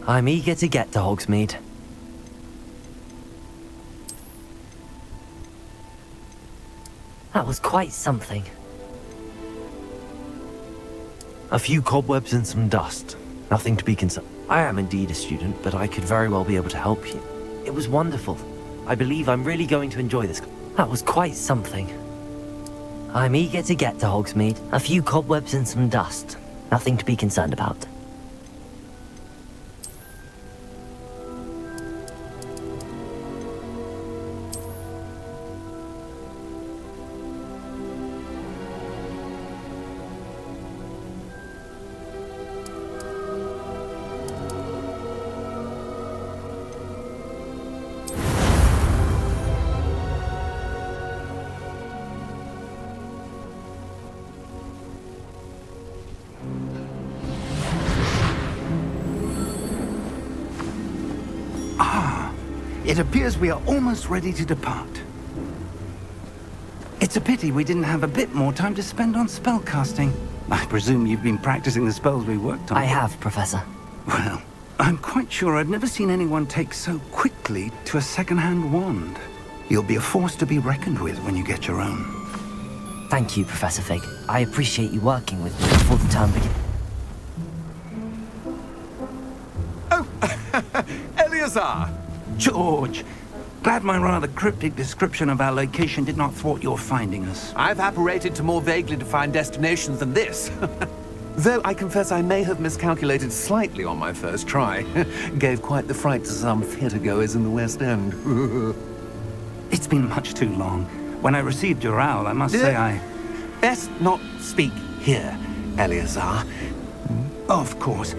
I'm eager to get to Hogsmeade. That was quite something. A few cobwebs and some dust. Nothing to be concerned. I am indeed a student, but I could very well be able to help you. It was wonderful. I believe I'm really going to enjoy this. That was quite something. I'm eager to get to Hogsmeade. A few cobwebs and some dust. Nothing to be concerned about. It appears we are almost ready to depart. It's a pity we didn't have a bit more time to spend on spellcasting. I presume you've been practicing the spells we worked on. I have, Professor. Well, I'm quite sure I've never seen anyone take so quickly to a second-hand wand. You'll be a force to be reckoned with when you get your own. Thank you, Professor Fig. I appreciate you working with me before the term begins. Oh, Eleazar! George, glad my rather cryptic description of our location did not thwart your finding us. I've apparated to more vaguely defined destinations than this. Though I confess I may have miscalculated slightly on my first try. Gave quite the fright to some theatre-goers in the West End. It's been much too long. When I received your owl, I must say I... Best not speak here, Eleazar. Of course.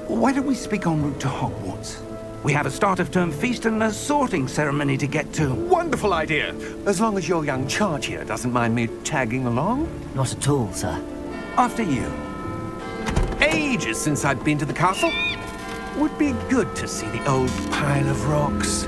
Why don't we speak en route to Hogwarts? We have a start-of-term feast and a sorting ceremony to get to. Wonderful idea! As long as your young charge here doesn't mind me tagging along. Not at all, sir. After you. Ages since I'd been to the castle. Would be good to see the old pile of rocks.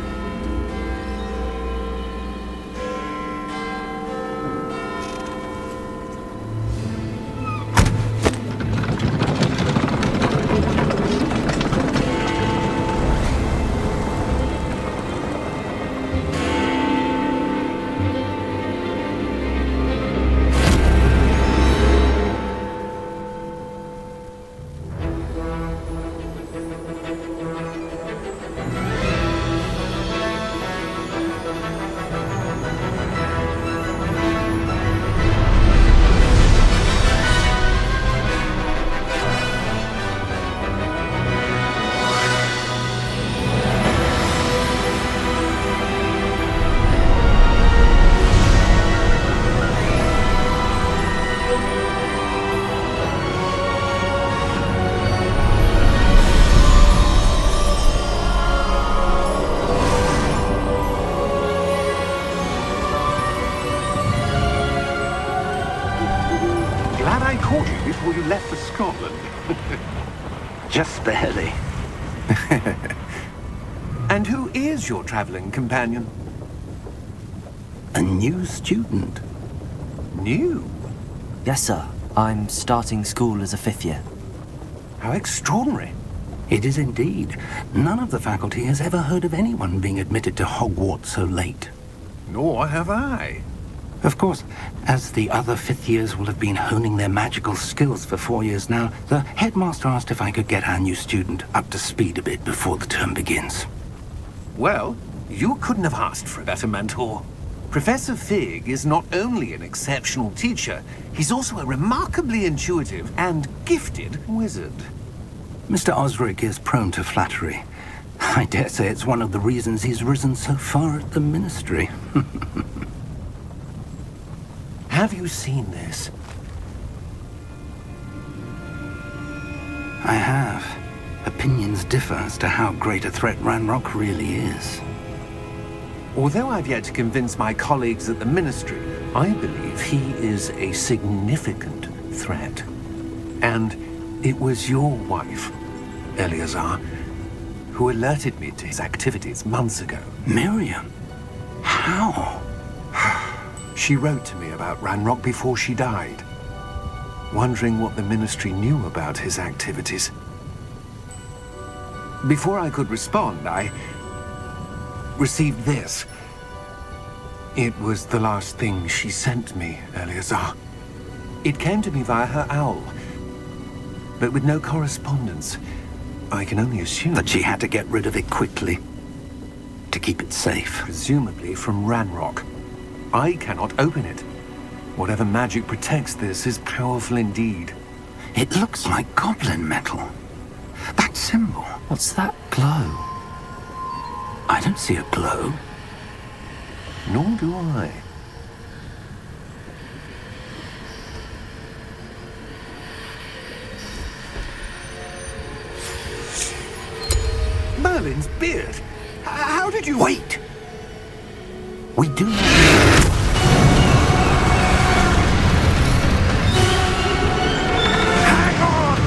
Before you left for Scotland. Just barely. And who is your traveling companion? A new student. New? Yes, sir. I'm starting school as a 5th year. How extraordinary. It is indeed. None of the faculty has ever heard of anyone being admitted to Hogwarts so late. Nor have I. Of course, as the other 5th years will have been honing their magical skills for 4 years now, the headmaster asked if I could get our new student up to speed a bit before the term begins. Well, you couldn't have asked for a better mentor. Professor Fig is not only an exceptional teacher, he's also a remarkably intuitive and gifted wizard. Mr. Osric is prone to flattery. I dare say it's one of the reasons he's risen so far at the Ministry. Have you seen this? I have. Opinions differ as to how great a threat Ranrock really is. Although I've yet to convince my colleagues at the Ministry, I believe he is a significant threat. And it was your wife, Eleazar, who alerted me to his activities months ago. Miriam? How? She wrote to me about Ranrock before she died, wondering what the Ministry knew about his activities. Before I could respond, I received this. It was the last thing she sent me, Eleazar. It came to me via her owl, but with no correspondence. I can only assume That she had to get rid of it quickly to keep it safe. presumably from Ranrock. I cannot open it. Whatever magic protects this is powerful indeed. It looks like goblin metal. That symbol. What's that glow? I don't see a glow. Nor do I. Merlin's beard! How did you... Wait! We do... Hang on!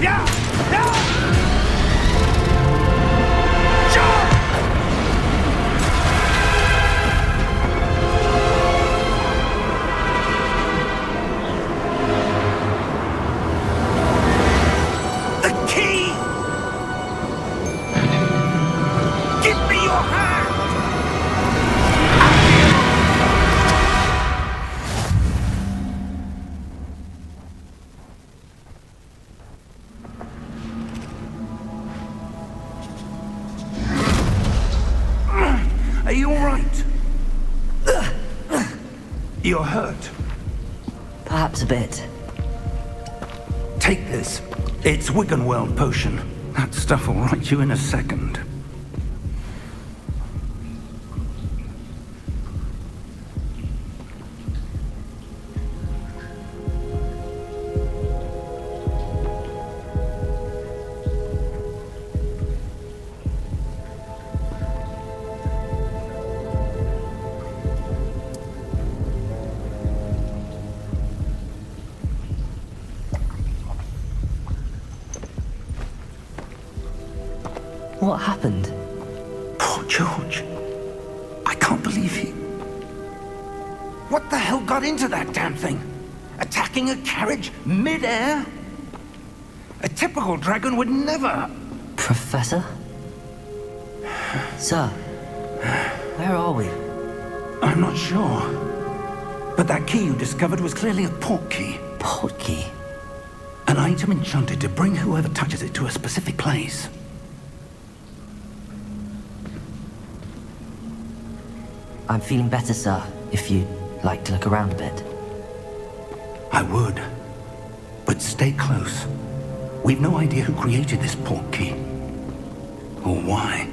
Yeah! Yeah! Jump! The key! Give me your hand! Are you all right? You're hurt. Perhaps a bit. Take this. It's Wiggenweld potion. That stuff will right you in a second. What happened? Poor George. I can't believe he... What the hell got into that damn thing? Attacking a carriage mid-air? A typical dragon would never... Professor? Sir, where are we? I'm not sure. But that key you discovered was clearly a port key. Port key? An item enchanted to bring whoever touches it to a specific place. I'm feeling better, sir, if you'd like to look around a bit. I would. But stay close. We've no idea who created this port key. Or why.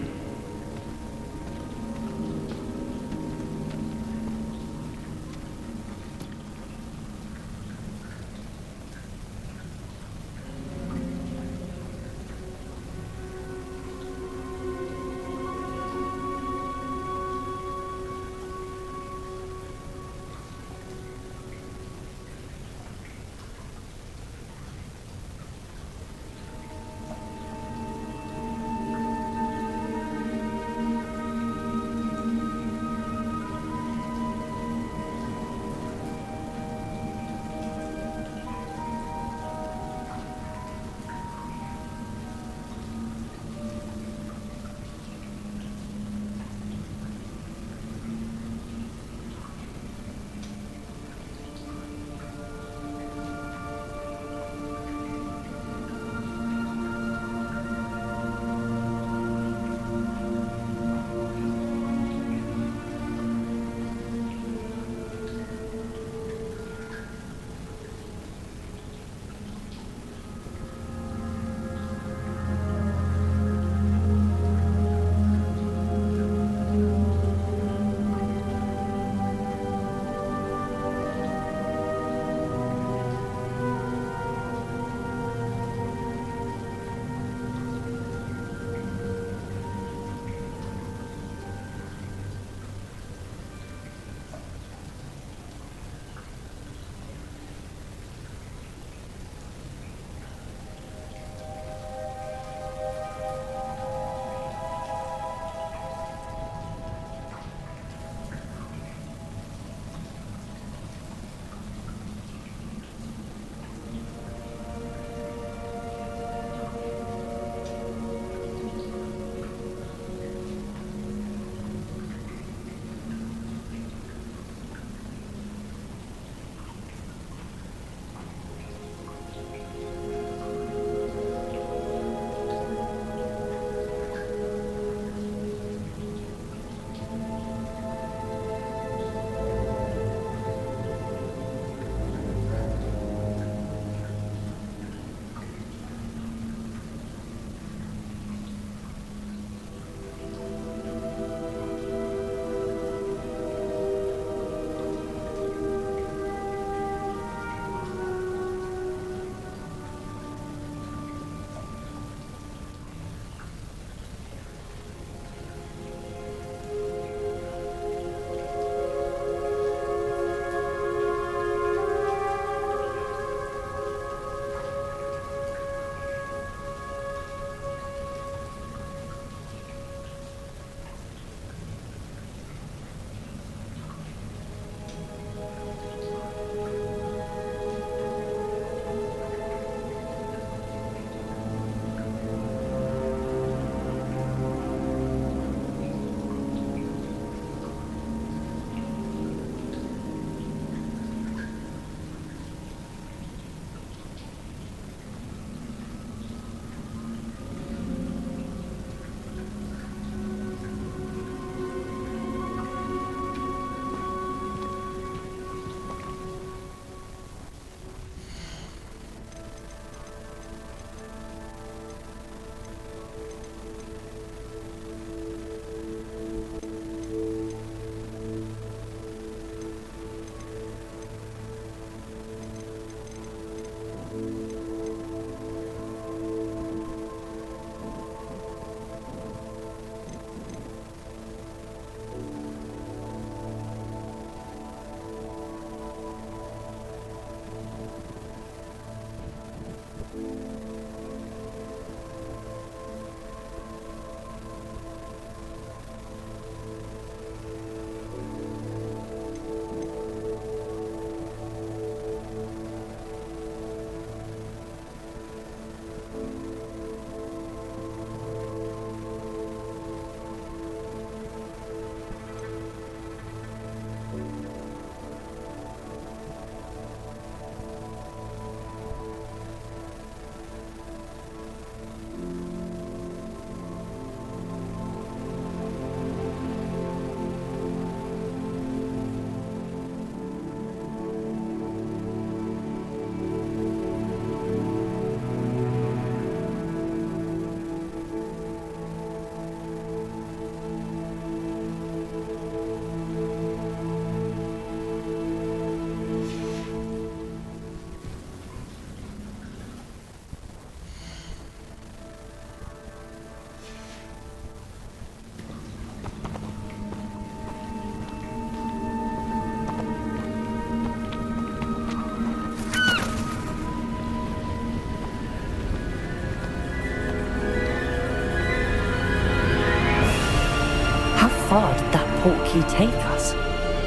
portkey take us?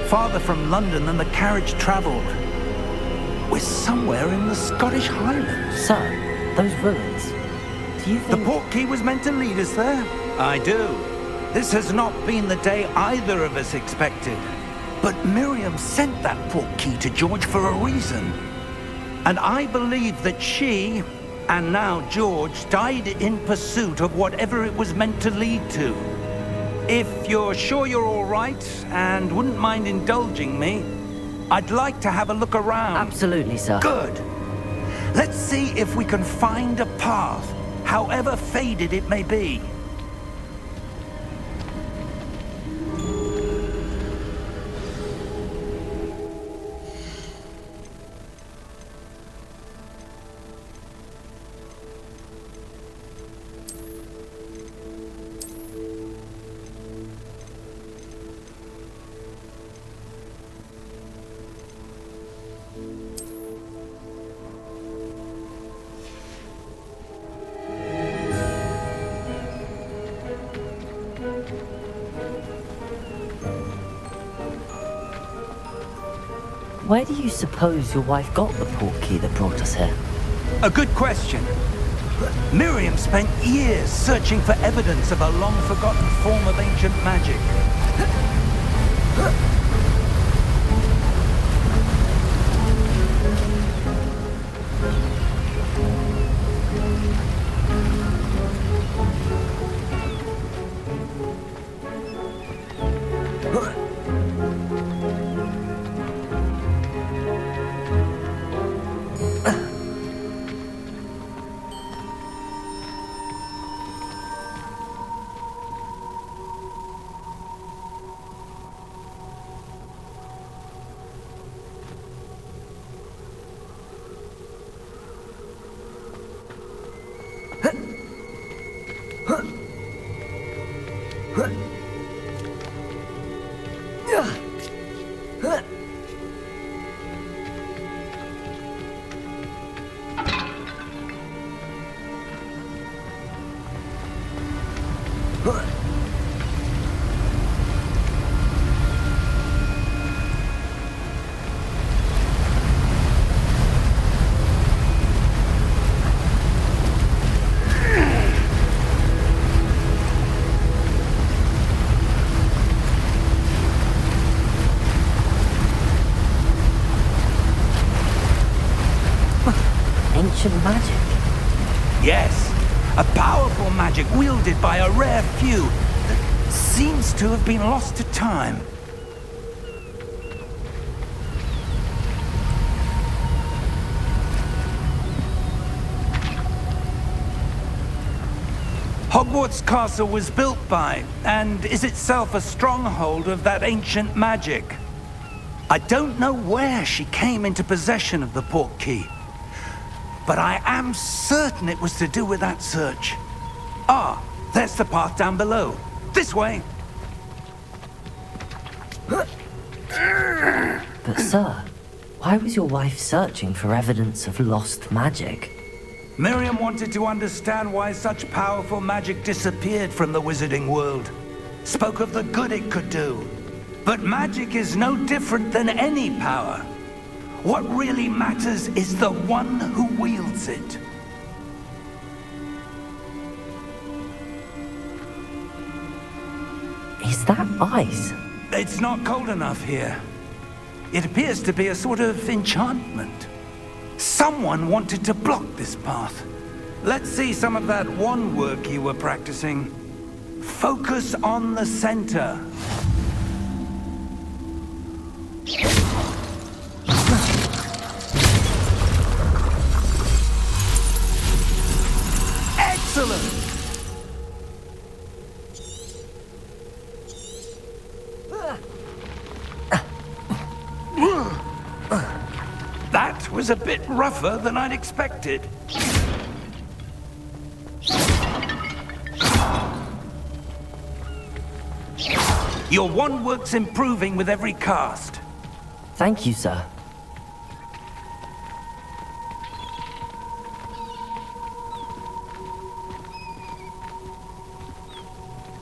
Farther from London than the carriage travelled. We're somewhere in the Scottish Highlands. Sir, those ruins. Do you The think... portkey was meant to lead us there? I do. This has not been the day either of us expected. But Miriam sent that portkey to George for a reason. And I believe that she, and now George, died in pursuit of whatever it was meant to lead to. If you're sure you're all right, and wouldn't mind indulging me, I'd like to have a look around. Absolutely, sir. Good. Let's see if we can find a path, however faded it may be. Where do you suppose your wife got the portkey that brought us here? A good question. Miriam spent years searching for evidence of a long-forgotten form of ancient magic. Ancient magic? Yes, a powerful magic wielded by a rare few that seems to have been lost to time. Hogwarts Castle was built by, and is itself a stronghold of that ancient magic. I don't know where she came into possession of the portkey, but I am certain it was to do with that search. Ah, there's the path down below. This way. But sir, why was your wife searching for evidence of lost magic? Miriam wanted to understand why such powerful magic disappeared from the wizarding world. Spoke of the good it could do. But magic is no different than any power. What really matters is the one who wields it. Is that ice? It's not cold enough here. It appears to be a sort of enchantment. Someone wanted to block this path. Let's see some of that wand work you were practicing. Focus on the center. Excellent! That was a bit rougher than I'd expected. Your wand work's improving with every cast. Thank you, sir.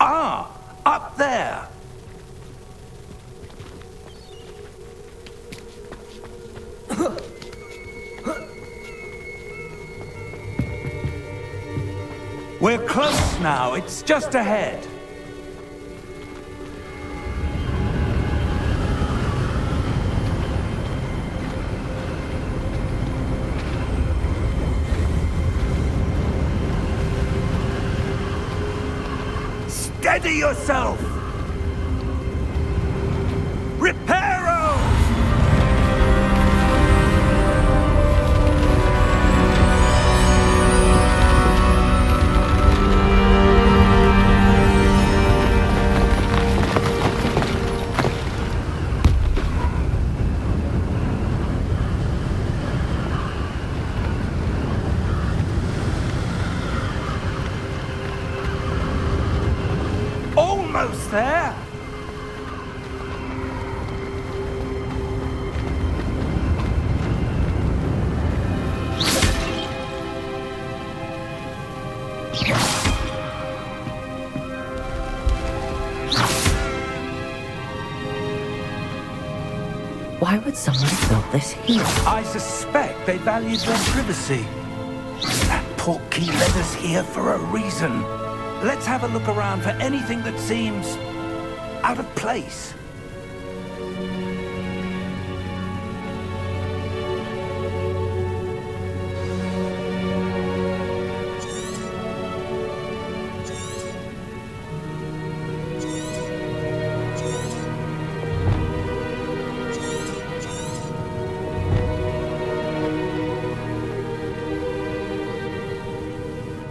Ah, up there. We're close now. It's just ahead. Steady yourself! Reparo! Almost there! Why would someone have built this here? I suspect they valued their privacy. That portkey led us here for a reason. Let's have a look around for anything that seems out of place.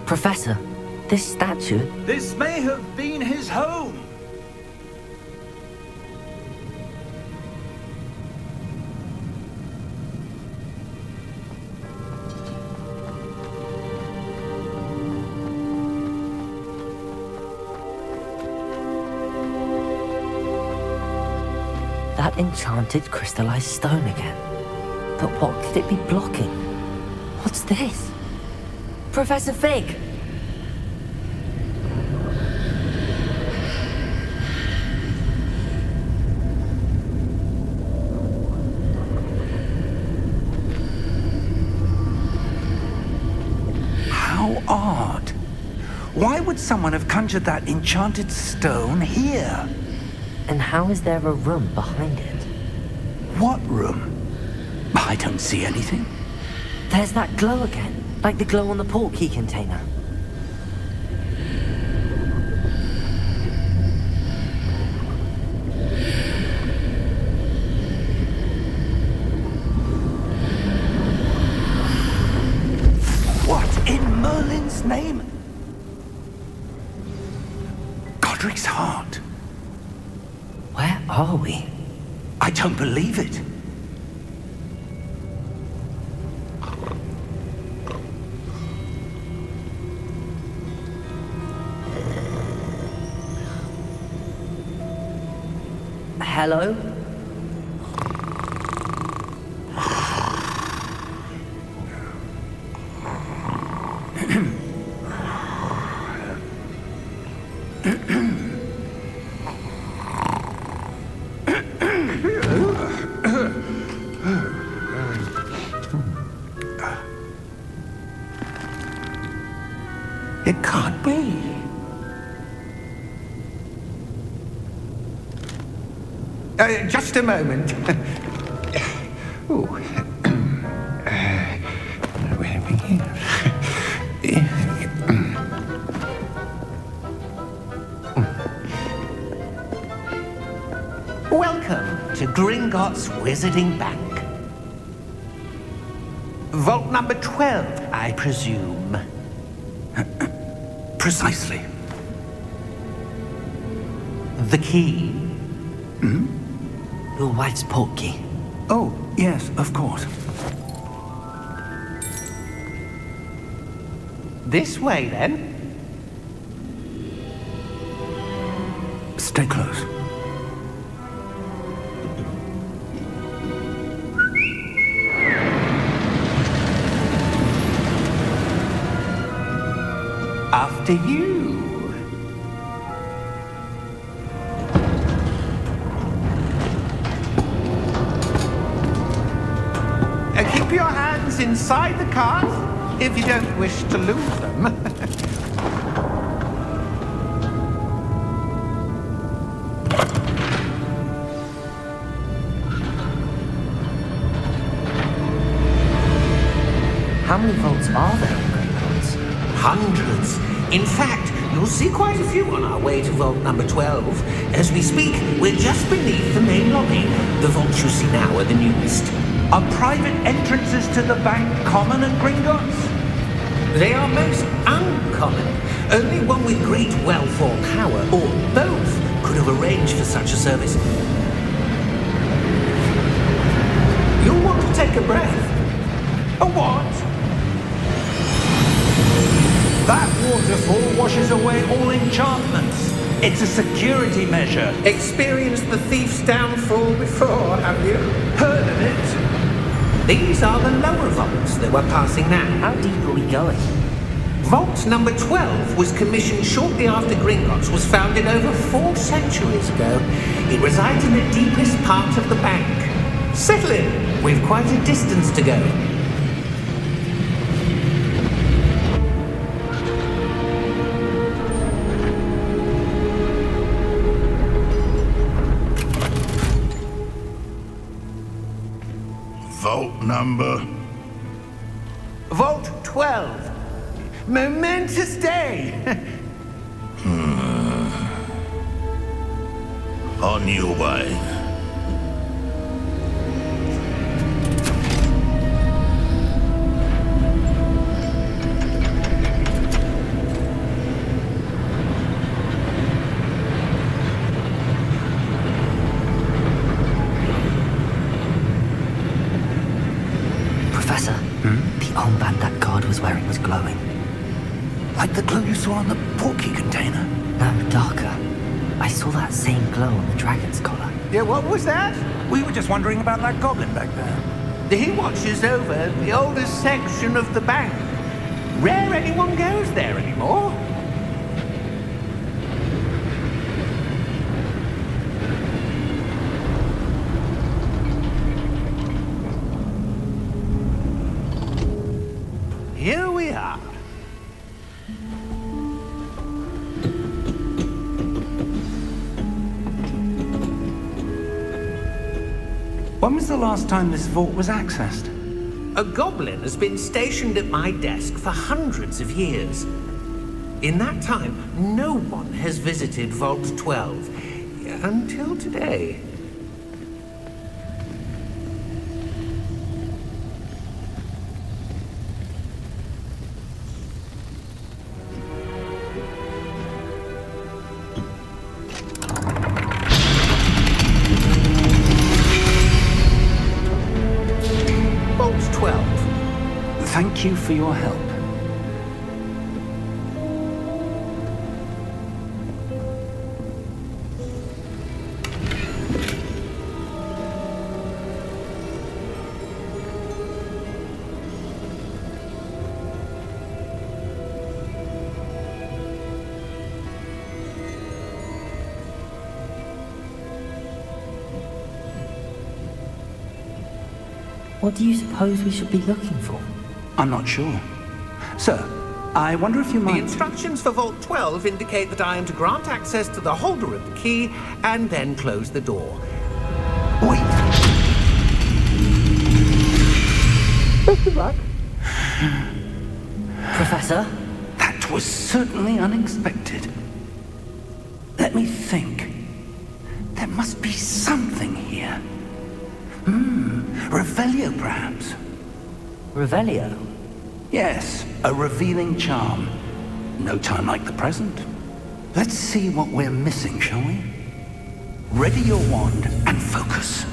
Professor, this statue... This may have been his home. That enchanted crystallized stone again. But what could it be blocking? What's this? Professor Fig! How odd. Why would someone have conjured that enchanted stone here? And how is there a room behind it? What room? I don't see anything. There's that glow again, like the glow on the portkey container. What in Merlin's name? Godric's heart. Where are we? I don't believe it. Hello? It can't be. Just a moment. Ooh. Where are we here? Welcome to Gringotts Wizarding Bank. Vault number 12, I presume. Precisely. The key? Your wife's portkey. Oh, yes, of course. This way, then. Stay close. After you. Keep your hands inside the cart if you don't wish to lose them. How many vaults are there in Gringotts? Hundreds. In fact, you'll see quite a few on our way to vault number 12. As we speak, we're just beneath the main lobby. The vaults you see now are the newest. Are private entrances to the bank common at Gringotts? They are most uncommon. Only one with great wealth or power, or both, could have arranged for such a service. You'll want to take a breath. A what? That waterfall washes away all enchantments. It's a security measure. Experienced the thief's downfall before, have you? Heard of it? These are the lower vaults that we're passing now. How deep are we going? Vault number 12 was commissioned shortly after Gringotts was founded over 4 centuries ago. It resides in the deepest part of the bank. Settle in. We've quite a distance to go. Vault number? Vault 12. Momentous day. On your way. Professor, the armband that guard was wearing was glowing. Like the glow you saw on the porky container? No, darker. I saw that same glow on the dragon's collar. Yeah, what was that? We were just wondering about that goblin back there. He watches over the oldest section of the bank. Rare anyone goes there anymore. Here we are. When was the last time this vault was accessed? A goblin has been stationed at my desk for hundreds of years. In that time, no one has visited Vault 12 until today. Vault 12. Thank you for your help. What do you suppose we should be looking for? I'm not sure. Sir, I wonder if you The might... instructions for Vault 12 indicate that I am to grant access to the holder of the key and then close the door. Wait! Best of luck. Professor? That was certainly unexpected. Let me think. There must be something here. Revelio, perhaps? Revelio? Yes, a revealing charm. No time like the present. Let's see what we're missing, shall we? Ready your wand and focus.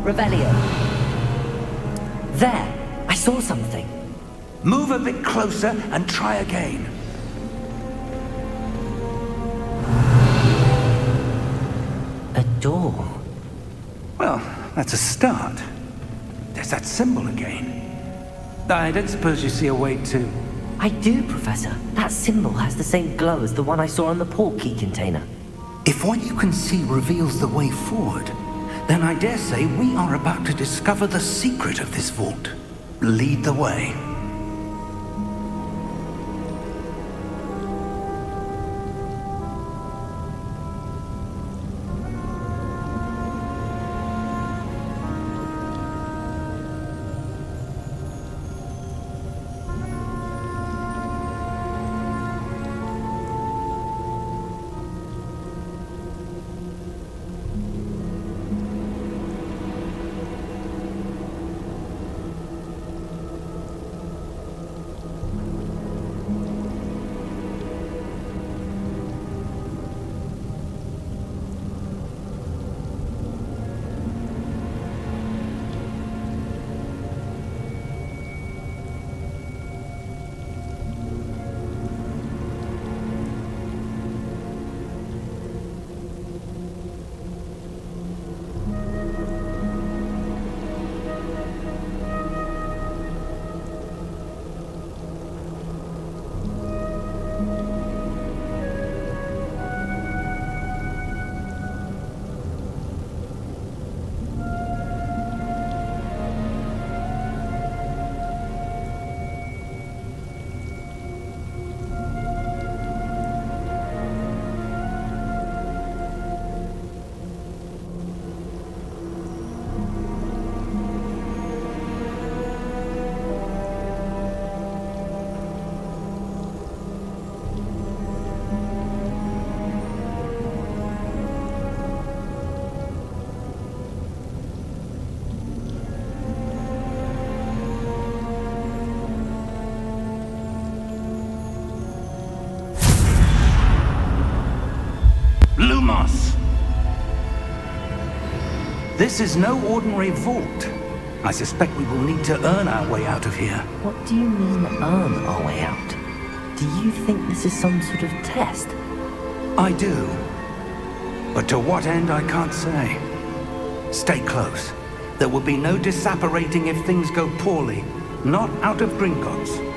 Revelio. There! I saw something. Move a bit closer and try again. A door. Well, that's a start. There's that symbol again. I don't suppose you see a way to... I do, Professor. That symbol has the same glow as the one I saw on the port key container. If what you can see reveals the way forward, then I dare say we are about to discover the secret of this vault. Lead the way. Lumos! This is no ordinary vault. I suspect we will need to earn our way out of here. What do you mean, earn our way out? Do you think this is some sort of test? I do. But to what end, I can't say. Stay close. There will be no disapparating if things go poorly. Not out of Gringotts.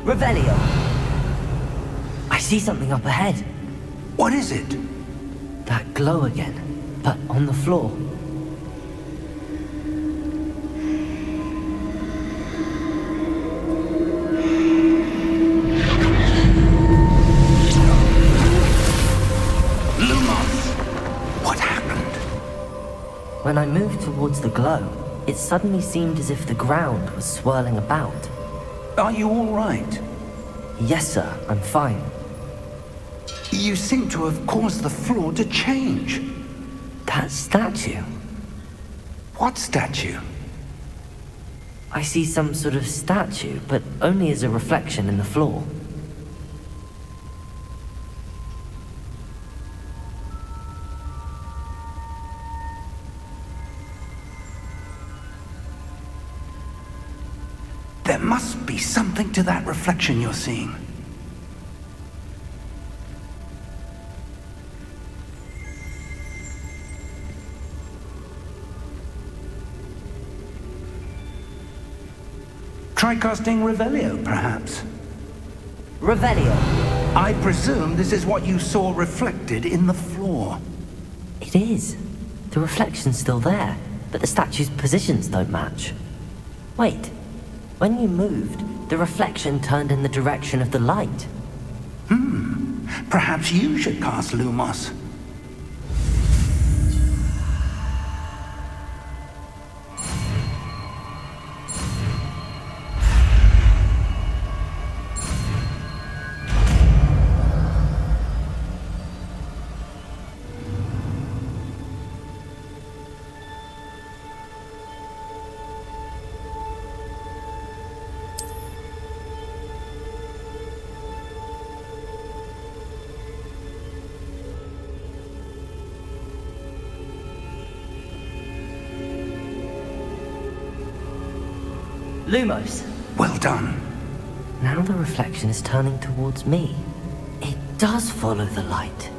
Revelio! I see something up ahead. What is it? That glow again, but on the floor. Lumos! What happened? When I moved towards the glow, it suddenly seemed as if the ground was swirling about. Are you all right? Yes, sir, I'm fine. You seem to have caused the floor to change. That statue. What statue? I see some sort of statue, but only as a reflection in the floor. There must be something to that reflection you're seeing. Try casting Revelio, perhaps. Revelio! I presume this is what you saw reflected in the floor. It is. The reflection's still there, but the statue's positions don't match. Wait. When you moved, the reflection turned in the direction of the light. Perhaps you should cast Lumos. Lumos. Well done. Now the reflection is turning towards me. It does follow the light.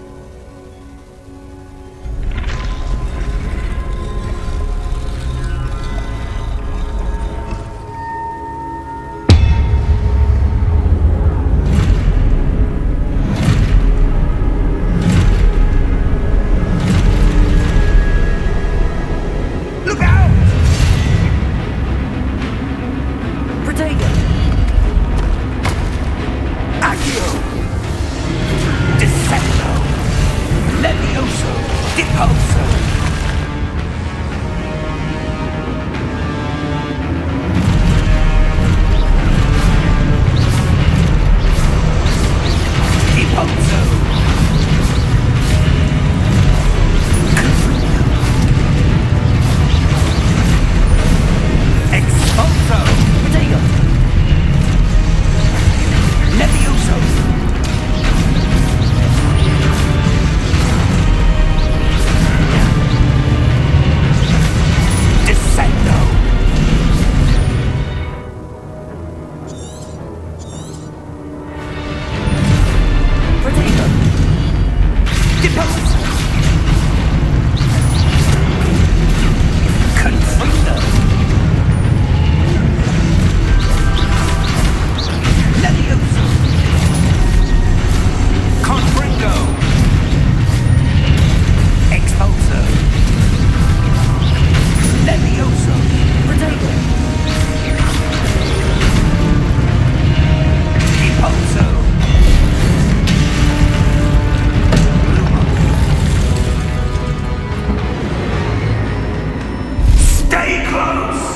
Look out! Protego! Accio! Descendo! Levioso! Deposo! Deposo! Expulso! Protego! Levioso! Descendo! Protego! Deposo! Confundo! Levioso! Confringo! Expulso! Levioso! Protego! Deposo! Stay close!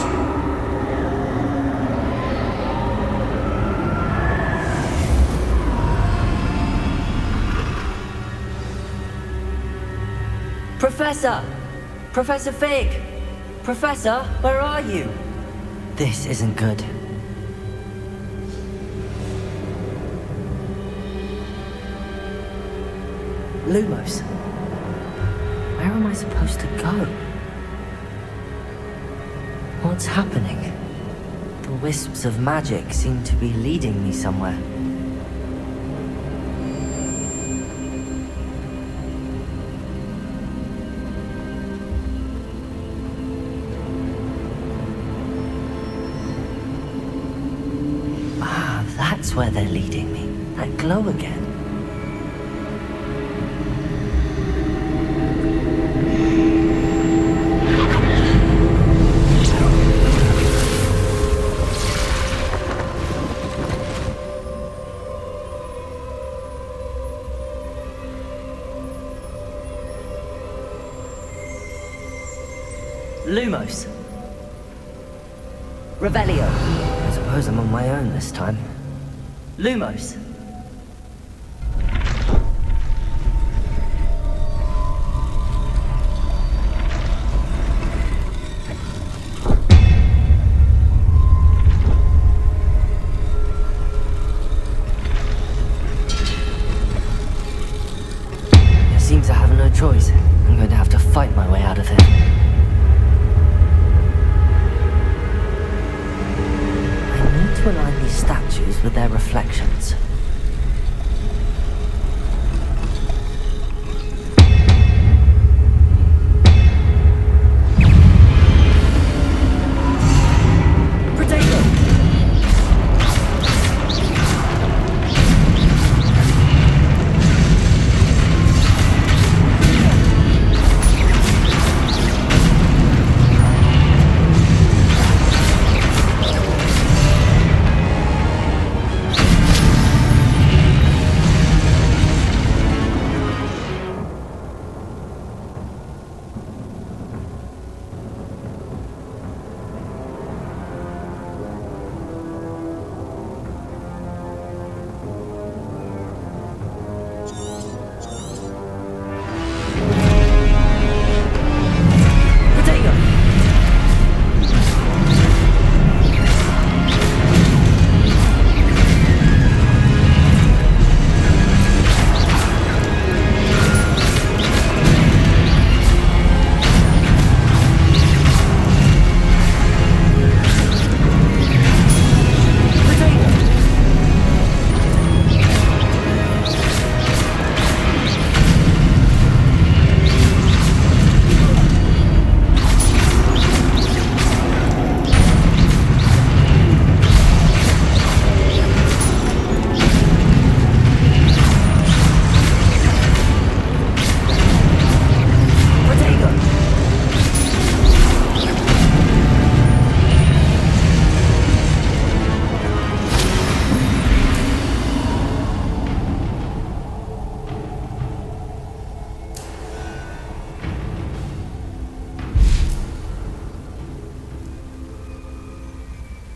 Professor! Professor Fig! Professor, where are you? This isn't good. Lumos. Where am I supposed to go? What's happening? The wisps of magic seem to be leading me somewhere. Ah, that's where they're leading me. That glow again. Lumos. Revelio. I suppose I'm on my own this time. Lumos. I seem to have no choice. I'm going to have to fight my way out of here. I need to align these statues with their reflections. Protego!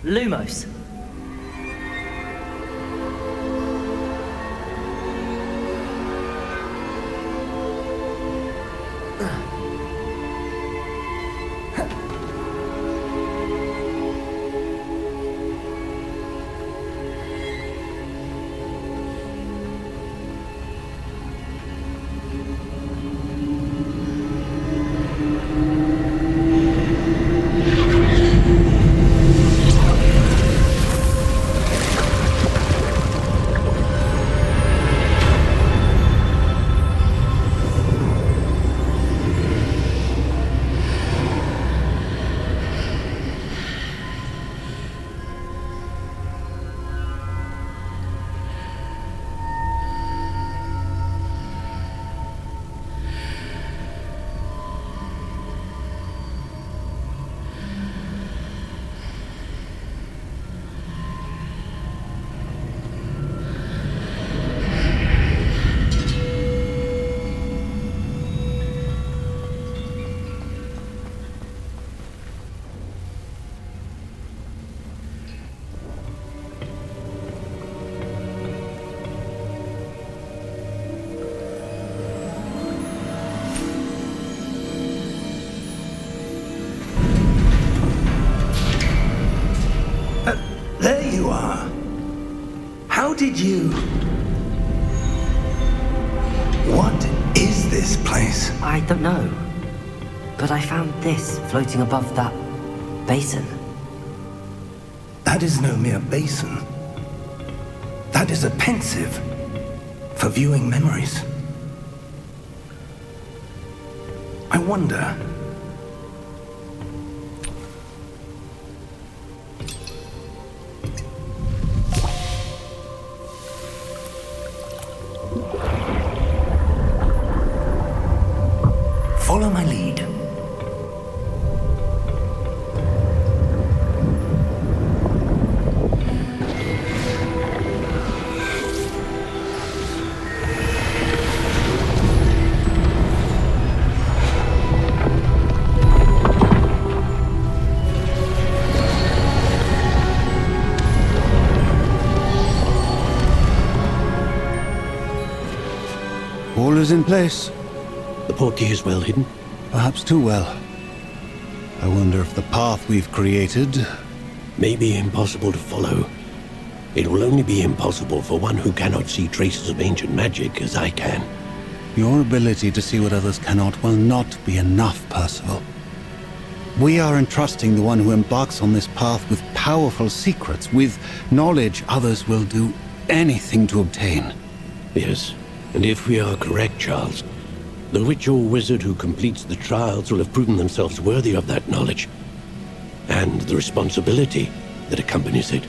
Lumos. There you are. How did you... What is this place? I don't know. But I found this floating above that basin. That is no mere basin. That is a pensive for viewing memories. I wonder... Follow my lead. All is in place. The portkey is well hidden. Perhaps too well. I wonder if the path we've created... May be impossible to follow. It will only be impossible for one who cannot see traces of ancient magic as I can. Your ability to see what others cannot will not be enough, Percival. We are entrusting the one who embarks on this path with powerful secrets, with knowledge others will do anything to obtain. Yes, and if we are correct, Charles, the witch or wizard who completes the trials will have proven themselves worthy of that knowledge, and the responsibility that accompanies it.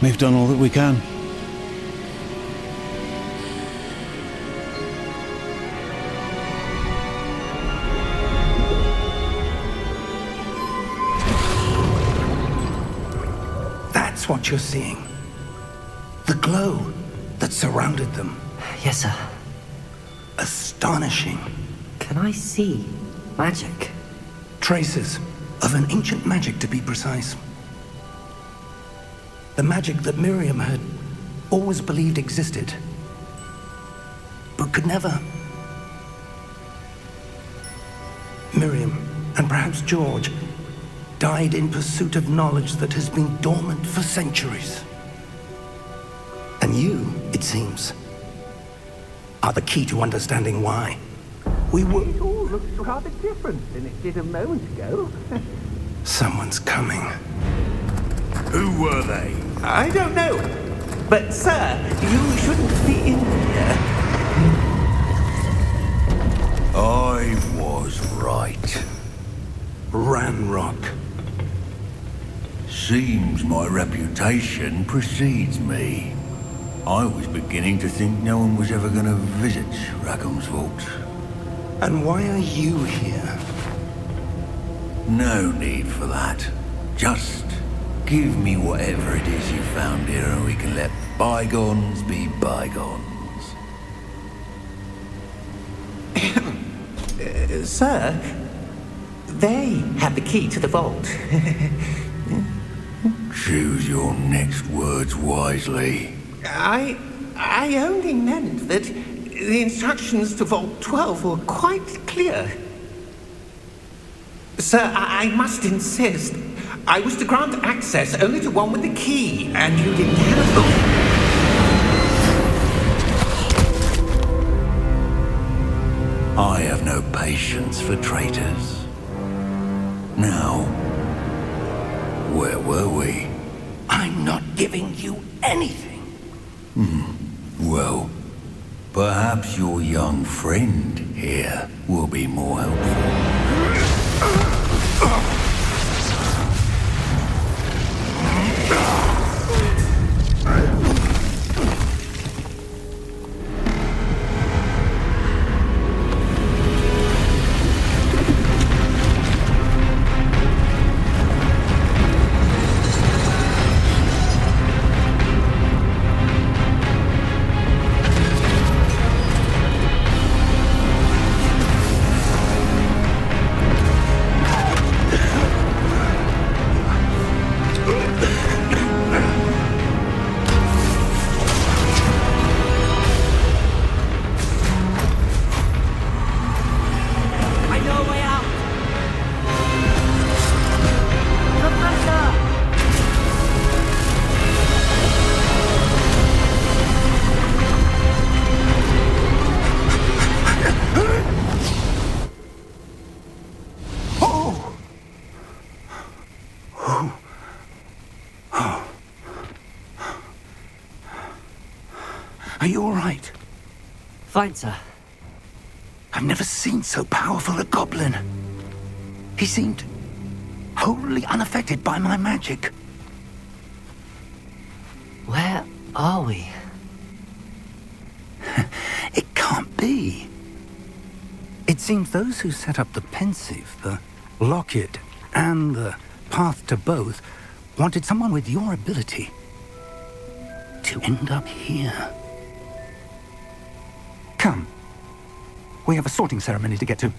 We've done all that we can. That's what you're seeing. The glow that surrounded them. Yes, sir. Astonishing. Can I see magic? Traces of an ancient magic, to be precise. The magic that Miriam had always believed existed, but could never. Miriam, and perhaps George, died in pursuit of knowledge that has been dormant for centuries. And you, it seems, are the key to understanding why. We were... It all looks rather different than it did a moment ago. Someone's coming. Who were they? I don't know. But, sir, you shouldn't be in here. I was right. Ranrock. Seems my reputation precedes me. I was beginning to think no one was ever going to visit Rackham's vault. And why are you here? No need for that. Just give me whatever it is you found here and we can let bygones be bygones. Sir, they have the key to the vault. Choose your next words wisely. I only meant that the instructions to Vault 12 were quite clear. Sir, I must insist. I was to grant access only to one with the key, and you didn't have them. I have no patience for traitors. Now, where were we? I'm not giving you anything. Well, perhaps your young friend here will be more helpful. Are you all right? Fine, sir. I've never seen so powerful a goblin. He seemed wholly unaffected by my magic. Where are we? It can't be. It seems those who set up the pensive, the locket, and the path to both wanted someone with your ability to end up here. Come. We have a sorting ceremony to get to.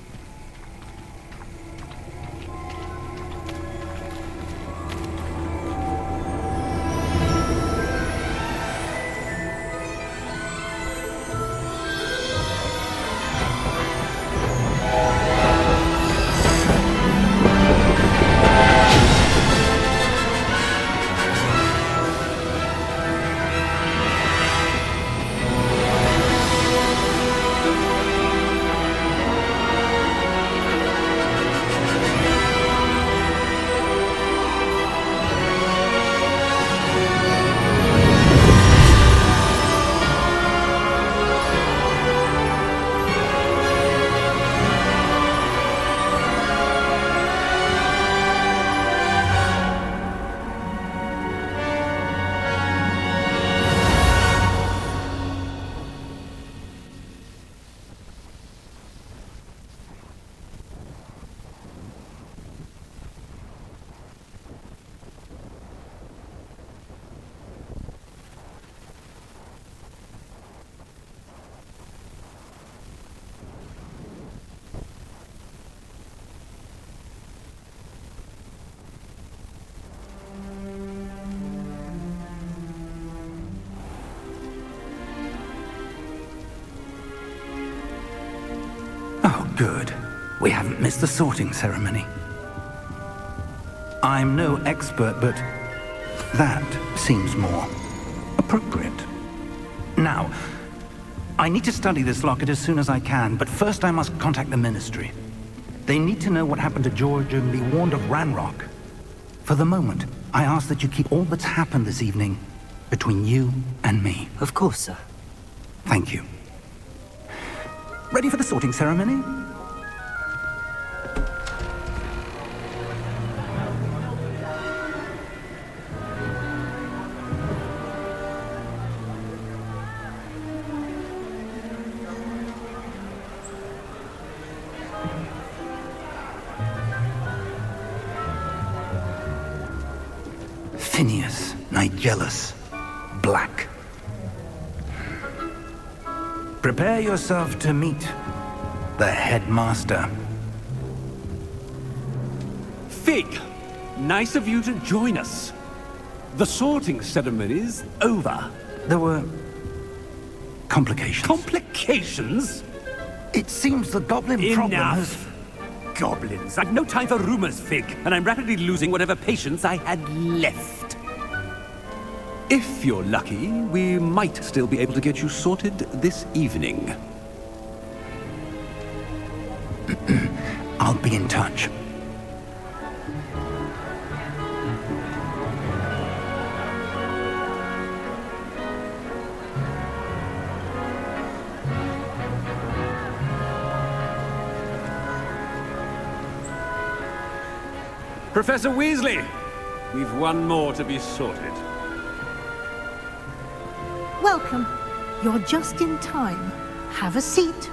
Oh, good. We haven't missed the sorting ceremony. I'm no expert, but that seems more appropriate. Now, I need to study this locket as soon as I can, but first I must contact the Ministry. They need to know what happened to George and be warned of Ranrock. For the moment, I ask that you keep all that's happened this evening between you and me. Of course, sir. Thank you. Ready for the sorting ceremony? Phineas, Nigellus, Black. Prepare yourself to meet the headmaster. Fig, nice of you to join us. The sorting ceremony's over. There were complications. Complications? It seems the goblin problem has... Enough! Goblins. I've no time for rumors, Fig, and I'm rapidly losing whatever patience I had left. If you're lucky, we might still be able to get you sorted this evening. I'll be in touch. Professor Weasley, we've one more to be sorted. Welcome. You're just in time. Have a seat.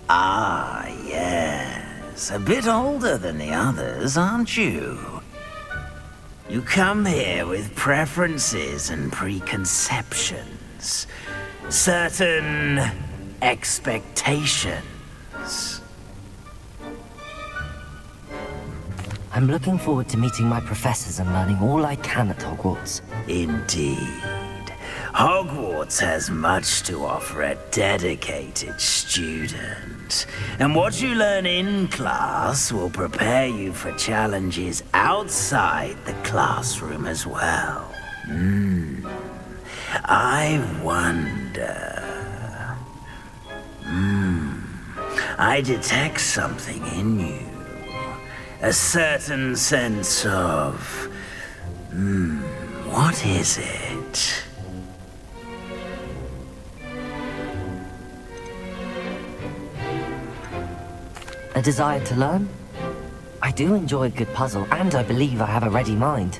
Ah, yes. A bit older than the others, aren't you? You come here with preferences and preconceptions. Certain expectations. I'm looking forward to meeting my professors and learning all I can at Hogwarts. Indeed. Hogwarts has much to offer a dedicated student. And what you learn in class will prepare you for challenges outside the classroom as well. I wonder... I detect something in you. A certain sense of... what is it? A desire to learn? I do enjoy a good puzzle, and I believe I have a ready mind.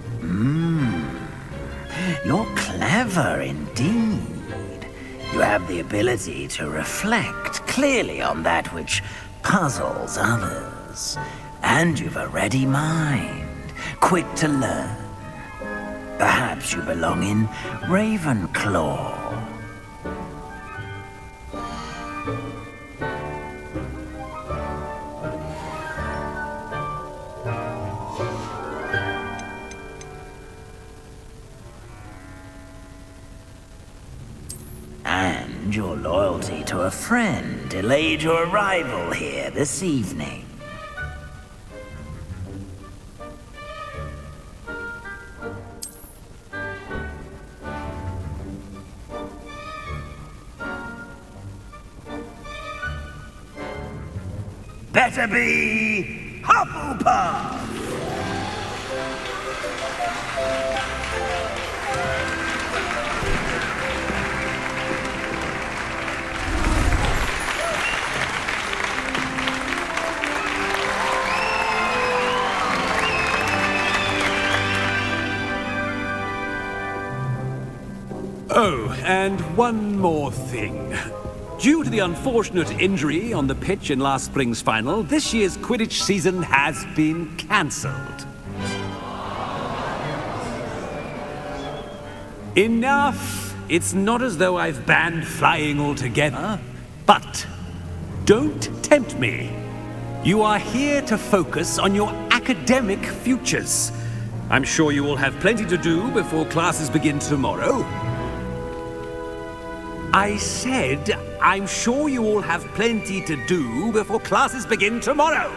You're clever indeed. You have the ability to reflect clearly on that which puzzles others. And you've a ready mind, quick to learn. Perhaps you belong in Ravenclaw. And your loyalty to a friend delayed your arrival here this evening. Better be Hufflepuff! Oh, and one more thing. Due to the unfortunate injury on the pitch in last spring's final, this year's Quidditch season has been cancelled. Enough! It's not as though I've banned flying altogether. But don't tempt me. You are here to focus on your academic futures. I'm sure you will have plenty to do before classes begin tomorrow. I said, I'm sure you all have plenty to do before classes begin tomorrow.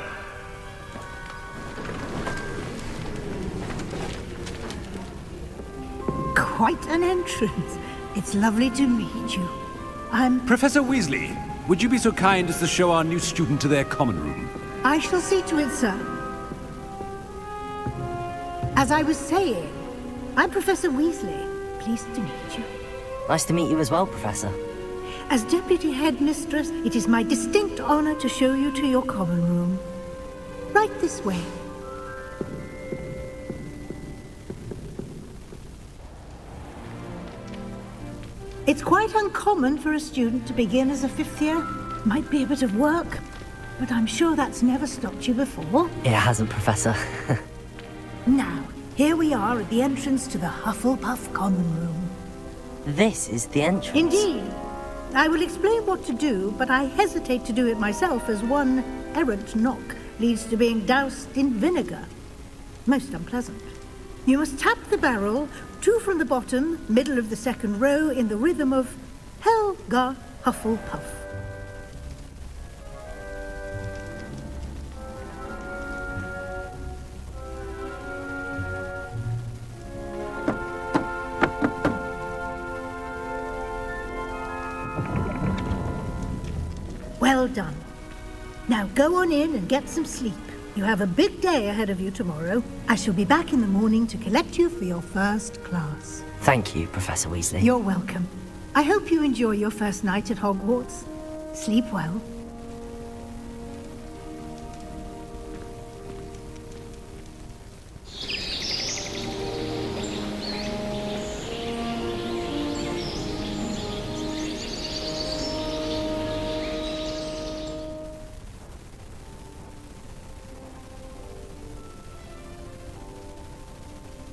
Quite an entrance. It's lovely to meet you. I'm... Professor Weasley, would you be so kind as to show our new student to their common room? I shall see to it, sir. As I was saying, I'm Professor Weasley. Pleased to meet you. Nice to meet you as well, Professor. As Deputy Headmistress, it is my distinct honor to show you to your common room. Right this way. It's quite uncommon for a student to begin as a fifth year. Might be a bit of work, but I'm sure that's never stopped you before. It hasn't, Professor. Now, Here we are at the entrance to the Hufflepuff Common Room. This is the entrance. Indeed. I will explain what to do, but I hesitate to do it myself as one errant knock leads to being doused in vinegar. Most unpleasant. You must tap the barrel, 2 from the bottom, middle of the second row, in the rhythm of Helga Hufflepuff. Well done. Now go on in and get some sleep. You have a big day ahead of you tomorrow. I shall be back in the morning to collect you for your first class. Thank you, Professor Weasley. You're welcome. I hope you enjoy your first night at Hogwarts. Sleep well.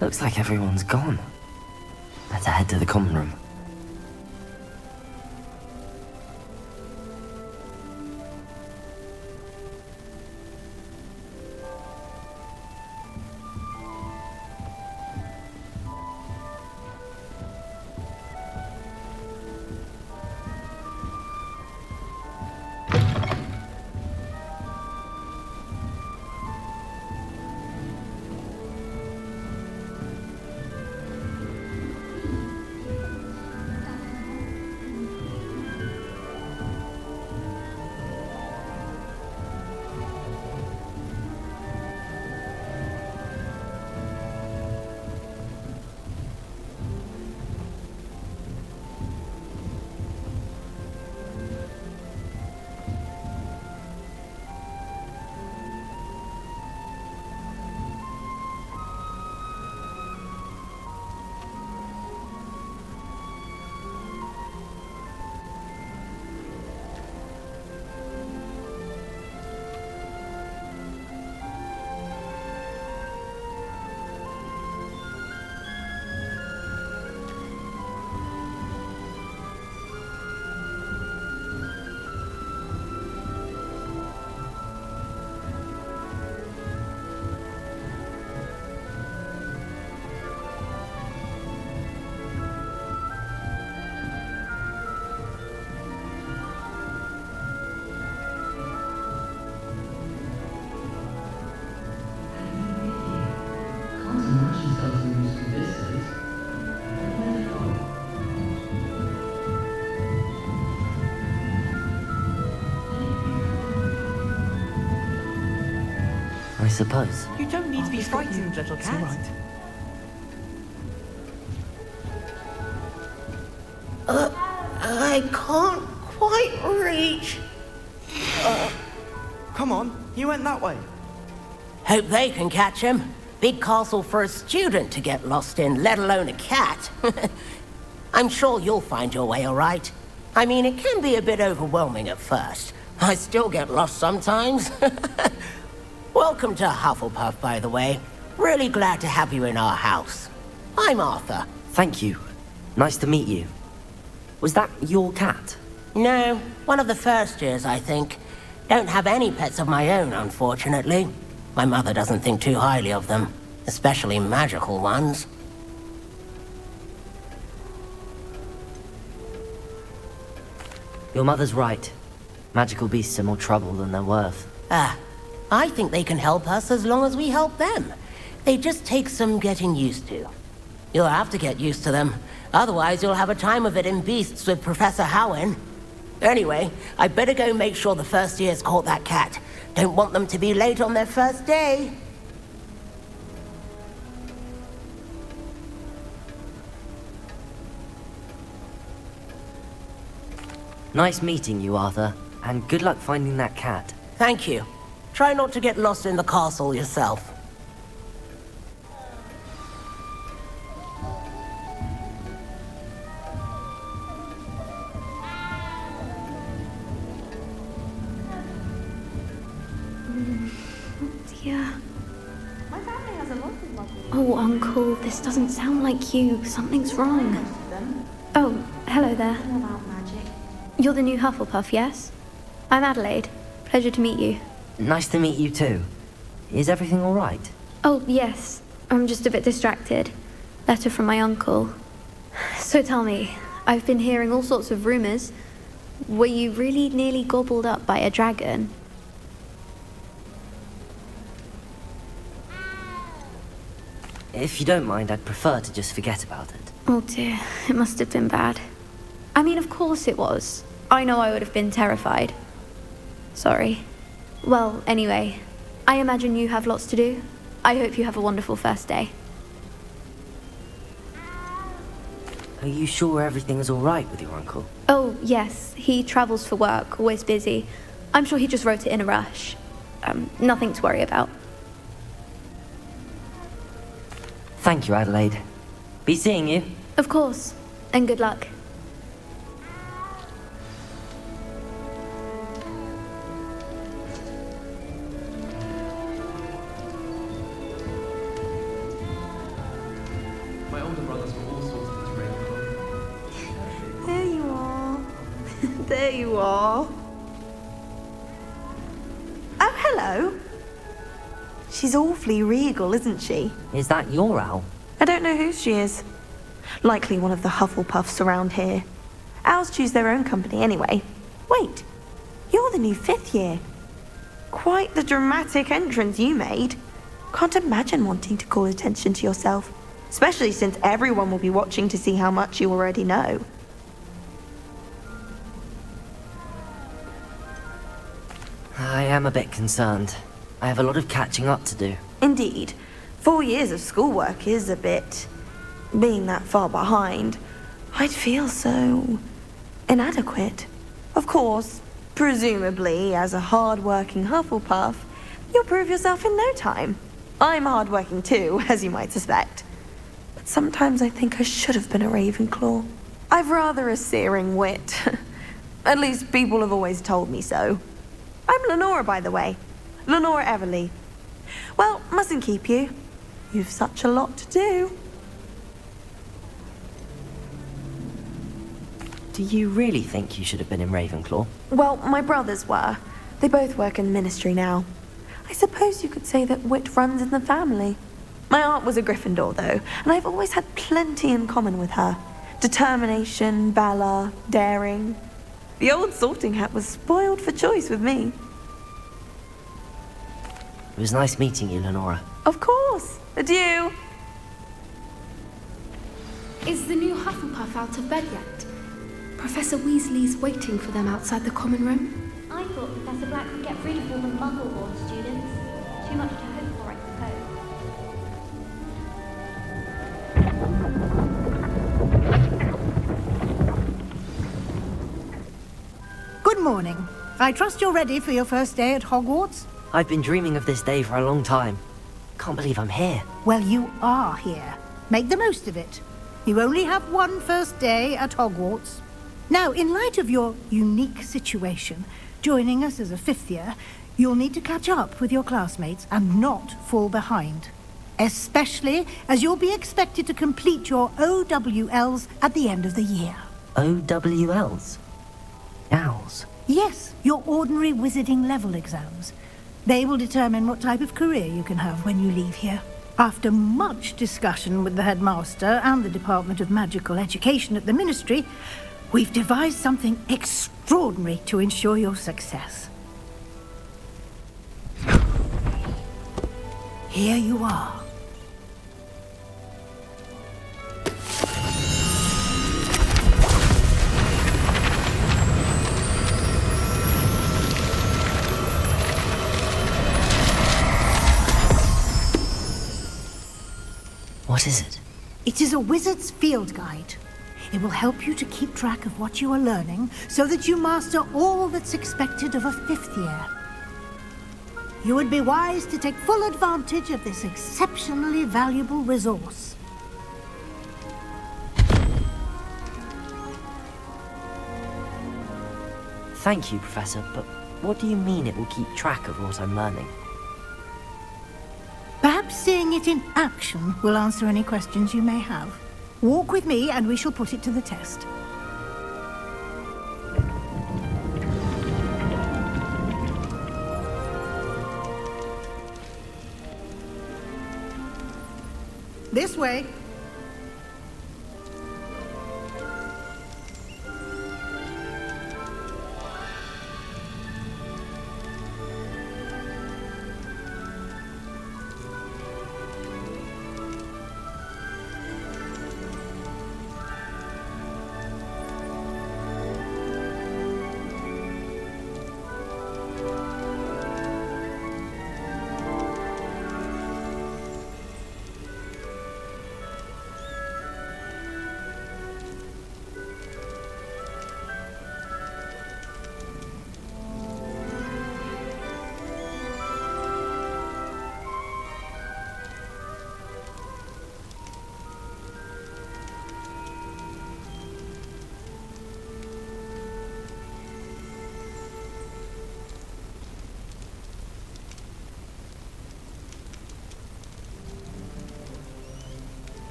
Looks like everyone's gone. Better head to the common room. I suppose. You don't need to be frightened, little cat. It's all right. I can't quite reach. Come on, you went that way. Hope they can catch him. Big castle for a student to get lost in, let alone a cat. I'm sure you'll find your way all right. I mean, it can be a bit overwhelming at first. I still get lost sometimes. Welcome to Hufflepuff, by the way. Really glad to have you in our house. I'm Arthur. Thank you. Nice to meet you. Was that your cat? No, one of the first years, I think. Don't have any pets of my own, unfortunately. My mother doesn't think too highly of them, especially magical ones. Your mother's right. Magical beasts are more trouble than they're worth. I think they can help us as long as we help them. They just take some getting used to. You'll have to get used to them. Otherwise, you'll have a time of it in Beasts with Professor Howin. Anyway, I better go make sure the first years caught that cat. Don't want them to be late on their first day. Nice meeting you, Arthur. And good luck finding that cat. Thank you. Try not to get lost in the castle yourself. Yeah. My family has a lot of lovely. Oh, Uncle, this doesn't sound like you. Something's wrong. Oh, hello there. You're the new Hufflepuff, yes? I'm Adelaide. Pleasure to meet you. Nice to meet you too. Is everything all right? Oh, yes. I'm just a bit distracted. Letter from my uncle. So tell me, I've been hearing all sorts of rumors. Were you really nearly gobbled up by a dragon? If you don't mind, I'd prefer to just forget about it. Oh dear, it must have been bad. I mean, of course it was. I know I would have been terrified. Sorry. Well, anyway, I imagine you have lots to do. I hope you have a wonderful first day. Are you sure everything is all right with your uncle? Oh, yes. He travels for work, always busy. I'm sure he just wrote it in a rush. Nothing to worry about. Thank you, Adelaide. Be seeing you. Of course. And good luck. My older brothers were all sorts of into Ravenclaw. There you are. There you are. Oh, hello. She's awfully regal, isn't she? Is that your owl? I don't know who she is. Likely one of the Hufflepuffs around here. Owls choose their own company anyway. Wait, you're the new 5th year. Quite the dramatic entrance you made. Can't imagine wanting to call attention to yourself, especially since everyone will be watching to see how much you already know. I am a bit concerned. I have a lot of catching up to do. Indeed. 4 years of schoolwork is a bit... being that far behind. I'd feel so... inadequate. Of course, presumably, as a hard-working Hufflepuff, you'll prove yourself in no time. I'm hard-working too, as you might suspect. But sometimes I think I should have been a Ravenclaw. I've rather a searing wit. At least people have always told me so. I'm Lenora, by the way. Lenora Everly. Well, mustn't keep you. You've such a lot to do. Do you really think you should have been in Ravenclaw? Well, my brothers were. They both work in the ministry now. I suppose you could say that wit runs in the family. My aunt was a Gryffindor, though, and I've always had plenty in common with her. Determination, valor, daring. The old sorting hat was spoiled for choice with me. It was nice meeting you, Lenora. Of course. Adieu. Is the new Hufflepuff out of bed yet? Professor Weasley's waiting for them outside the common room. I thought Professor Black would get rid of all the Muggle-born students. Too much to hope for, I suppose. Good morning. I trust you're ready for your first day at Hogwarts? I've been dreaming of this day for a long time. Can't believe I'm here. Well, you are here. Make the most of it. You only have one first day at Hogwarts. Now, in light of your unique situation, joining us as a 5th year, you'll need to catch up with your classmates and not fall behind. Especially as you'll be expected to complete your OWLs at the end of the year. OWLs? Owls? Yes, your ordinary wizarding level exams. They will determine what type of career you can have when you leave here. After much discussion with the headmaster and the Department of Magical Education at the Ministry, we've devised something extraordinary to ensure your success. Here you are. What is it? It is a wizard's field guide. It will help you to keep track of what you are learning so that you master all that's expected of a 5th year. You would be wise to take full advantage of this exceptionally valuable resource. Thank you, Professor, but what do you mean it will keep track of what I'm learning? Perhaps seeing it in action will answer any questions you may have. Walk with me and we shall put it to the test. This way.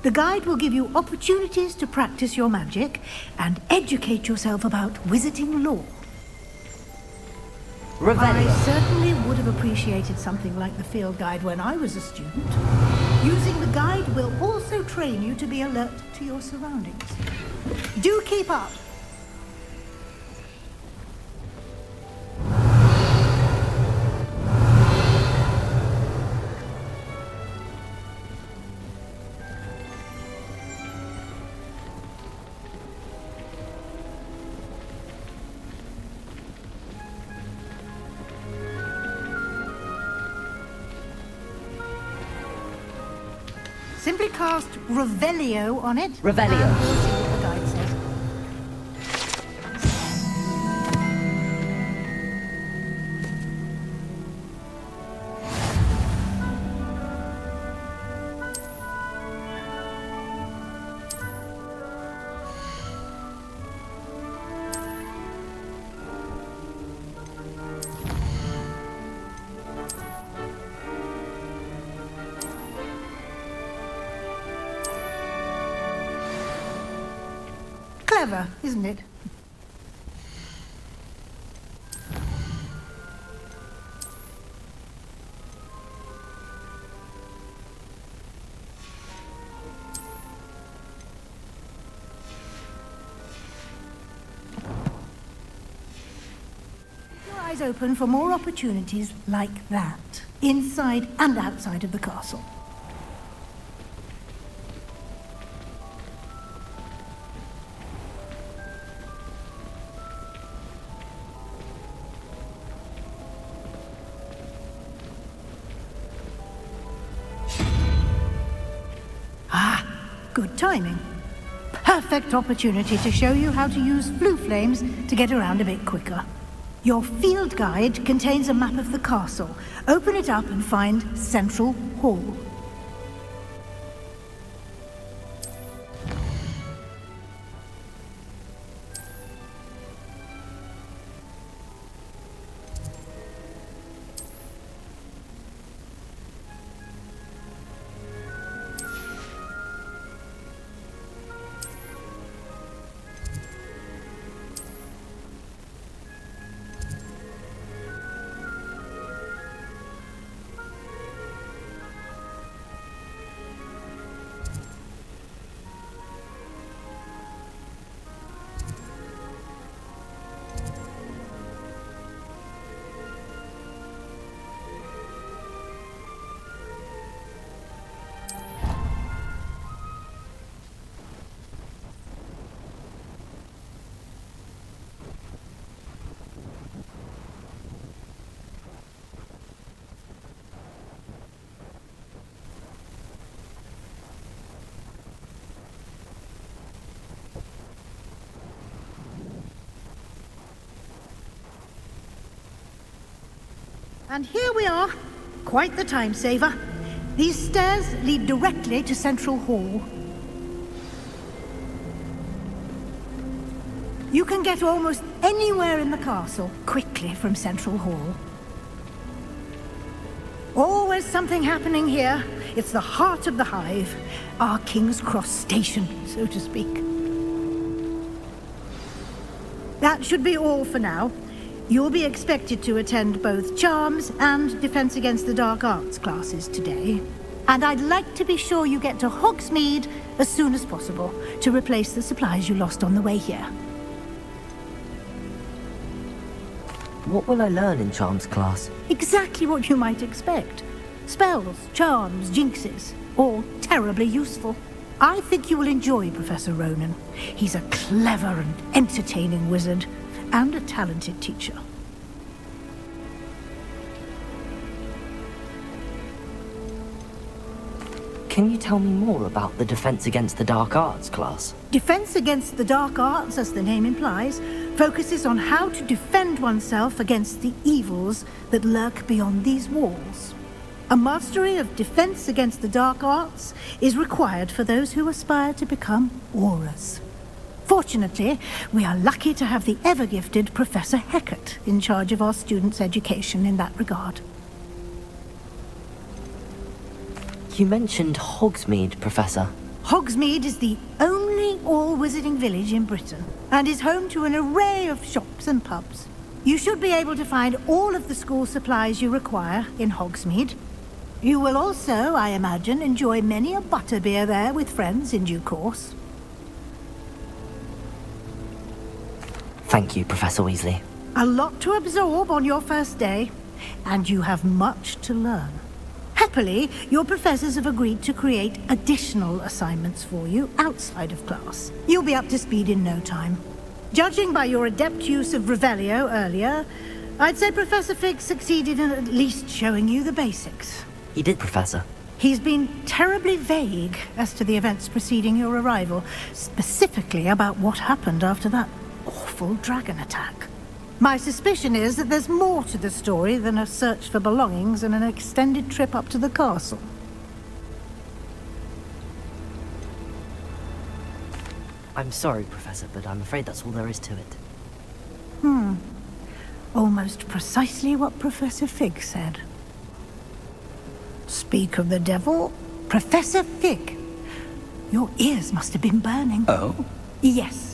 The guide will give you opportunities to practice your magic and educate yourself about wizarding lore. I certainly would have appreciated something like the field guide when I was a student. Using the guide will also train you to be alert to your surroundings. Do keep up! Simply cast Revelio on it. Revelio. And we'll see what the guide says. Clever, isn't it? eyes open for more opportunities like that, inside and outside of the castle. Good timing. Perfect opportunity to show you how to use flue flames to get around a bit quicker. Your field guide contains a map of the castle. Open it up and find Central Hall. And here we are. Quite the time saver. These stairs lead directly to Central Hall. You can get almost anywhere in the castle quickly from Central Hall. Always something happening here. It's the heart of the hive. Our King's Cross station, so to speak. That should be all for now. You'll be expected to attend both Charms and Defense Against the Dark Arts classes today. And I'd like to be sure you get to Hogsmeade as soon as possible to replace the supplies you lost on the way here. What will I learn in Charms class? Exactly what you might expect. Spells, charms, jinxes, all terribly useful. I think you will enjoy Professor Ronan. He's a clever and entertaining wizard, and a talented teacher. Can you tell me more about the Defense Against the Dark Arts class? Defense Against the Dark Arts, as the name implies, focuses on how to defend oneself against the evils that lurk beyond these walls. A mastery of Defense Against the Dark Arts is required for those who aspire to become Aurors. Fortunately, we are lucky to have the ever-gifted Professor Hecat in charge of our students' education in that regard. You mentioned Hogsmeade, Professor. Hogsmeade is the only all-wizarding village in Britain, and is home to an array of shops and pubs. You should be able to find all of the school supplies you require in Hogsmeade. You will also, I imagine, enjoy many a butterbeer there with friends in due course. Thank you, Professor Weasley. A lot to absorb on your first day, and you have much to learn. Happily, your professors have agreed to create additional assignments for you outside of class. You'll be up to speed in no time. Judging by your adept use of Revelio earlier, I'd say Professor Fig succeeded in at least showing you the basics. He did, Professor. He's been terribly vague as to the events preceding your arrival, specifically about what happened after that awful dragon attack. My suspicion is that there's more to the story than a search for belongings and an extended trip up to the castle. I'm sorry, Professor, but I'm afraid that's all there is to it. Almost precisely what Professor Fig said. Speak of the devil, Professor Fig. Your ears must have been burning. Oh? Yes.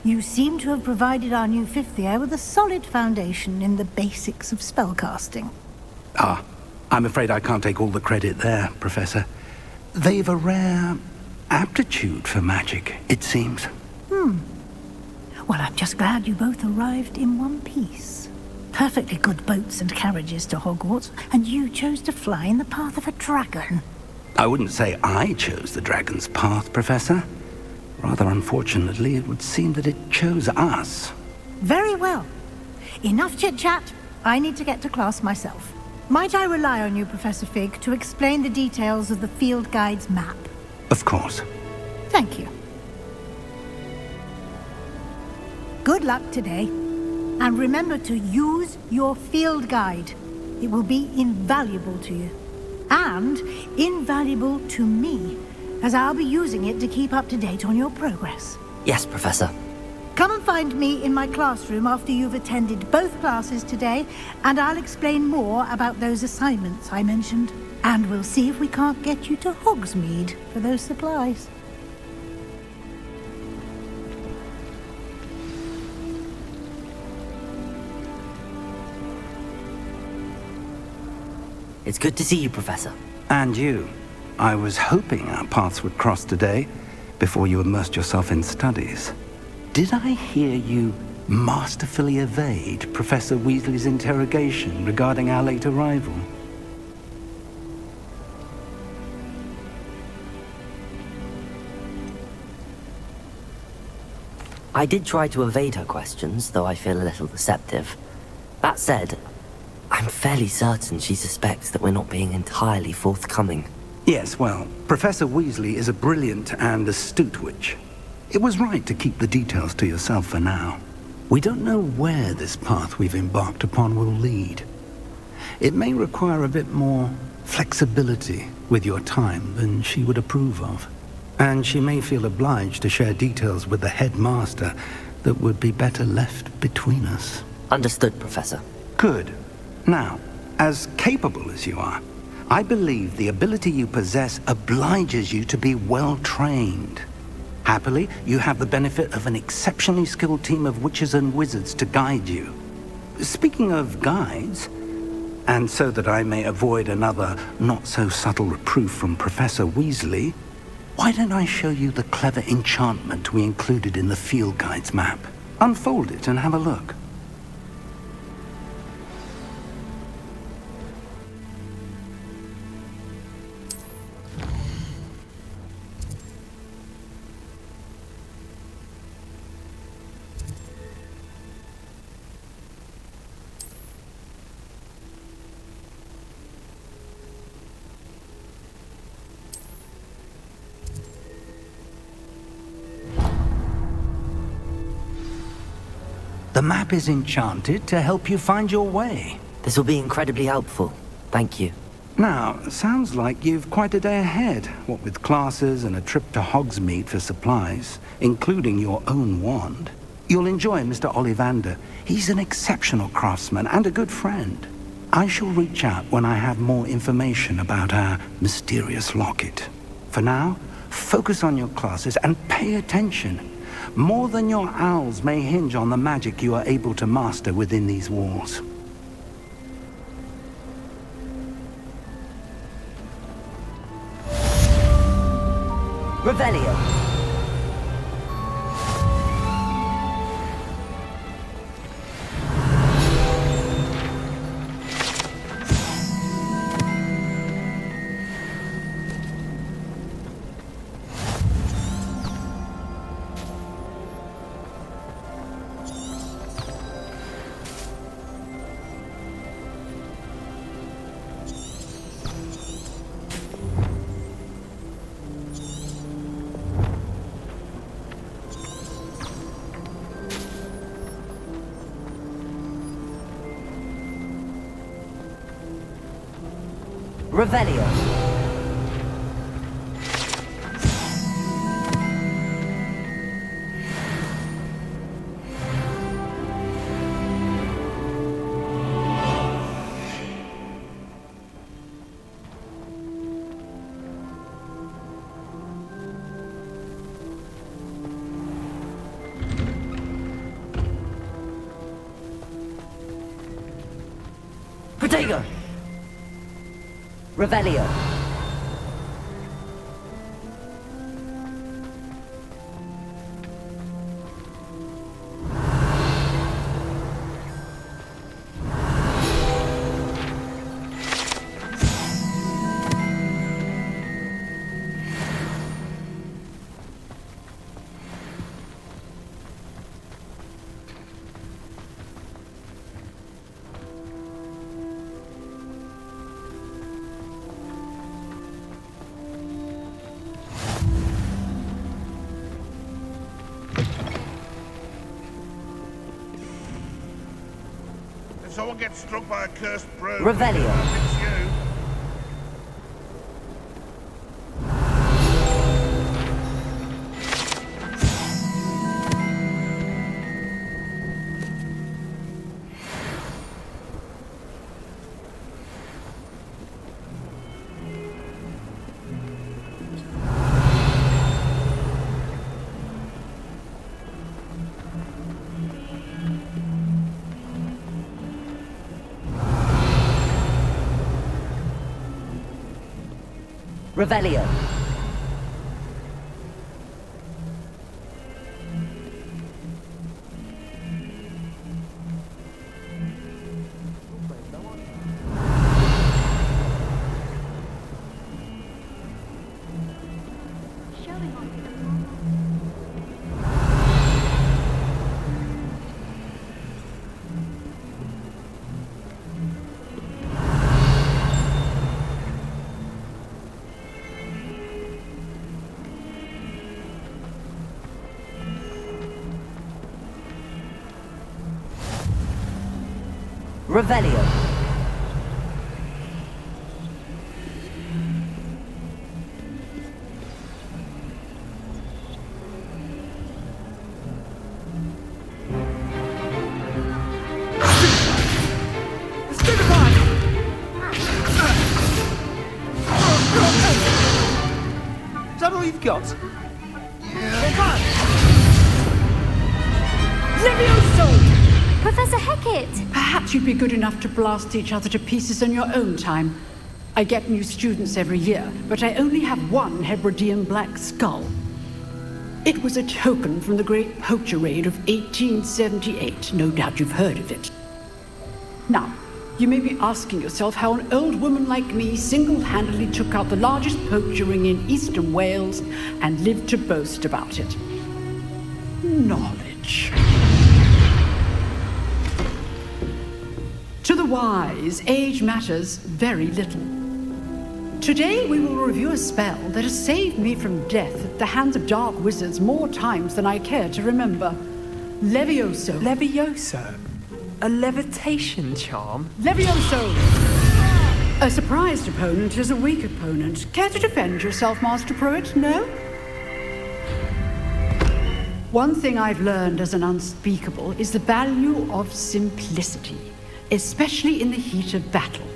You seem to have provided our new fifth year with a solid foundation in the basics of spellcasting. I'm afraid I can't take all the credit there, Professor. They've a rare aptitude for magic, it seems. Well, I'm just glad you both arrived in one piece. perfectly good boats and carriages to Hogwarts, and you chose to fly in the path of a dragon. I wouldn't say I chose the dragon's path, Professor. Rather unfortunately, it would seem that it chose us. Very well. Enough chit-chat. I need to get to class myself. Might I rely on you, Professor Fig, to explain the details of the field guide's map? Of course. Thank you. Good luck today. And remember to use your field guide. It will be invaluable to you. And invaluable to me, as I'll be using it to keep up to date on your progress. Yes, Professor. Come and find me in my classroom after you've attended both classes today, and I'll explain more about those assignments I mentioned. And we'll see if we can't get you to Hogsmeade for those supplies. It's good to see you, Professor. And you. I was hoping our paths would cross today, before you immersed yourself in studies. Did I hear you masterfully evade Professor Weasley's interrogation regarding our late arrival? I did try to evade her questions, though I feel a little deceptive. That said, I'm fairly certain she suspects that we're not being entirely forthcoming. Yes, well, Professor Weasley is a brilliant and astute witch. It was right to keep the details to yourself for now. We don't know where this path we've embarked upon will lead. It may require a bit more flexibility with your time than she would approve of. And she may feel obliged to share details with the headmaster that would be better left between us. Understood, Professor. Good. Now, as capable as you are, I believe the ability you possess obliges you to be well trained. Happily, you have the benefit of an exceptionally skilled team of witches and wizards to guide you. Speaking of guides, and so that I may avoid another not-so-subtle reproof from Professor Weasley, why don't I show you the clever enchantment we included in the field guide's map? Unfold it and have a look. The map is enchanted to help you find your way. This will be incredibly helpful. Thank you. Now, sounds like you've quite a day ahead, what with classes and a trip to Hogsmeade for supplies, including your own wand. You'll enjoy Mr. Ollivander. He's an exceptional craftsman and a good friend. I shall reach out when I have more information about our mysterious locket. For now, focus on your classes and pay attention. More than your owls may hinge on the magic you are able to master within these walls. Revelio. Revelio. Protego. Revelio. someone gets struck by a cursed broom. Revelio. It's you. Revelio. Revelio. Is that all you've got? Levioso! Professor Hecat! Perhaps you'd be good enough to blast each other to pieces in your own time. I get new students every year, but I only have one Hebridean black skull. It was a token from the Great Poacher Raid of 1878. No doubt you've heard of it. Now, you may be asking yourself how an old woman like me single-handedly took out the largest poacher ring in eastern Wales and lived to boast about it. Knowledge. To the wise, age matters very little. Today we will review a spell that has saved me from death at the hands of dark wizards more times than I care to remember. Levioso. Levioso? A levitation charm? Levioso! A surprised opponent is a weak opponent. Care to defend yourself, Master Pruitt? No? One thing I've learned as an unspeakable is the value of simplicity, especially in the heat of battle.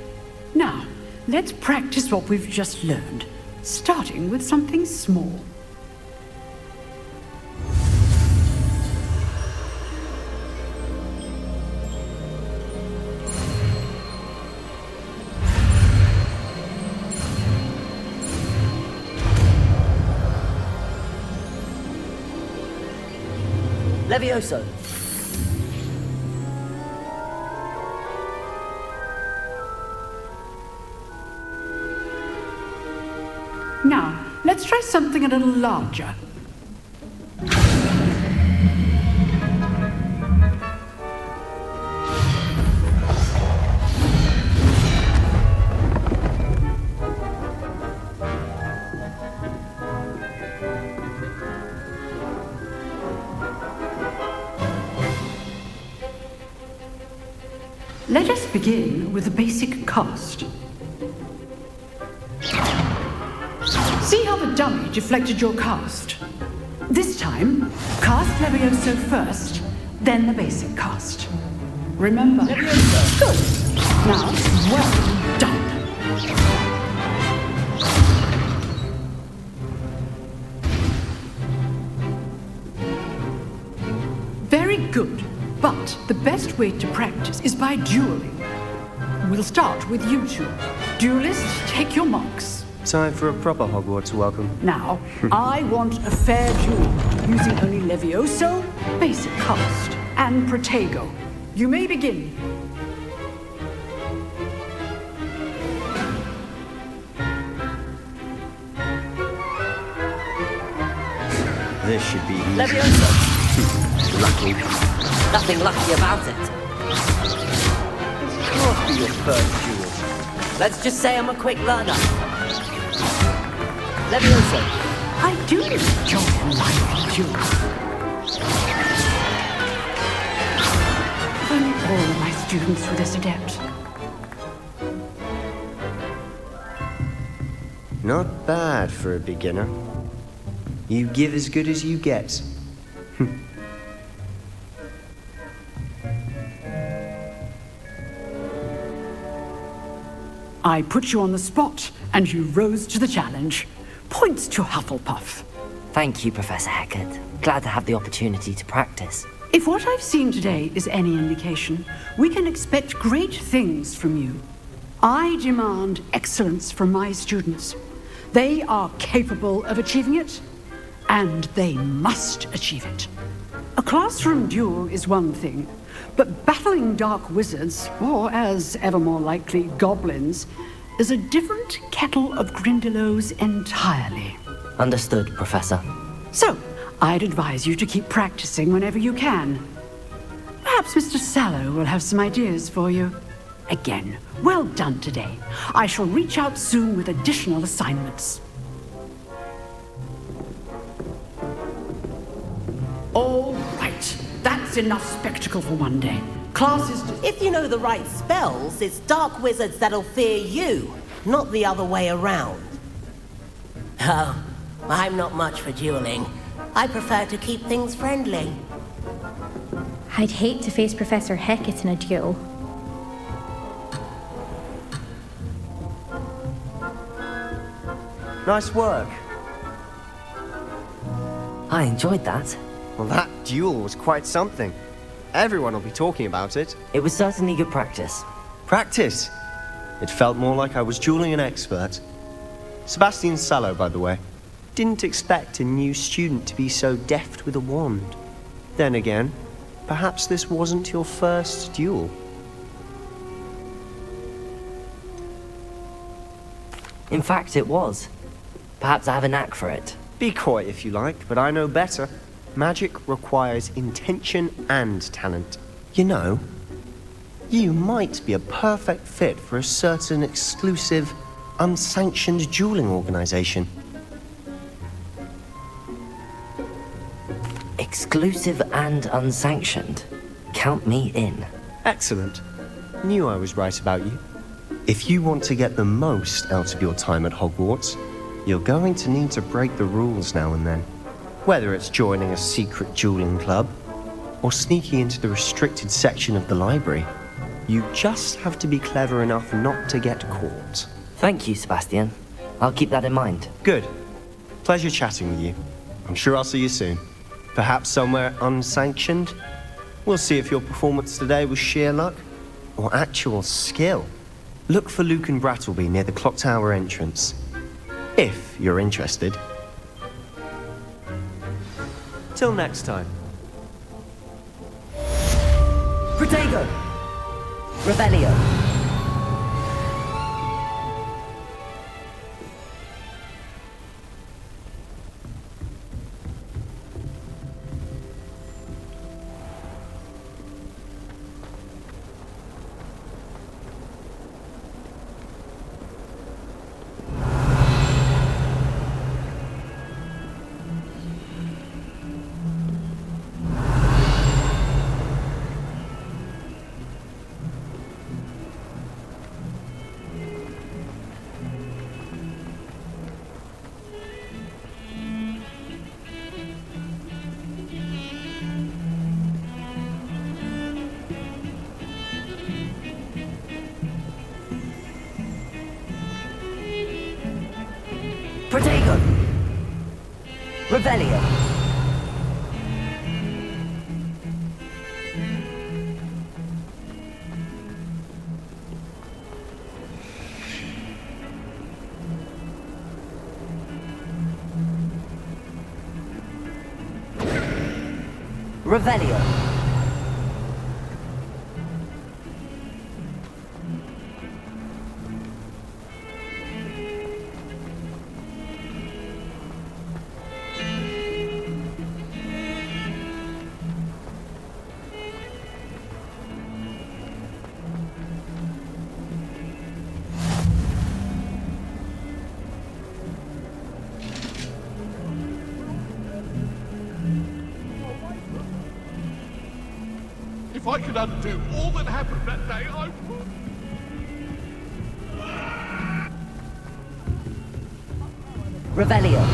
Now, let's practice what we've just learned, starting with something small. Levioso. Now, let's try something a little larger. Let us begin with the basic cast. See how the dummy deflected your cast? This time, cast Levioso first, then the basic cast. Remember? Levioso. Good. Now, well done. Very good. But the best way to practice is by dueling. We'll start with you two. Duelists, take your marks. Time for a proper Hogwarts welcome. Now, I want a fair duel, using only Levioso, basic cast, and Protego. You may begin. This should be easy. Levioso. Lucky. Nothing lucky about it. This can't be your first duel. Let's just say I'm a quick learner. Levioso. I do enjoy a lively duel. Only all my students for this adept. Not bad for a beginner. You give as good as you get. I put you on the spot, and you rose to the challenge. Points to Hufflepuff. Thank you, Professor Hecat. Glad to have the opportunity to practice. If what I've seen today is any indication, we can expect great things from you. I demand excellence from my students. They are capable of achieving it, and they must achieve it. A classroom duel is one thing, but battling dark wizards, or as ever more likely, goblins, is a different kettle of Grindylows entirely. Understood, Professor. So, I'd advise you to keep practicing whenever you can. Perhaps Mr. Sallow will have some ideas for you. Again, well done today. I shall reach out soon with additional assignments. All right. That's enough spectacle for one day. Class is... If you know the right spells, it's dark wizards that'll fear you, not the other way around. Oh, I'm not much for dueling. I prefer to keep things friendly. I'd hate to face Professor Hecat in a duel. Nice work. I enjoyed that. Well, that duel was quite something. Everyone will be talking about it. It was certainly good practice. Practice? It felt more like I was dueling an expert. Sebastian Sallow, by the way. Didn't expect a new student to be so deft with a wand. Then again, perhaps this wasn't your first duel. In fact, it was. Perhaps I have a knack for it. Be coy if you like, but I know better. Magic requires intention and talent. You know, you might be a perfect fit for a certain exclusive, unsanctioned dueling organization. Exclusive and unsanctioned. Count me in. Excellent. Knew I was right about you. If you want to get the most out of your time at Hogwarts, you're going to need to break the rules now and then. Whether it's joining a secret dueling club, or sneaking into the restricted section of the library, you just have to be clever enough not to get caught. Thank you, Sebastian. I'll keep that in mind. Good. Pleasure chatting with you. I'm sure I'll see you soon. Perhaps somewhere unsanctioned? We'll see if your performance today was sheer luck, or actual skill. Look for Luke and Brattleby near the clock tower entrance. If you're interested. Till next time. Protego! Revelio! Protego! Revelio! Revelio! I could undo all that happened that day, I would. Revelio.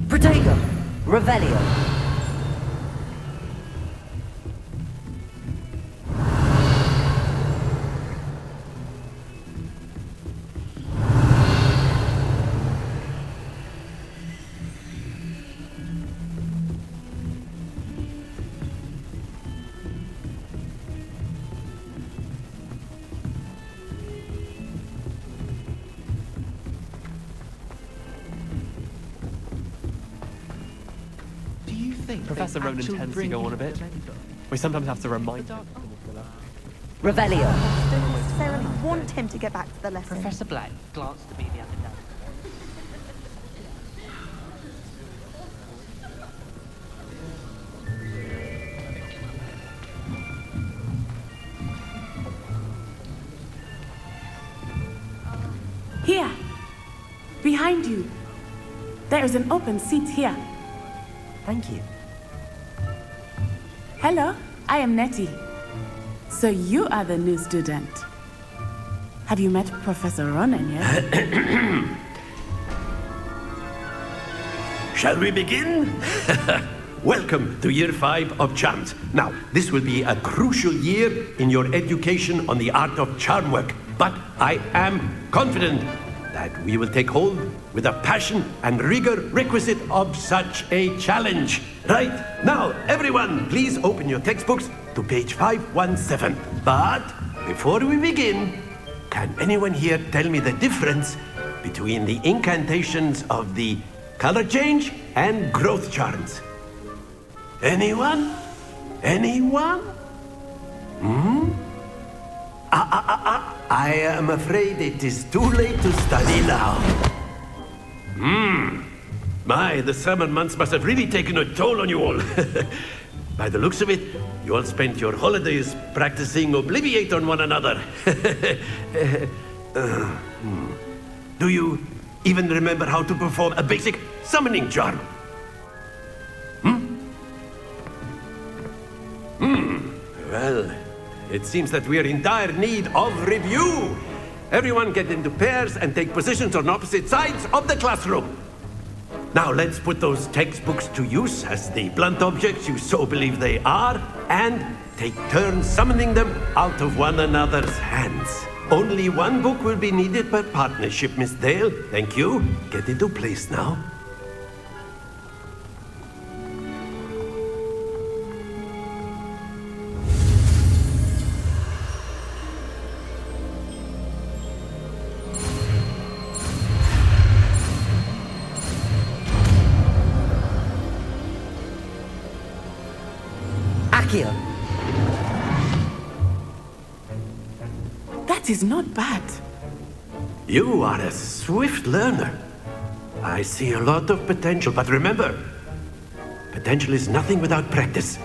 Protego. Revelio. Professor Ronan tends to go on a bit. We sometimes have to remind him. Revelio. Don't necessarily want him to get back to the lesson. Professor Black glanced at me the other day. Here, behind you. There is an open seat here. Thank you. Hello, I am Nettie. So you are the new student. Have you met Professor Ronan yet? Shall we begin? Welcome to Year 5 of Charms. Now, this will be a crucial year in your education on the art of charm work, but I am confident that we will take hold with the passion and rigor requisite of such a challenge. Right, now, everyone, please open your textbooks to page 517. But before we begin, can anyone here tell me the difference between the incantations of the color change and growth charms? Anyone? Anyone? I am afraid it is too late to study now. My, the summer months must have really taken a toll on you all. By the looks of it, you all spent your holidays practicing Obliviate on one another. Do you even remember how to perform a basic summoning charm? Well, it seems that we are in dire need of review. Everyone get into pairs and take positions on opposite sides of the classroom. Now let's put those textbooks to use as the blunt objects you so believe they are, and take turns summoning them out of one another's hands. Only one book will be needed per partnership, Miss Dale. Thank you. Get into place now. Accio! That is not bad. You are a swift learner. I see a lot of potential, but remember, potential is nothing without practice.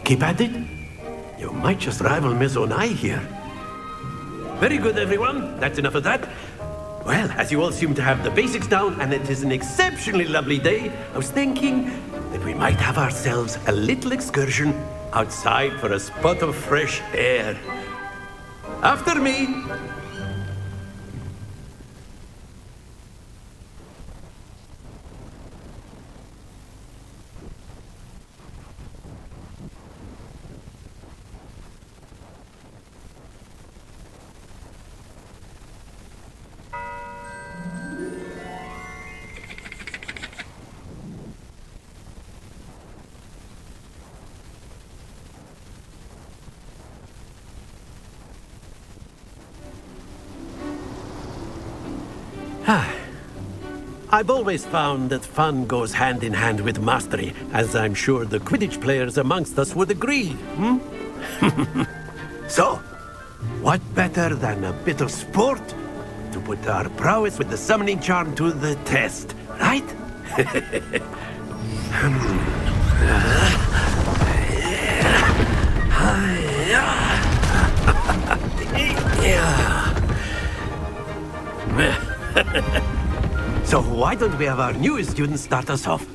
Keep at it. You might just rival Miss Onai here. Very good, everyone. That's enough of that. Well, as you all seem to have the basics down, and it is an exceptionally lovely day, I was thinking that we might have ourselves a little excursion outside for a spot of fresh air. After me. I've always found that fun goes hand in hand with mastery, as I'm sure the Quidditch players amongst us would agree, So, what better than a bit of sport to put our prowess with the summoning charm to the test, right? So why don't we have our newest student start us off?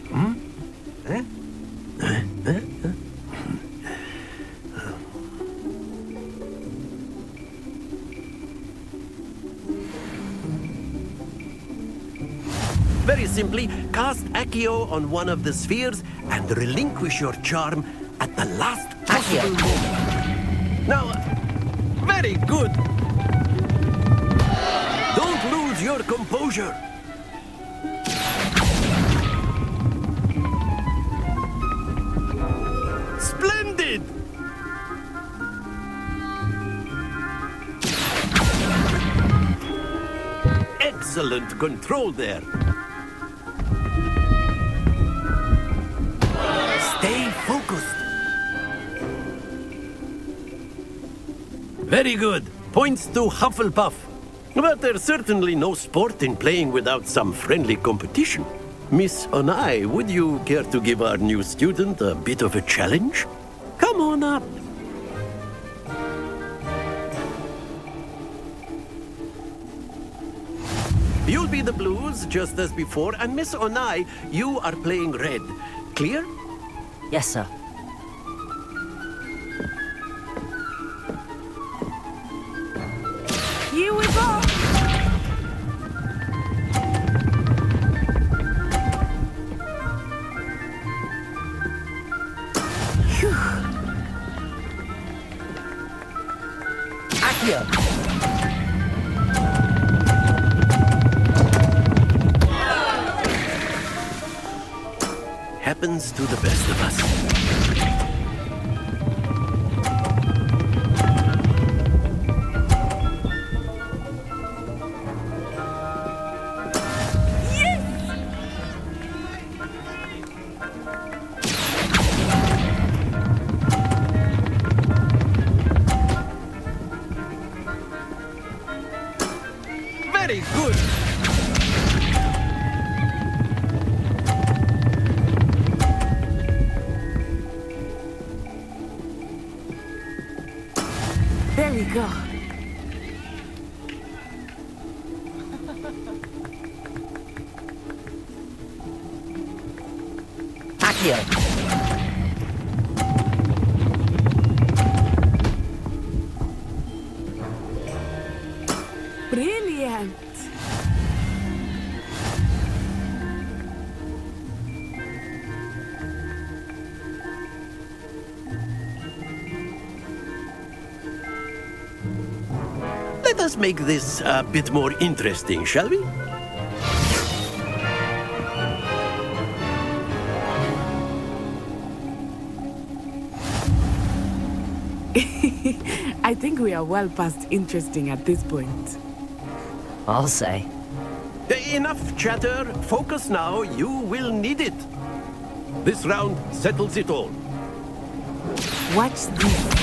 Very simply, cast Accio on one of the spheres and relinquish your charm at the last possible moment. Now, very good. Don't lose your composure. Splendid! Excellent control there. Stay focused. Very good. Points to Hufflepuff. But there's certainly no sport in playing without some friendly competition. Miss Onai, would you care to give our new student a bit of a challenge? Come on up. You'll be the blues, just as before, and Miss Onai, you are playing red. Clear? Yes, sir. Here we go! Accio! Happens to the best of us. Very good. There we go. Accio! Brilliant. make this a bit more interesting, shall we? I think we are well past interesting at this point. I'll say. Enough chatter. Focus now. You will need it. This round settles it all. Watch this.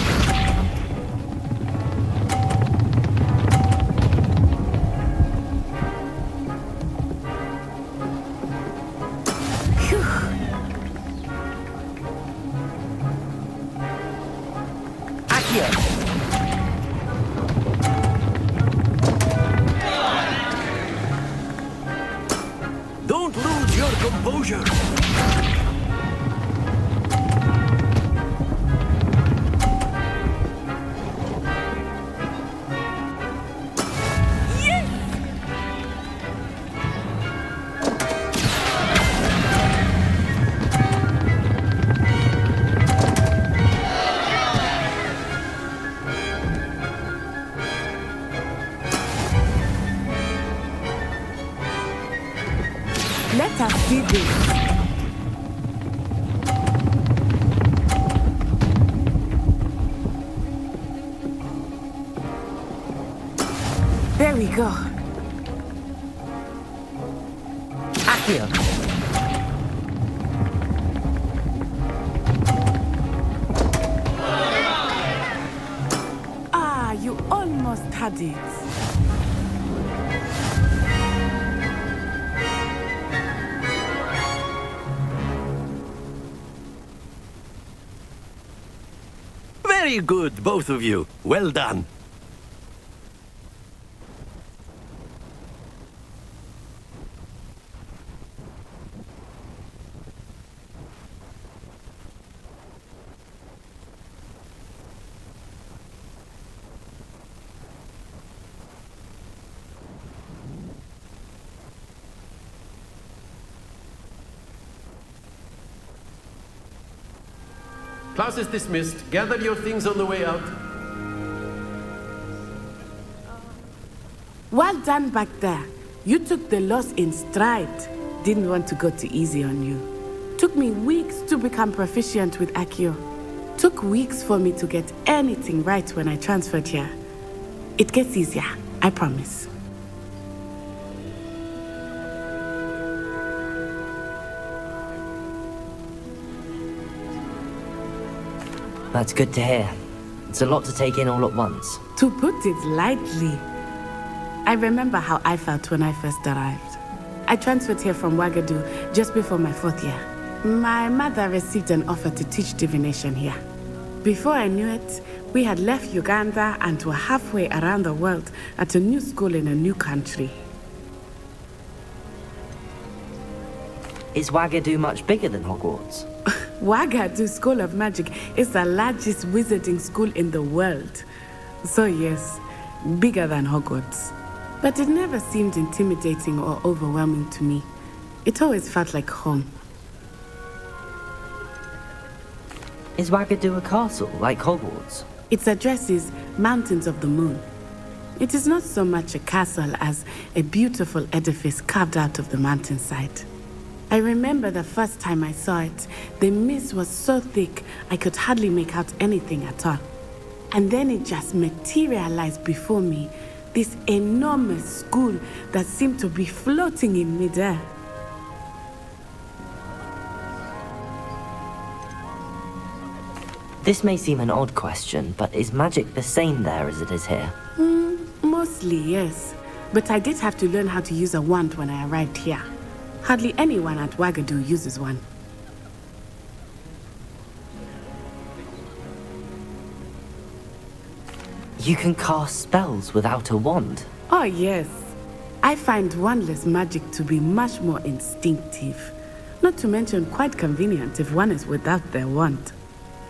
Don't lose your composure. Let us see this. There we go. Accio. Ah, you almost had it. Very good, both of you. Well done. Class is dismissed. Gather your things on the way out. Well done back there. You took the loss in stride. Didn't want to go too easy on you. Took me weeks to become proficient with Accio. Took weeks for me to get anything right when I transferred here. It gets easier, I promise. That's good to hear. It's a lot to take in all at once. To put it lightly, I remember how I felt when I first arrived. I transferred here from Ouagadougou just before my 4th year. My mother received an offer to teach divination here. Before I knew it, we had left Uganda and were halfway around the world at a new school in a new country. Is Ouagadougou much bigger than Hogwarts? Ouagadougou School of Magic is the largest wizarding school in the world. So yes, bigger than Hogwarts. But it never seemed intimidating or overwhelming to me. It always felt like home. Is Ouagadougou a castle, like Hogwarts? Its address is Mountains of the Moon. It is not so much a castle as a beautiful edifice carved out of the mountainside. I remember the first time I saw it, the mist was so thick I could hardly make out anything at all. And then it just materialized before me, this enormous school that seemed to be floating in midair. This may seem an odd question, but is magic the same there as it is here? Mostly, yes. But I did have to learn how to use a wand when I arrived here. Hardly anyone at Ouagadougou uses one. You can cast spells without a wand? Oh, yes. I find wandless magic to be much more instinctive. Not to mention quite convenient if one is without their wand.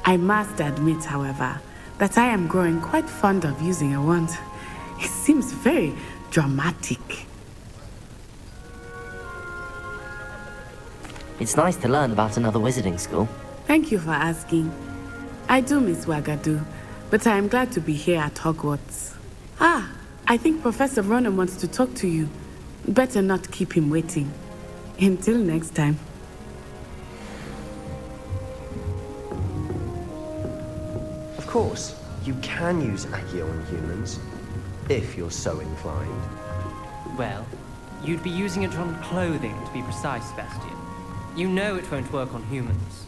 I must admit, however, that I am growing quite fond of using a wand. It seems very dramatic. It's nice to learn about another wizarding school. Thank you for asking. I do miss Ouagadougou, but I am glad to be here at Hogwarts. Ah, I think Professor Ronan wants to talk to you. Better not keep him waiting. Until next time. Of course, you can use Accio on humans, if you're so inclined. Well, you'd be using it on clothing, to be precise, Sebastian. You know it won't work on humans.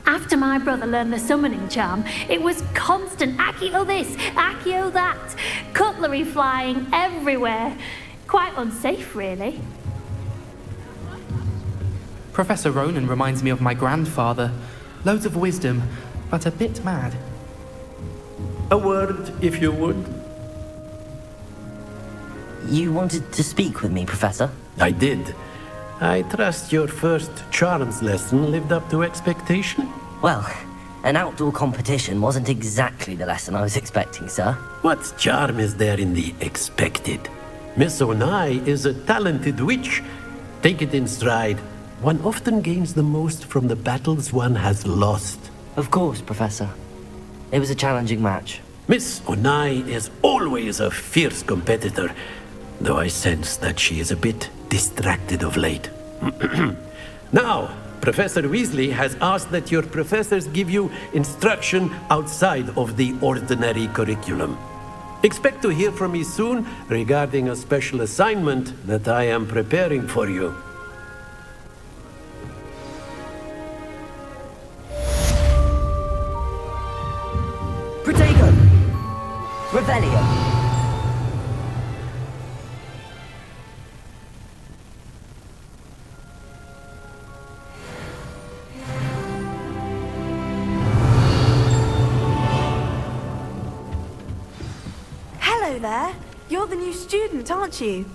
After my brother learned the summoning charm, it was constant Accio this, Accio that, cutlery flying everywhere. Quite unsafe, really. Professor Ronan reminds me of my grandfather. Loads of wisdom, but a bit mad. A word, if you would. You wanted to speak with me, Professor? I did. I trust your first charms lesson lived up to expectation? Well, an outdoor competition wasn't exactly the lesson I was expecting, sir. What charm is there in the expected? Miss Onai is a talented witch. Take it in stride. One often gains the most from the battles one has lost. Of course, Professor. It was a challenging match. Miss Onai is always a fierce competitor, though I sense that she is a bit distracted of late. Now, Professor Weasley has asked that your professors give you instruction outside of the ordinary curriculum. Expect to hear from me soon regarding a special assignment that I am preparing for you. Protego! Revelio! Hello there. You're the new student, aren't you?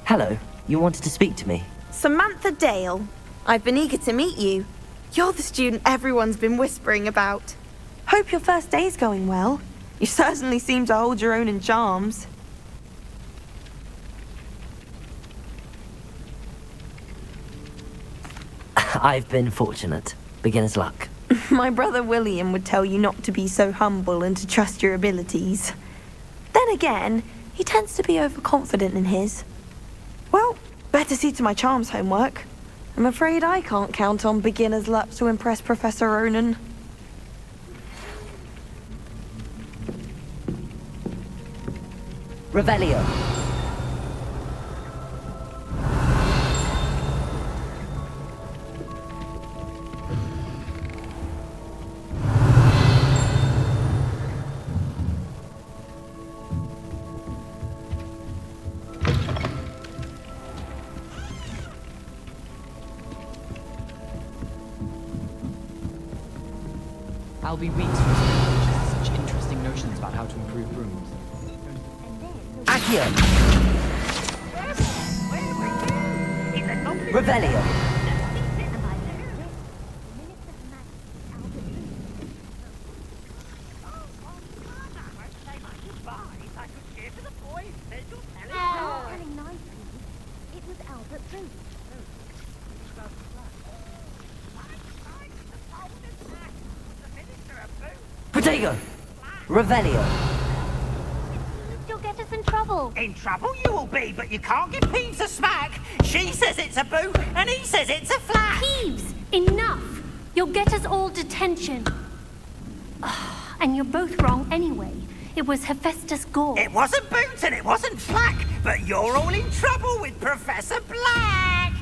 Hello. You wanted to speak to me? Samantha Dale. I've been eager to meet you. You're the student everyone's been whispering about. Hope your first day's going well. You certainly seem to hold your own in charms. I've been fortunate. Beginner's luck. My brother William would tell you not to be so humble and to trust your abilities. Then again, he tends to be overconfident in his. Well, better see to my charms homework. I'm afraid I can't count on beginner's luck to impress Professor Ronan. Revelio. I'll be weeks from now, such interesting notions about how to improve rooms. Accio! Revelio! Protego! Revelio! You'll get us in trouble. In trouble you will be, but you can't give Peeves a smack. She says it's a boo, and he says it's a flat. Peeves, enough. You'll get us all detention. And you're both wrong anyway. It was Hephaestus Gore. It wasn't Boot and it wasn't Flack, but you're all in trouble with Professor Black.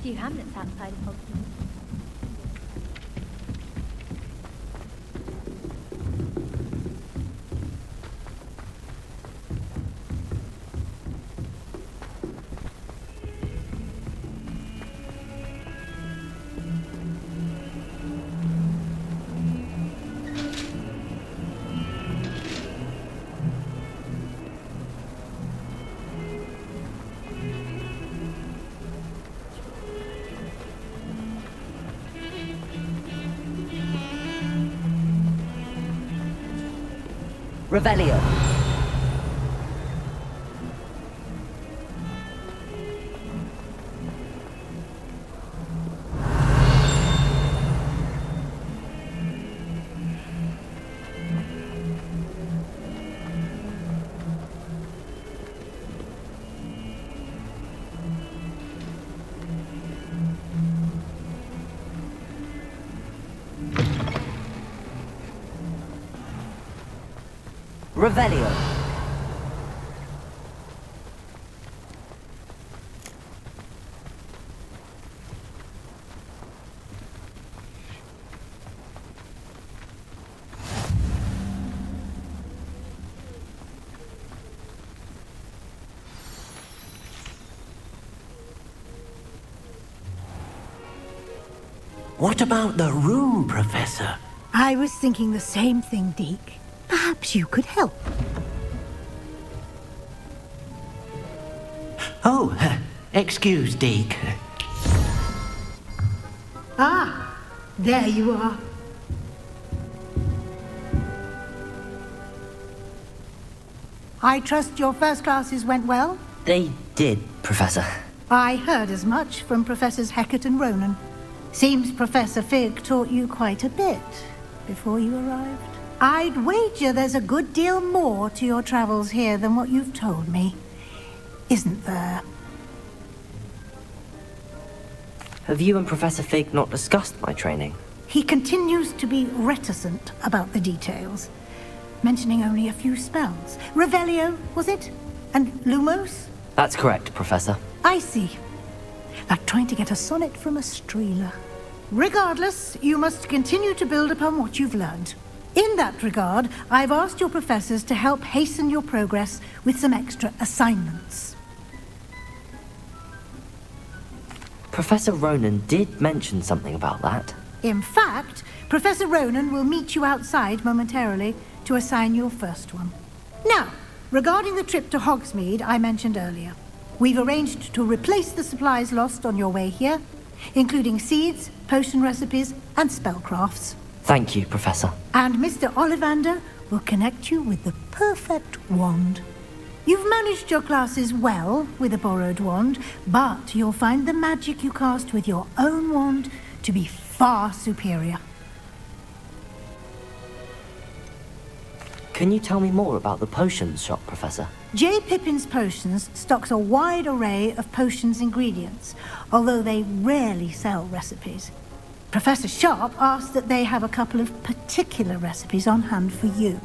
few hamlets outside of Hogwarts. Revelio. Revelio. What about the room, Professor? I was thinking the same thing, Deke. Perhaps you could help. Oh, excuse, Deke. Ah, there you are. I trust your first classes went well? They did, Professor. I heard as much from Professors Hecat and Ronan. Seems Professor Fig taught you quite a bit before you arrived. I'd wager there's a good deal more to your travels here than what you've told me. Isn't there? Have you and Professor Fig not discussed my training? He continues to be reticent about the details, mentioning only a few spells. Revelio, was it? And Lumos? That's correct, Professor. I see. Like trying to get a sonnet from a streeler. Regardless, you must continue to build upon what you've learned. In that regard, I've asked your professors to help hasten your progress with some extra assignments. Professor Ronan did mention something about that. In fact, Professor Ronan will meet you outside momentarily to assign your first one. Now, regarding the trip to Hogsmeade I mentioned earlier, we've arranged to replace the supplies lost on your way here, including seeds, potion recipes, and spellcrafts. Thank you, Professor. And Mr. Ollivander will connect you with the perfect wand. You've managed your classes well with a borrowed wand, but you'll find the magic you cast with your own wand to be far superior. Can you tell me more about the potions shop, Professor? J. Pippin's Potions stocks a wide array of potions ingredients, although they rarely sell recipes. Professor Sharp asked that they have a couple of particular recipes on hand for you.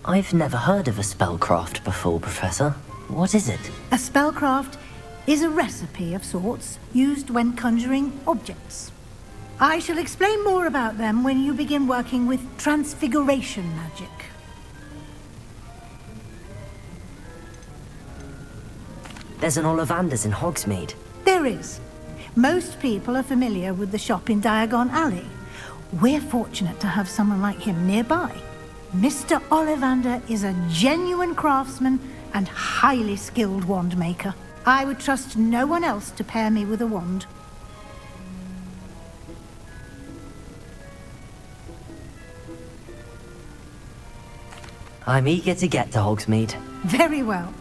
I've never heard of a spellcraft before, Professor. What is it? A spellcraft is a recipe of sorts used when conjuring objects. I shall explain more about them when you begin working with transfiguration magic. There's an Ollivander's in Hogsmeade. There is. Most people are familiar with the shop in Diagon Alley. We're fortunate to have someone like him nearby. Mr. Ollivander is a genuine craftsman and highly skilled wand maker. I would trust no one else to pair me with a wand. I'm eager to get to Hogsmeade. Very well.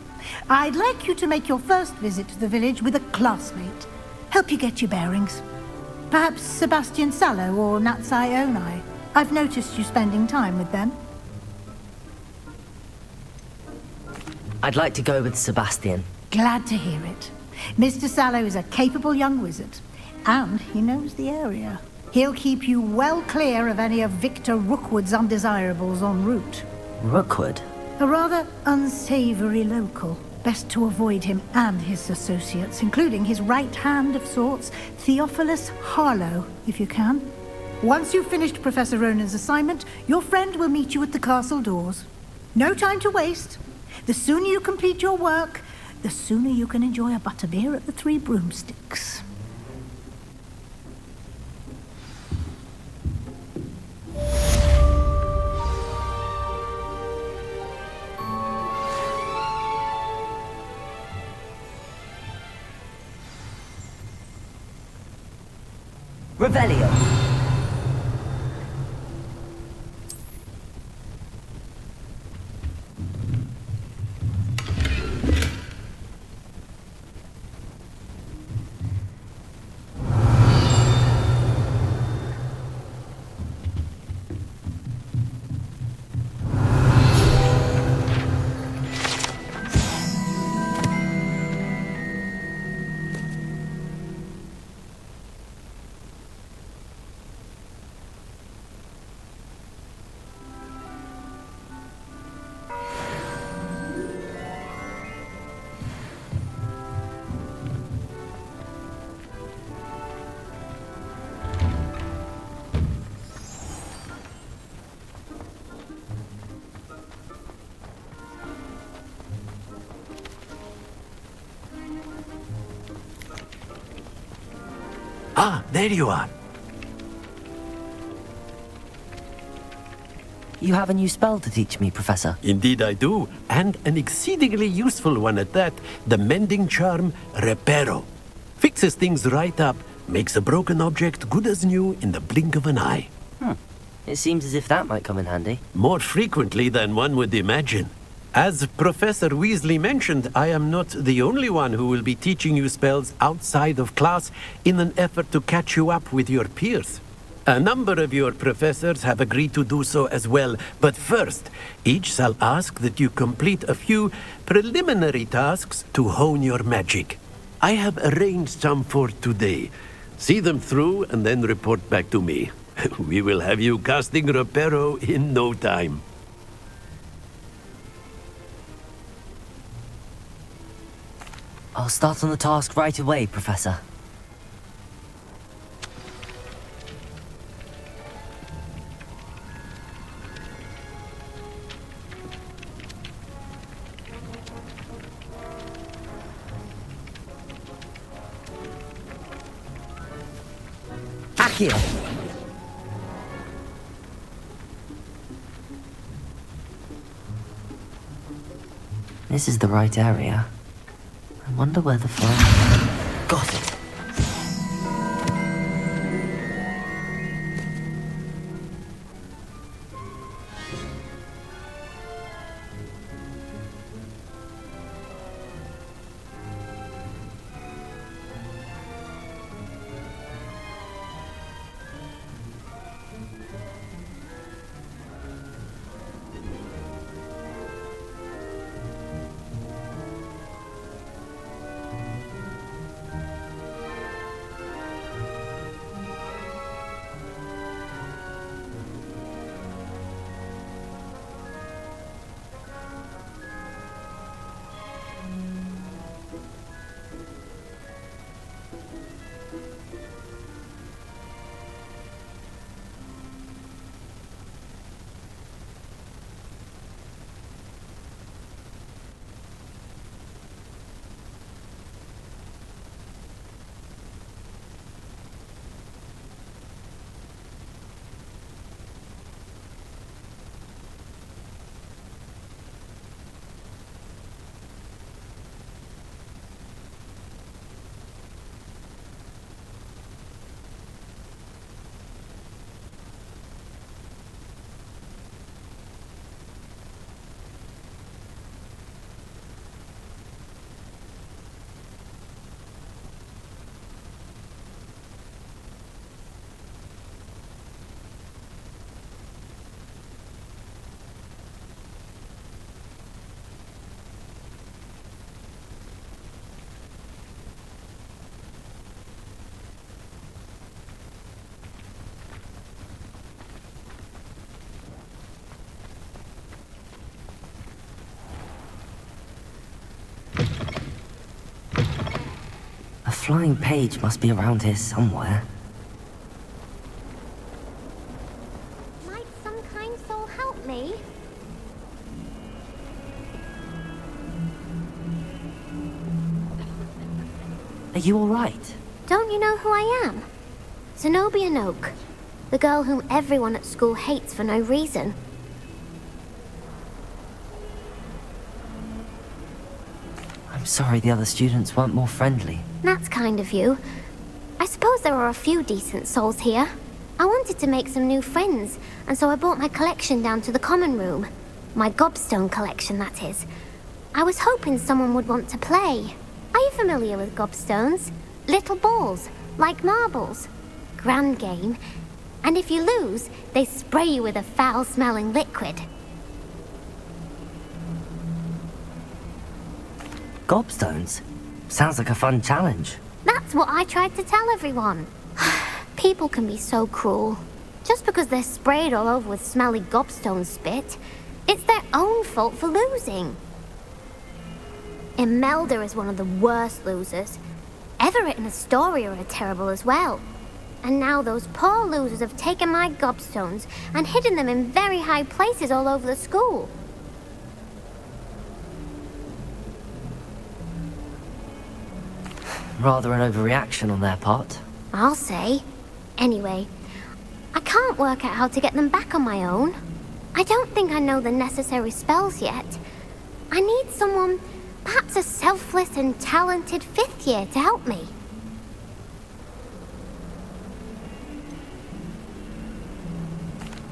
I'd like you to make your first visit to the village with a classmate. Help you get your bearings. Perhaps Sebastian Sallow or Natsai Onai. I've noticed you spending time with them. I'd like to go with Sebastian. Glad to hear it. Mr. Sallow is a capable young wizard, and he knows the area. He'll keep you well clear of any of Victor Rookwood's undesirables en route. Rookwood? A rather unsavory local. Best to avoid him and his associates, including his right hand of sorts, Theophilus Harlow, if you can. Once you've finished Professor Ronan's assignment, your friend will meet you at the castle doors. No time to waste. The sooner you complete your work, the sooner you can enjoy a butterbeer at the Three Broomsticks. Revelio. Ah, there you are. You have a new spell to teach me, Professor. Indeed I do, and an exceedingly useful one at that. The mending charm, Reparo. Fixes things right up, makes a broken object good as new in the blink of an eye. It seems as if that might come in handy. More frequently than one would imagine. As Professor Weasley mentioned, I am not the only one who will be teaching you spells outside of class in an effort to catch you up with your peers. A number of your professors have agreed to do so as well, but first, each shall ask that you complete a few preliminary tasks to hone your magic. I have arranged some for today. See them through and then report back to me. We will have you casting Reparo in no time. I'll start on the task right away, Professor. Accio! This is the right area. I wonder where the fire... Got it! flying page must be around here somewhere. Might some kind soul help me? Are you alright? Don't you know who I am? Zenobia Noak, the girl whom everyone at school hates for no reason. I'm sorry the other students weren't more friendly. That's kind of you. I suppose there are a few decent souls here. I wanted to make some new friends, and so I brought my collection down to the common room. My gobstone collection, that is. I was hoping someone would want to play. Are you familiar with gobstones? Little balls, like marbles. Grand game. And if you lose, they spray you with a foul-smelling liquid. Gobstones? Sounds like a fun challenge. That's what I tried to tell everyone. People can be so cruel. Just because they're sprayed all over with smelly gobstone spit, it's their own fault for losing. Imelda is one of the worst losers. Everett and Astoria are terrible as well. And now those poor losers have taken my gobstones and hidden them in very high places all over the school. Rather an overreaction on their part. I'll say. Anyway, I can't work out how to get them back on my own. I don't think I know the necessary spells yet. I need someone, perhaps a selfless and talented 5th year to help me.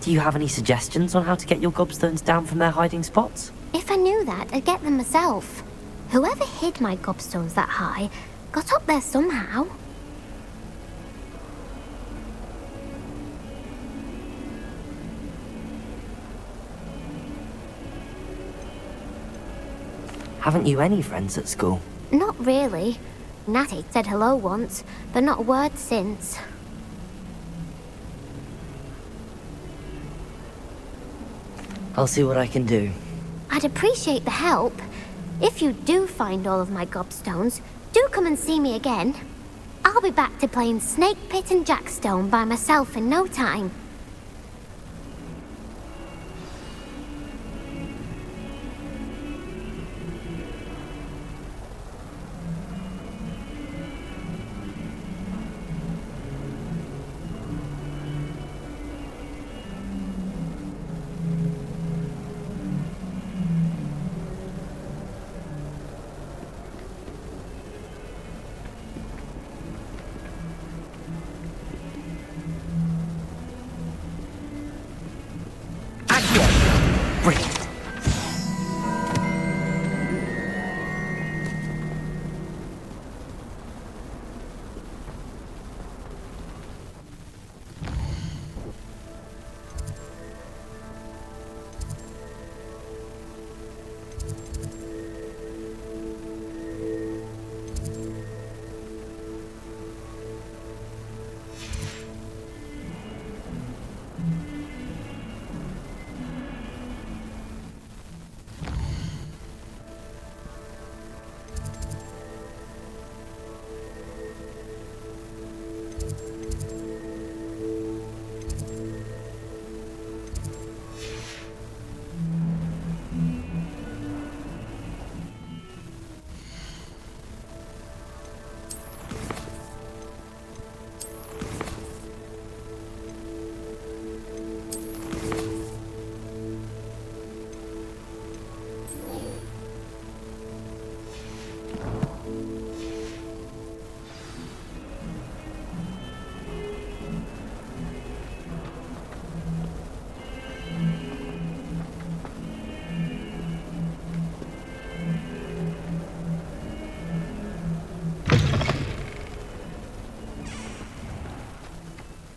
Do you have any suggestions on how to get your gobstones down from their hiding spots? If I knew that, I'd get them myself. Whoever hid my gobstones that high got up there somehow. Haven't you any friends at school? Not really. Natty said hello once, but not a word since. I'll see what I can do. I'd appreciate the help. If you do find all of my gobstones, do come and see me again. I'll be back to playing Snake Pit and Jackstone by myself in no time.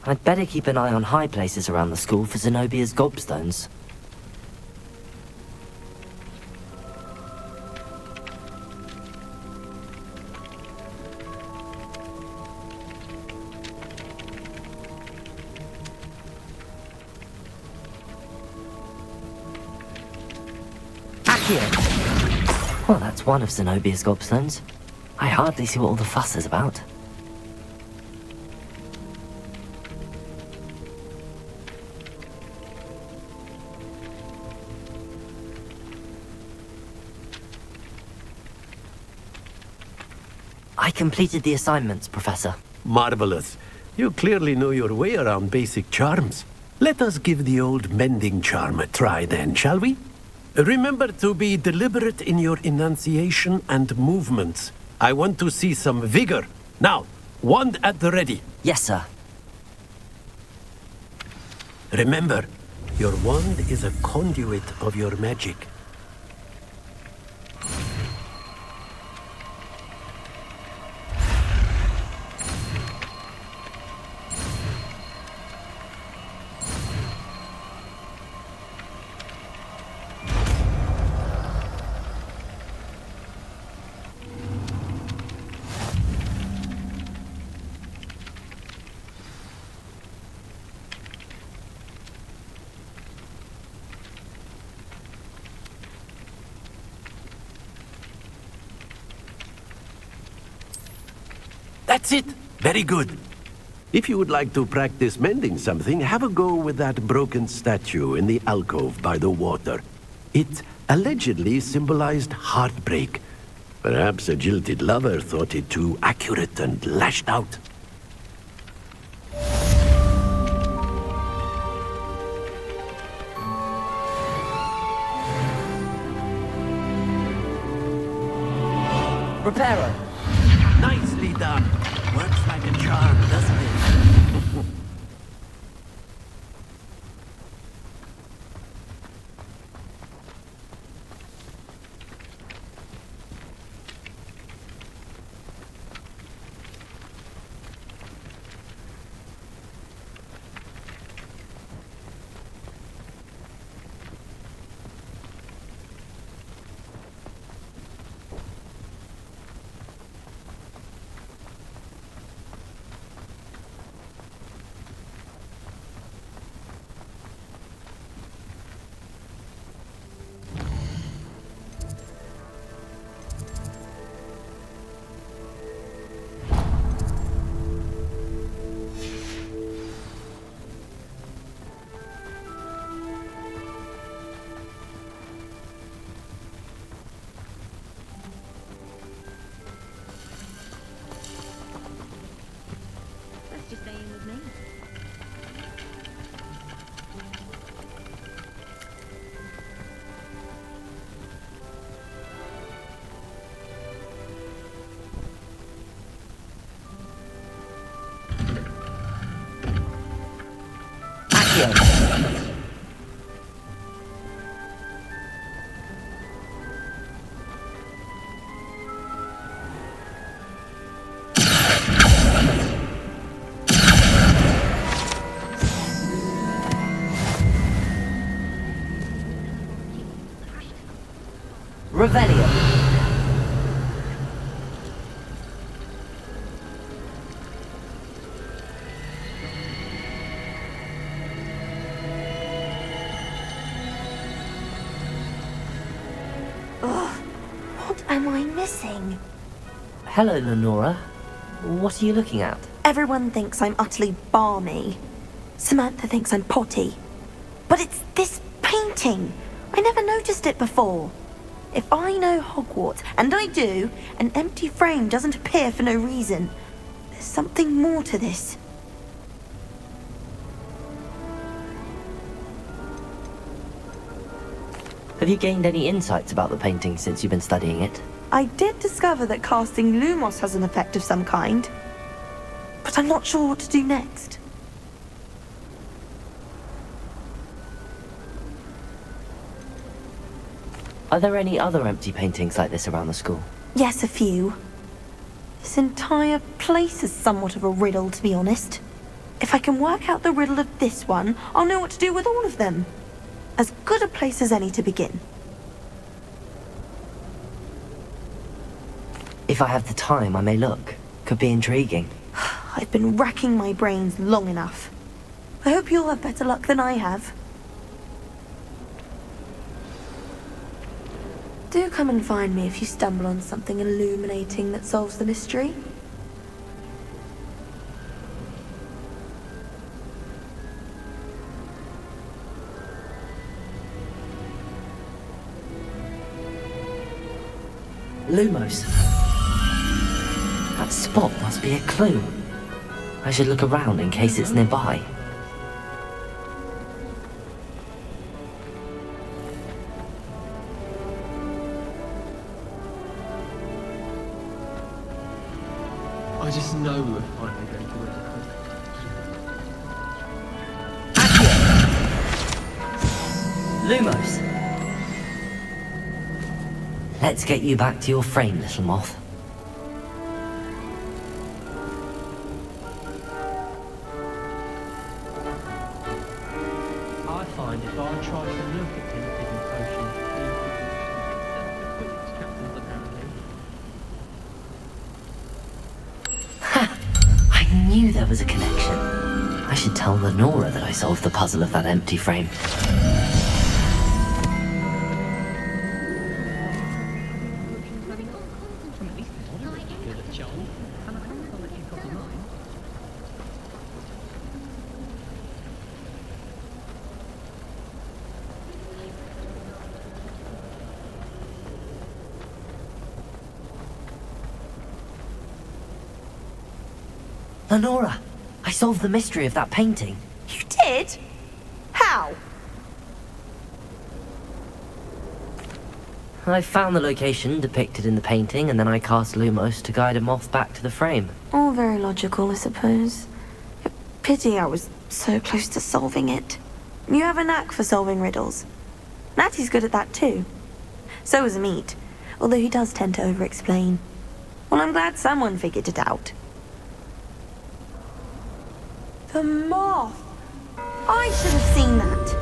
I'd better keep an eye on high places around the school for Zenobia's gobstones. Well, that's one of Zenobia's gobstones. I hardly see what all the fuss is about. I completed the assignments, Professor. Marvelous. You clearly know your way around basic charms. Let us give the old mending charm a try then, shall we? Remember to be deliberate in your enunciation and movements. I want to see some vigor. Now, wand at the ready. Yes, sir. Remember, your wand is a conduit of your magic. That's it. Very good. If you would like to practice mending something, have a go with that broken statue in the alcove by the water. It allegedly symbolized heartbreak. Perhaps a jilted lover thought it too accurate and lashed out. Reparo. Nicely done. Works like a charm, doesn't it? Just staying with me. Revelio. Ugh, what am I missing? Hello, Lenora. What are you looking at? Everyone thinks I'm utterly balmy. Samantha thinks I'm potty. But it's this painting. I never noticed it before. If I know Hogwarts, and I do, an empty frame doesn't appear for no reason. There's something more to this. Have you gained any insights about the painting since you've been studying it? I did discover that casting Lumos has an effect of some kind. But I'm not sure what to do next. Are there any other empty paintings like this around the school? Yes, a few. This entire place is somewhat of a riddle, to be honest. If I can work out the riddle of this one, I'll know what to do with all of them. As good a place as any to begin. If I have the time, I may look. Could be intriguing. I've been racking my brains long enough. I hope you'll have better luck than I have. Do come and find me if you stumble on something illuminating that solves the mystery. Lumos. That spot must be a clue. I should look around in case it's nearby. I just know we're finally going to win. Lumos! Let's get you back to your frame, little moth. I find if I try to look at him hidden potions, the Quidditch captains apparently. I knew there was a connection. I should tell Lenora that I solved the puzzle of that empty frame. Lenora, I solved the mystery of that painting. You did? How? I found the location depicted in the painting, and then I cast Lumos to guide a moth back to the frame. All very logical, I suppose. Pity I was so close to solving it. You have a knack for solving riddles. Natty's good at that too. So is Meat, although he does tend to over-explain. Well, I'm glad someone figured it out. The moth! I should have seen that.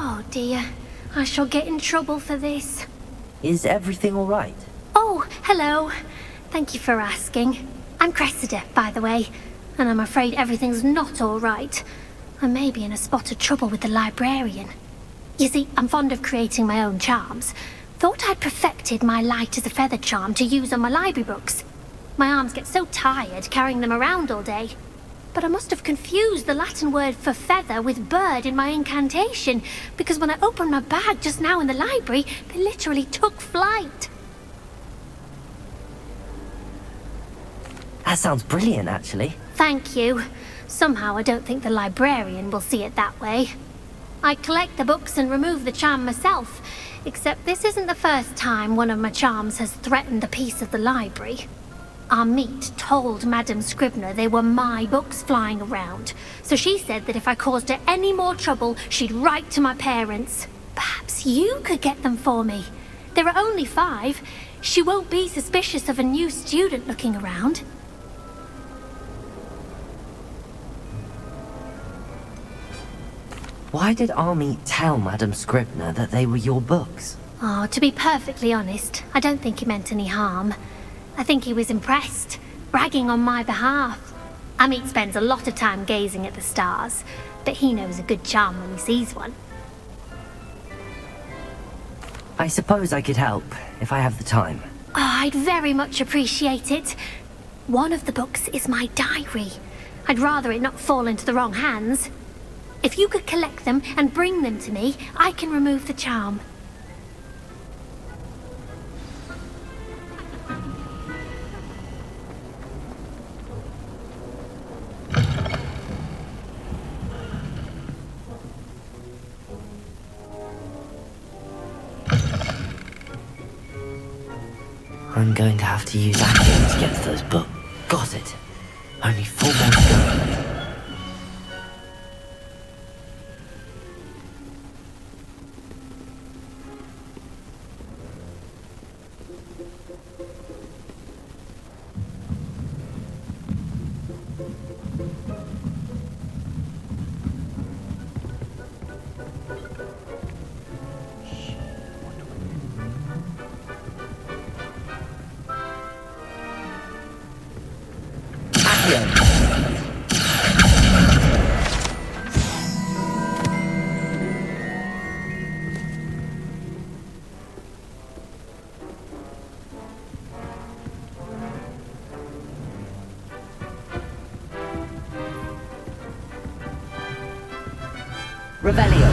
Oh dear, I shall get in trouble for this. Is everything all right? Oh, hello. Thank you for asking. I'm Cressida, by the way, and I'm afraid everything's not all right. I may be in a spot of trouble with the librarian. You see, I'm fond of creating my own charms. Thought I'd perfected my light as a feather charm to use on my library books. My arms get so tired carrying them around all day. But I must have confused the Latin word for feather with bird in my incantation, because when I opened my bag just now in the library, they literally took flight. That sounds brilliant, actually. Thank you. Somehow I don't think the librarian will see it that way. I collect the books and remove the charm myself, except this isn't the first time one of my charms has threatened the peace of the library. Our Meat told Madame Scribner they were my books flying around, so she said that if I caused her any more trouble, she'd write to my parents. Perhaps you could get them for me. There are only 5. She won't be suspicious of a new student looking around. Why did Army tell Madame Scribner that they were your books? Oh, to be perfectly honest, I don't think he meant any harm. I think he was impressed, bragging on my behalf. Amit spends a lot of time gazing at the stars, but he knows a good charm when he sees one. I suppose I could help, if I have the time. Oh, I'd very much appreciate it. One of the books is my diary. I'd rather it not fall into the wrong hands. If you could collect them and bring them to me, I can remove the charm. I'm going to have to use Accio to get to those books. Got it. Only 4 more to go. Revelio.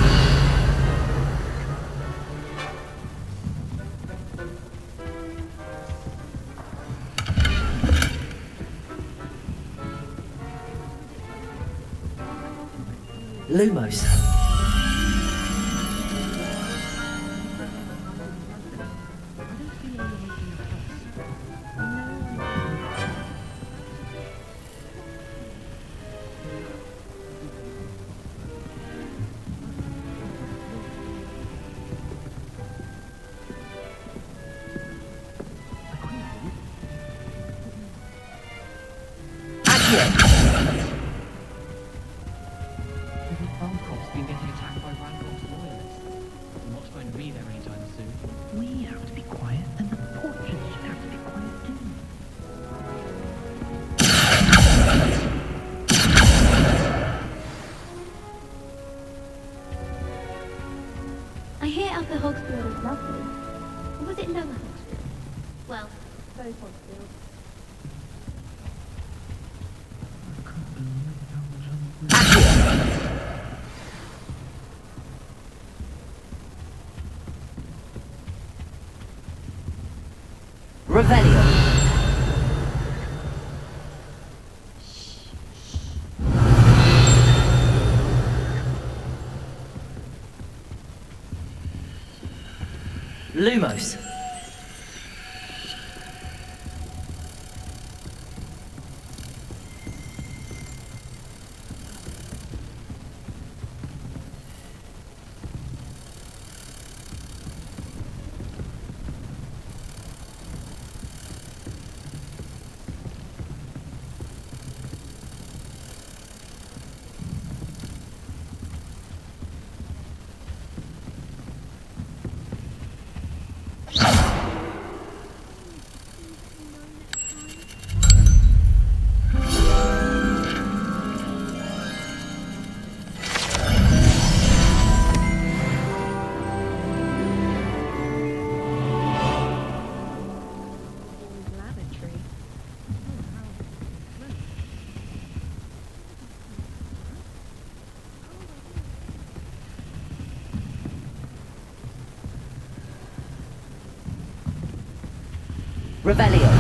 Lumos. Been getting attacked by Randolph's loyalists. I'm not going to be there anytime soon. We have to be quiet, and the portraits should have to be quiet too. I hear Upper Hogsfield is lovely. Or was it Lower Hogsfield? Well, both Hogsfields. Revelio. Lumos. Revelio.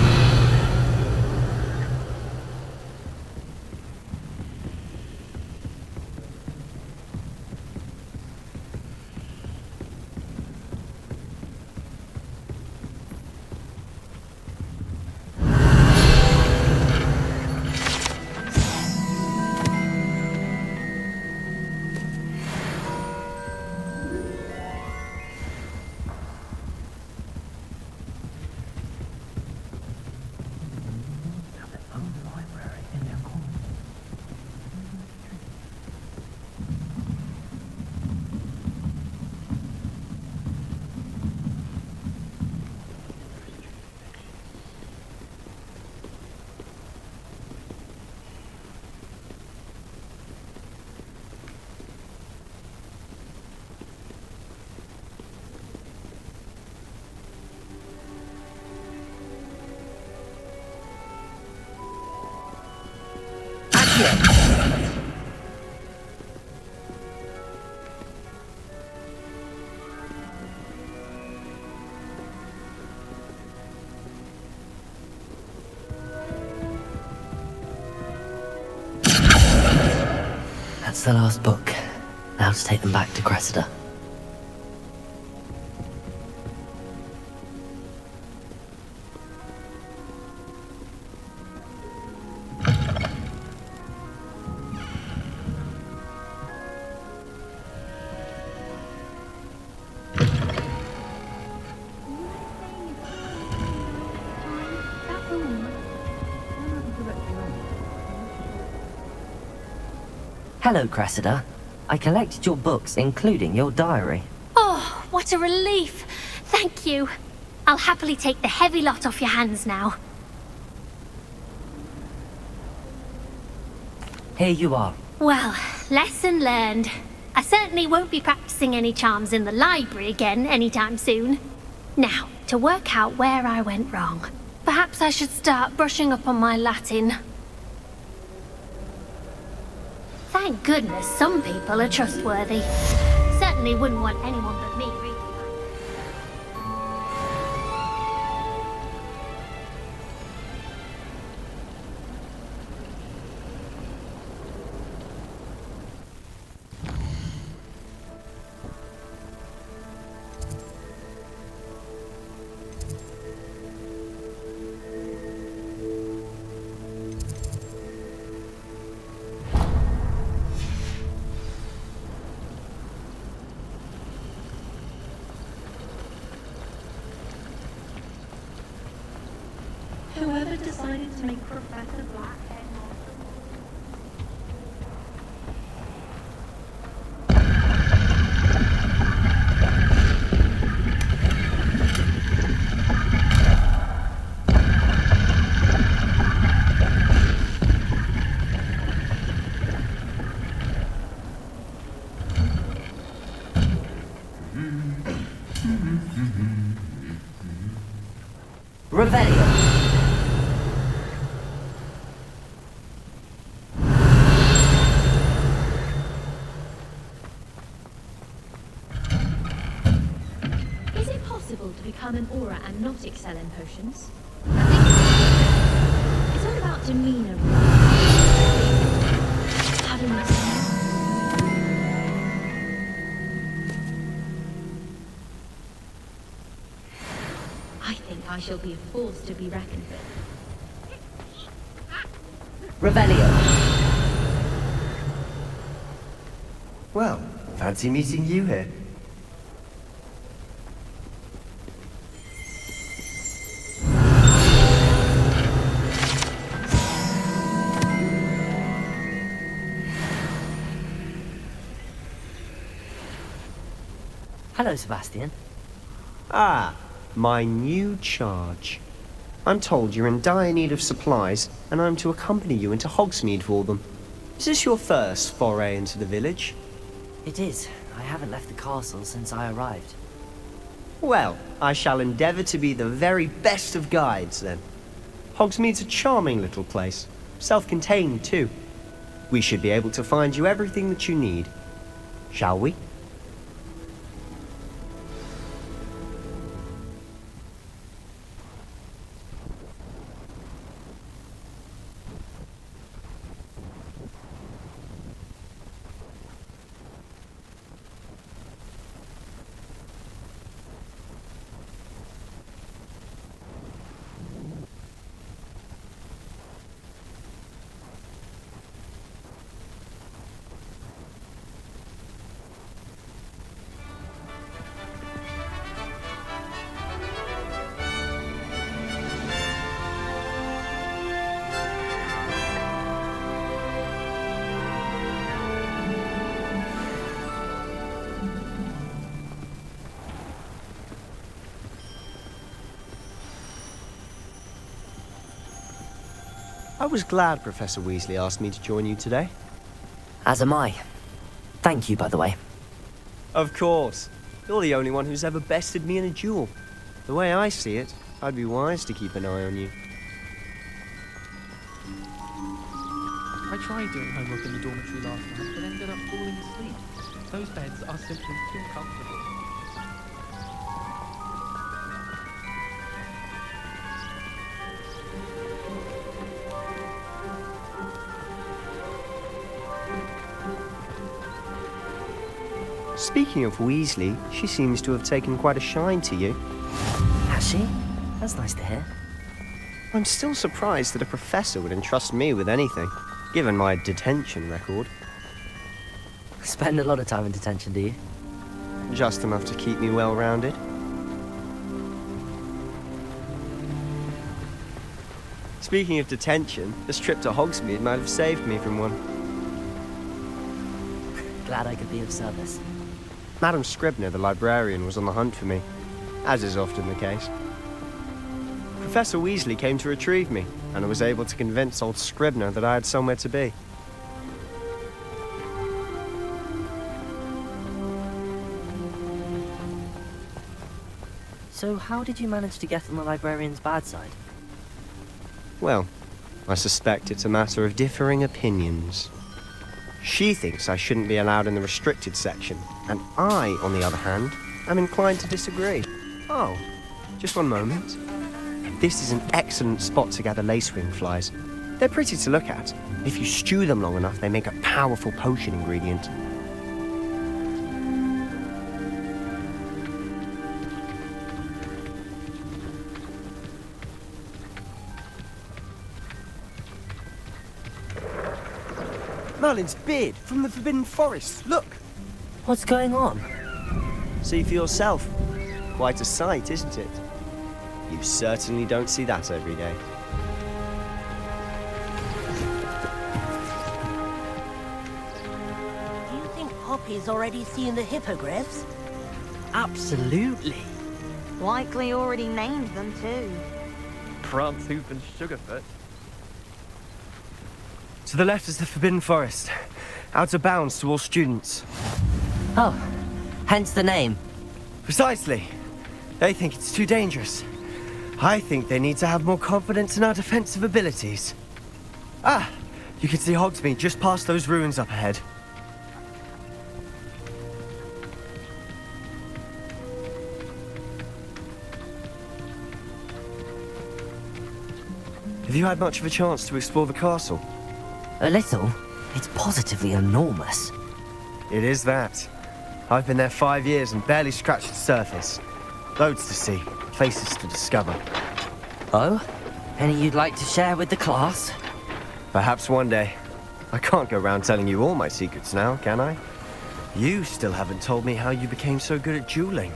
That's the last book. Now to take them back to Cressida. Hello, Cressida. I collected your books, including your diary. Oh, what a relief. Thank you. I'll happily take the heavy lot off your hands now. here you are. Well, lesson learned. I certainly won't be practicing any charms in the library again anytime soon. Now, to work out where I went wrong. Perhaps I should start brushing up on my Latin. Thank goodness some people are trustworthy. Certainly wouldn't want anyone but me reading. Whoever decided to make Professor Black head Revelio. Is it possible to become an aura and not excel in potions? It's all about demeanor. I think I shall be a force to be reckoned with. Revelio. Well, fancy meeting you here. Hello, Sebastian. Ah, my new charge. I'm told you're in dire need of supplies, and I'm to accompany you into Hogsmeade for them. Is this your first foray into the village? It is. I haven't left the castle since I arrived. Well, I shall endeavour to be the very best of guides, then. Hogsmeade's a charming little place. Self-contained, too. We should be able to find you everything that you need. Shall we? I was glad Professor Weasley asked me to join you today. As am I. Thank you, by the way. Of course. You're the only one who's ever bested me in a duel. The way I see it, I'd be wise to keep an eye on you. I tried doing homework in the dormitory last night, but ended up falling asleep. Those beds are simply too comfortable. Speaking of Weasley, she seems to have taken quite a shine to you. Has she? That's nice to hear. I'm still surprised that a professor would entrust me with anything, given my detention record. Spend a lot of time in detention, do you? Just enough to keep me well-rounded. Speaking of detention, this trip to Hogsmeade might have saved me from one. Glad I could be of service. Madam Scribner, the librarian, was on the hunt for me, as is often the case. Professor Weasley came to retrieve me, and I was able to convince old Scribner that I had somewhere to be. So how did you manage to get on the librarian's bad side? Well, I suspect it's a matter of differing opinions. She thinks I shouldn't be allowed in the restricted section, and I, on the other hand, am inclined to disagree. Oh, just one moment. This is an excellent spot to gather lacewing flies. They're pretty to look at. If you stew them long enough, they make a powerful potion ingredient. Merlin's beard from the Forbidden Forest. Look! What's going on? See for yourself. Quite a sight, isn't it? You certainly don't see that every day. Do you think Poppy's already seen the hippogriffs? Absolutely. Likely already named them too. Prance, Hoof and Sugarfoot. To the left is the Forbidden Forest. Out of bounds to all students. Oh, hence the name. Precisely. They think it's too dangerous. I think they need to have more confidence in our defensive abilities. Ah, you can see Hogsmeade just past those ruins up ahead. Have you had much of a chance to explore the castle? A little. It's positively enormous. It is that. I've been there 5 years and barely scratched the surface. Loads to see, places to discover. Oh? Any you'd like to share with the class? Perhaps one day. I can't go around telling you all my secrets now, can I? You still haven't told me how you became so good at dueling.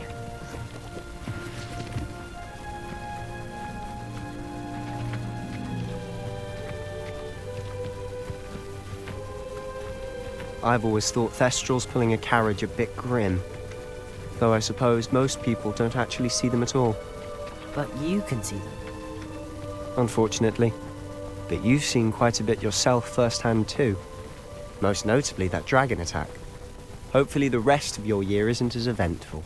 I've always thought Thestrals pulling a carriage a bit grim. Though I suppose most people don't actually see them at all. But you can see them. Unfortunately. But you've seen quite a bit yourself firsthand too. Most notably that dragon attack. Hopefully the rest of your year isn't as eventful.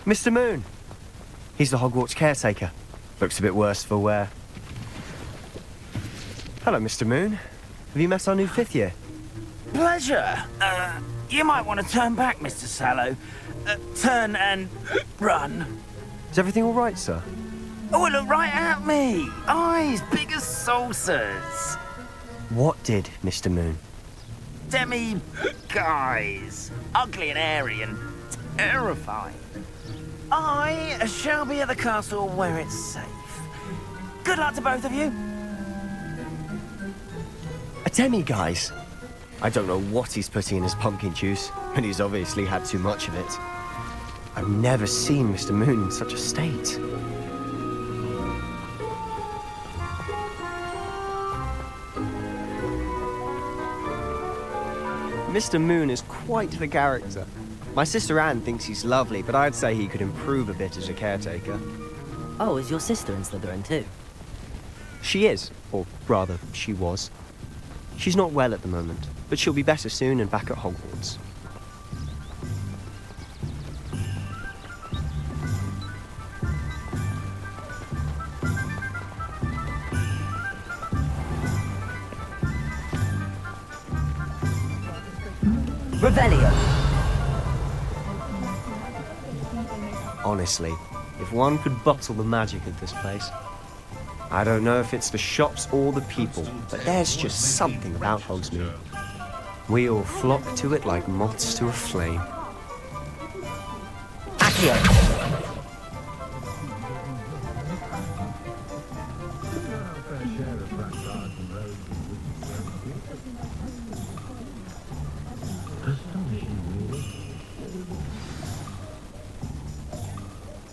Mr. Moon! He's the Hogwarts caretaker. Looks a bit worse for wear. Hello, Mr. Moon. Have you met our new 5th year? Pleasure. You might want to turn back, Mr. Sallow. Turn and run. Is everything all right, sir? Oh, look right at me. Eyes big as saucers. What did, Mr. Moon? Guys. Ugly and hairy and terrifying. I shall be at the castle where it's safe. Good luck to both of you. A demi-guise? I don't know what he's putting in his pumpkin juice, and he's obviously had too much of it. I've never seen Mr. Moon in such a state. Mr. Moon is quite the character. My sister Anne thinks he's lovely, but I'd say he could improve a bit as a caretaker. Oh, is your sister in Slytherin too? She is, or rather, she was. She's not well at the moment, but she'll be better soon and back at Hogwarts. Revelio! Honestly, if one could bottle the magic of this place. I don't know if it's the shops or the people, but there's just something about Hogsmeade. We all flock to it like moths to a flame. Accio!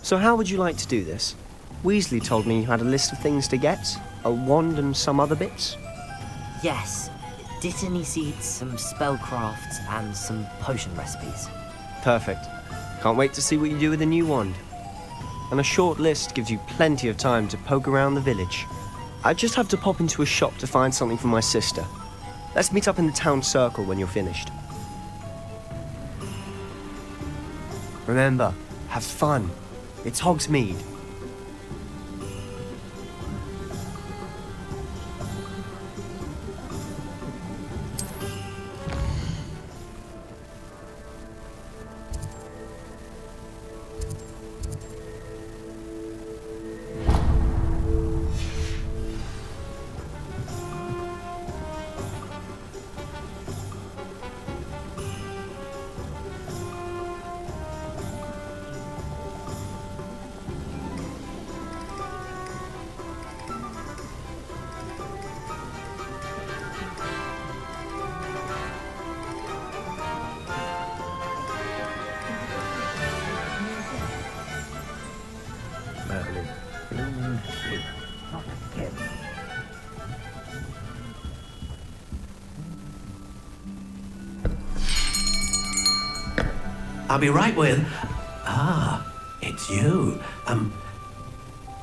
So how would you like to do this? Weasley told me you had a list of things to get, a wand and some other bits. Yes. Dittany seeds, some spellcrafts, and some potion recipes. Perfect. Can't wait to see what you do with the new wand. And a short list gives you plenty of time to poke around the village. I just have to pop into a shop to find something for my sister. Let's meet up in the town circle when you're finished. Remember, have fun. It's Hogsmeade. I'll be right with... Ah, it's you.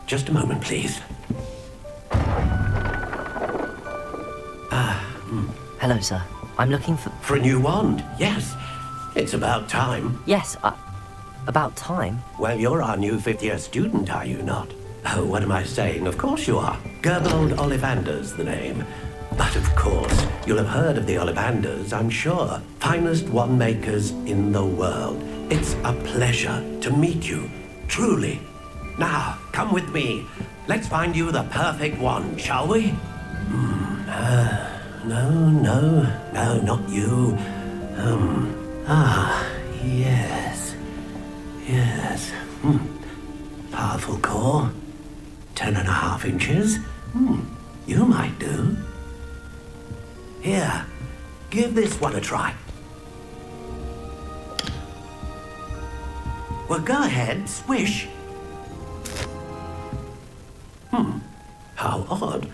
Just a moment, please. Hello, sir. I'm looking for... For a new wand, yes. It's about time. Yes, about time? Well, you're our new fifth-year student, are you not? Oh, what am I saying? Of course you are. Gerbold Ollivander's the name. But of course, you'll have heard of the Ollivanders, I'm sure. Finest wand makers in the world. It's a pleasure to meet you, truly. Now, come with me. Let's find you the perfect wand, shall we? No, not you. Yes. Powerful core. 10.5 inches. You might do. Here, give this one a try. Well, go ahead, swish. How odd.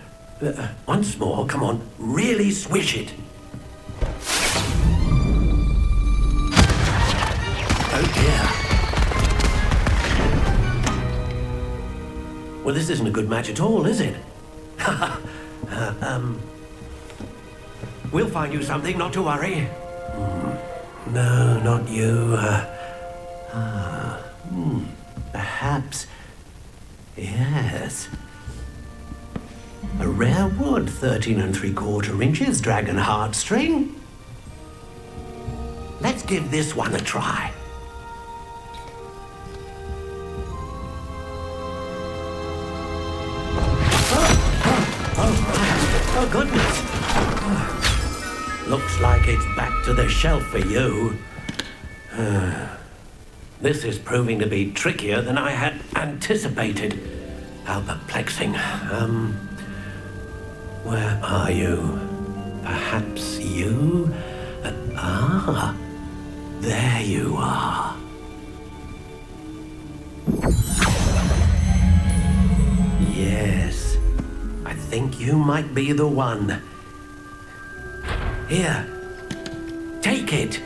Once more, come on, really swish it. Oh dear. Well, this isn't a good match at all, is it? We'll find you something, not to worry. No, not you. Perhaps. Yes. A rare wood, 13 3/4 inches, dragon heartstring. Let's give this one a try. Oh, goodness. Looks like it's back to the shelf for you. This is proving to be trickier than I had anticipated. How perplexing. Where are you? Perhaps you? There you are. Yes, I think you might be the one. Here, take it.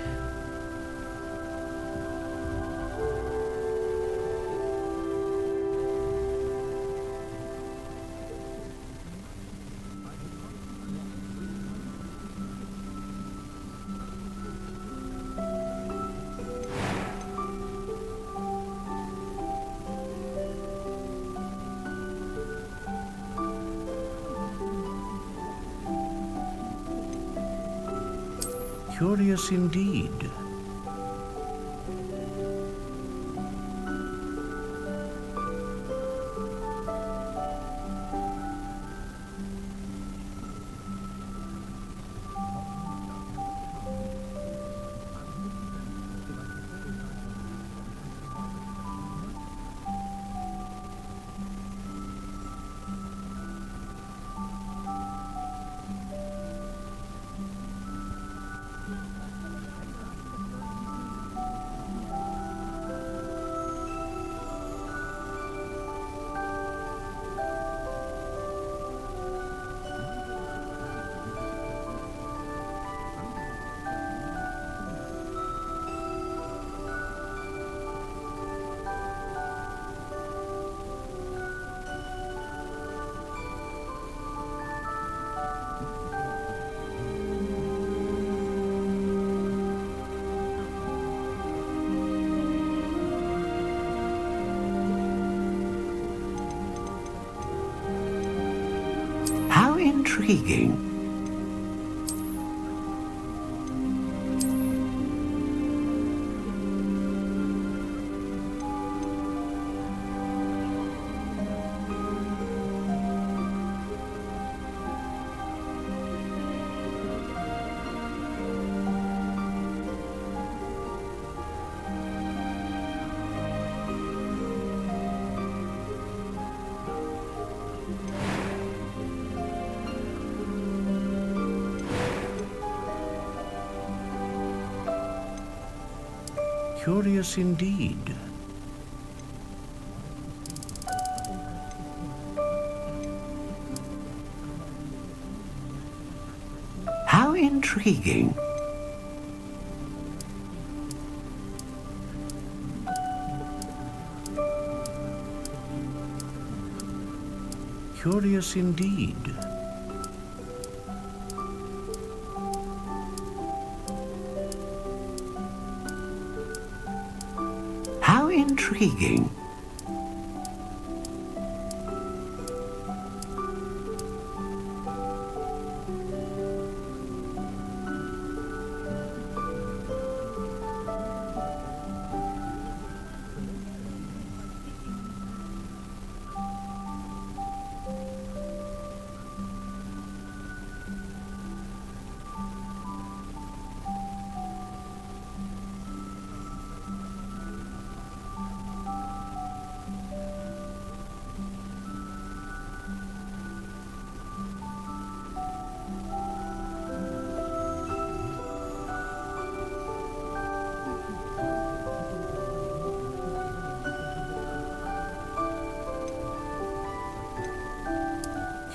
Curious indeed. intriguing. Curious indeed. How intriguing. Curious indeed. How intriguing.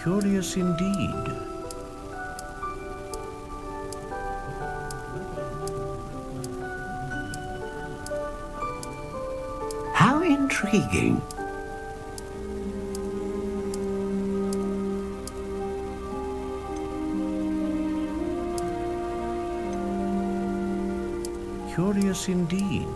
Curious indeed. How intriguing. Curious indeed.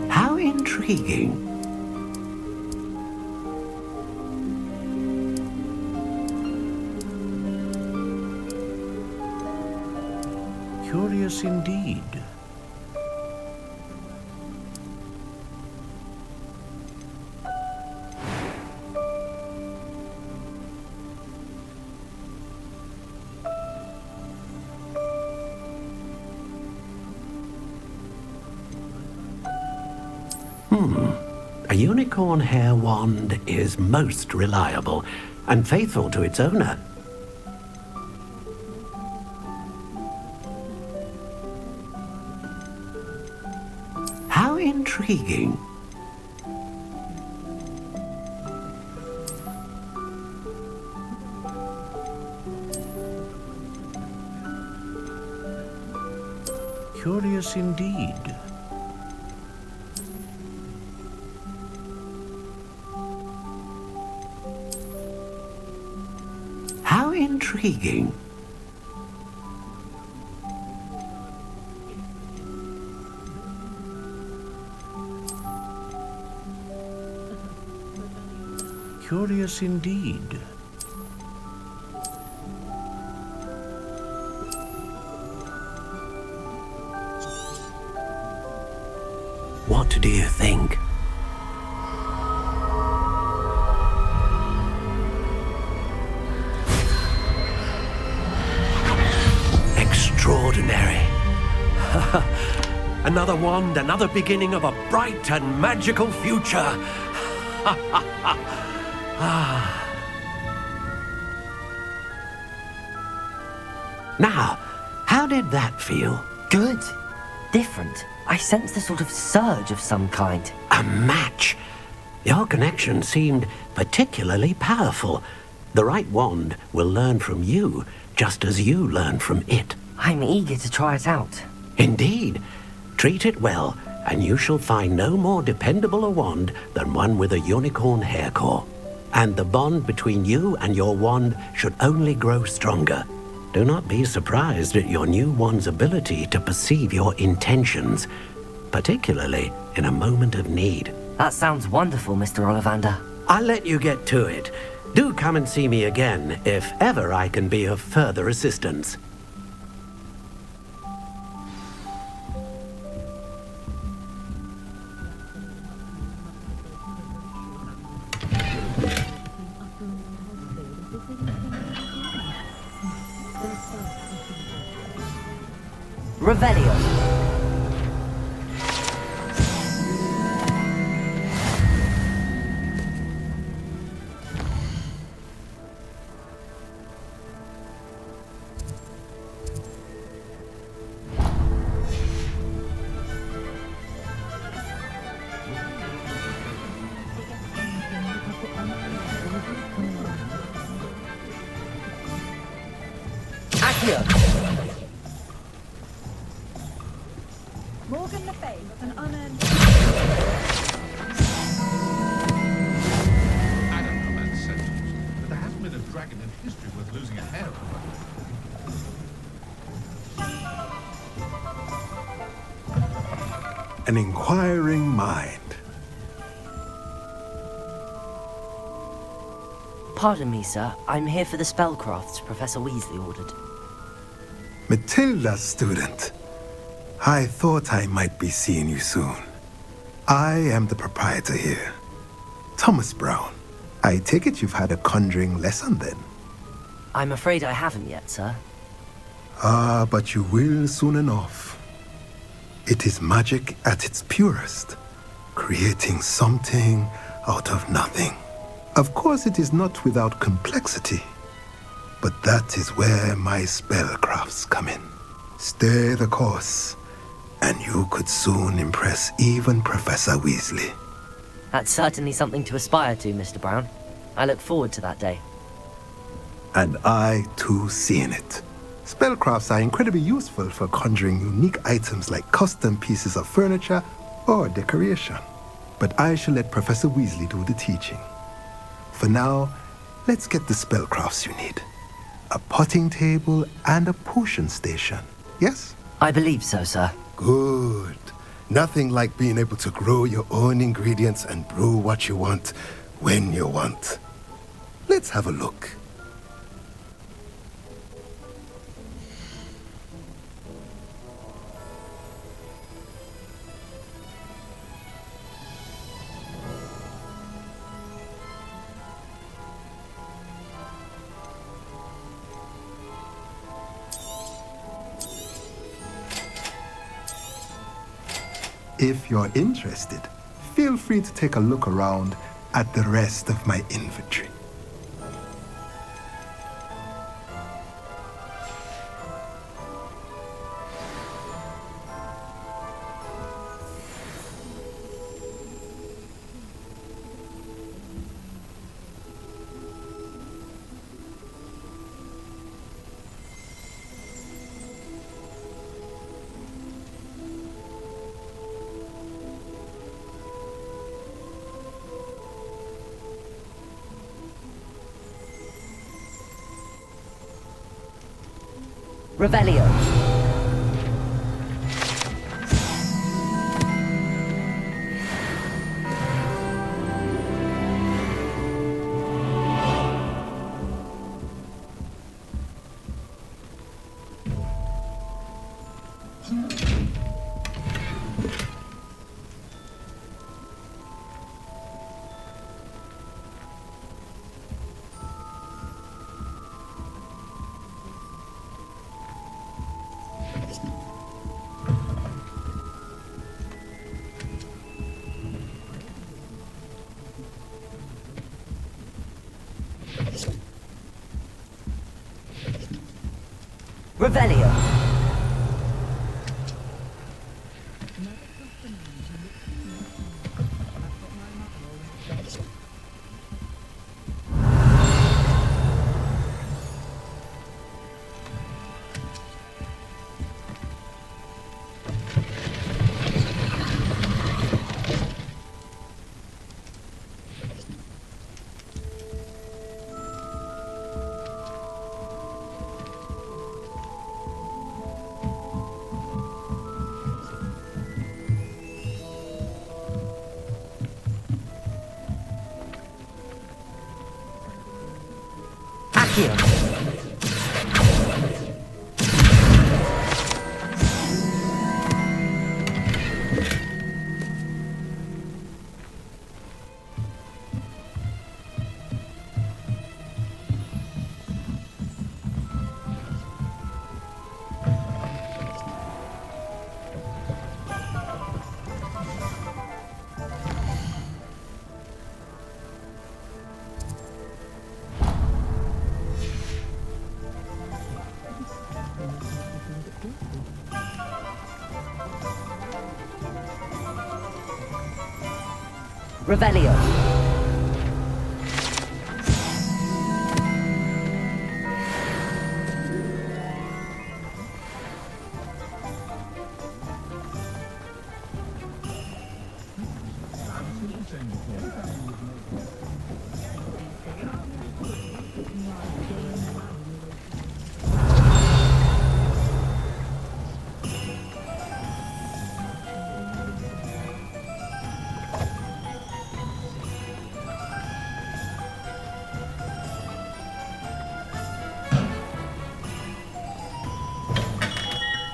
How intriguing. Curious indeed. A unicorn hair wand is most reliable and faithful to its owner. How intriguing. Curious indeed. How intriguing. Curious indeed. What do you think? Extraordinary. Another wand, another beginning of a bright and magical future. Now, how did that feel? Good. Different. I sensed a sort of surge of some kind. A match. Your connection seemed particularly powerful. The right wand will learn from you, just as you learn from it. I'm eager to try it out. Indeed. Treat it well, and you shall find no more dependable a wand than one with a unicorn hair core. And the bond between you and your wand should only grow stronger. Do not be surprised at your new wand's ability to perceive your intentions, particularly in a moment of need. That sounds wonderful, Mr. Ollivander. I'll let you get to it. Do come and see me again if ever I can be of further assistance. Revelio. Morgan Le Fay, an unearned... I don't know about sentence, but there hasn't been a dragon in history worth losing a hair over. An inquiring mind. Pardon me, sir. I'm here for the spellcrafts Professor Weasley ordered. Matilda's student. I thought I might be seeing you soon. I am the proprietor here, Thomas Brown. I take it you've had a conjuring lesson then? I'm afraid I haven't yet, sir. Ah, but you will soon enough. It is magic at its purest, creating something out of nothing. Of course, it is not without complexity, but that is where my spellcrafts come in. Stay the course, and you could soon impress even Professor Weasley. That's certainly something to aspire to, Mr. Brown. I look forward to that day. And I, too, seeing it. Spellcrafts are incredibly useful for conjuring unique items like custom pieces of furniture or decoration. But I shall let Professor Weasley do the teaching. For now, let's get the spellcrafts you need. A potting table and a potion station, yes? I believe so, sir. Good. Nothing like being able to grow your own ingredients and brew what you want when you want. Let's have a look. If you're interested, feel free to take a look around at the rest of my inventory. Revelio. Revelio. Accio. Revelio.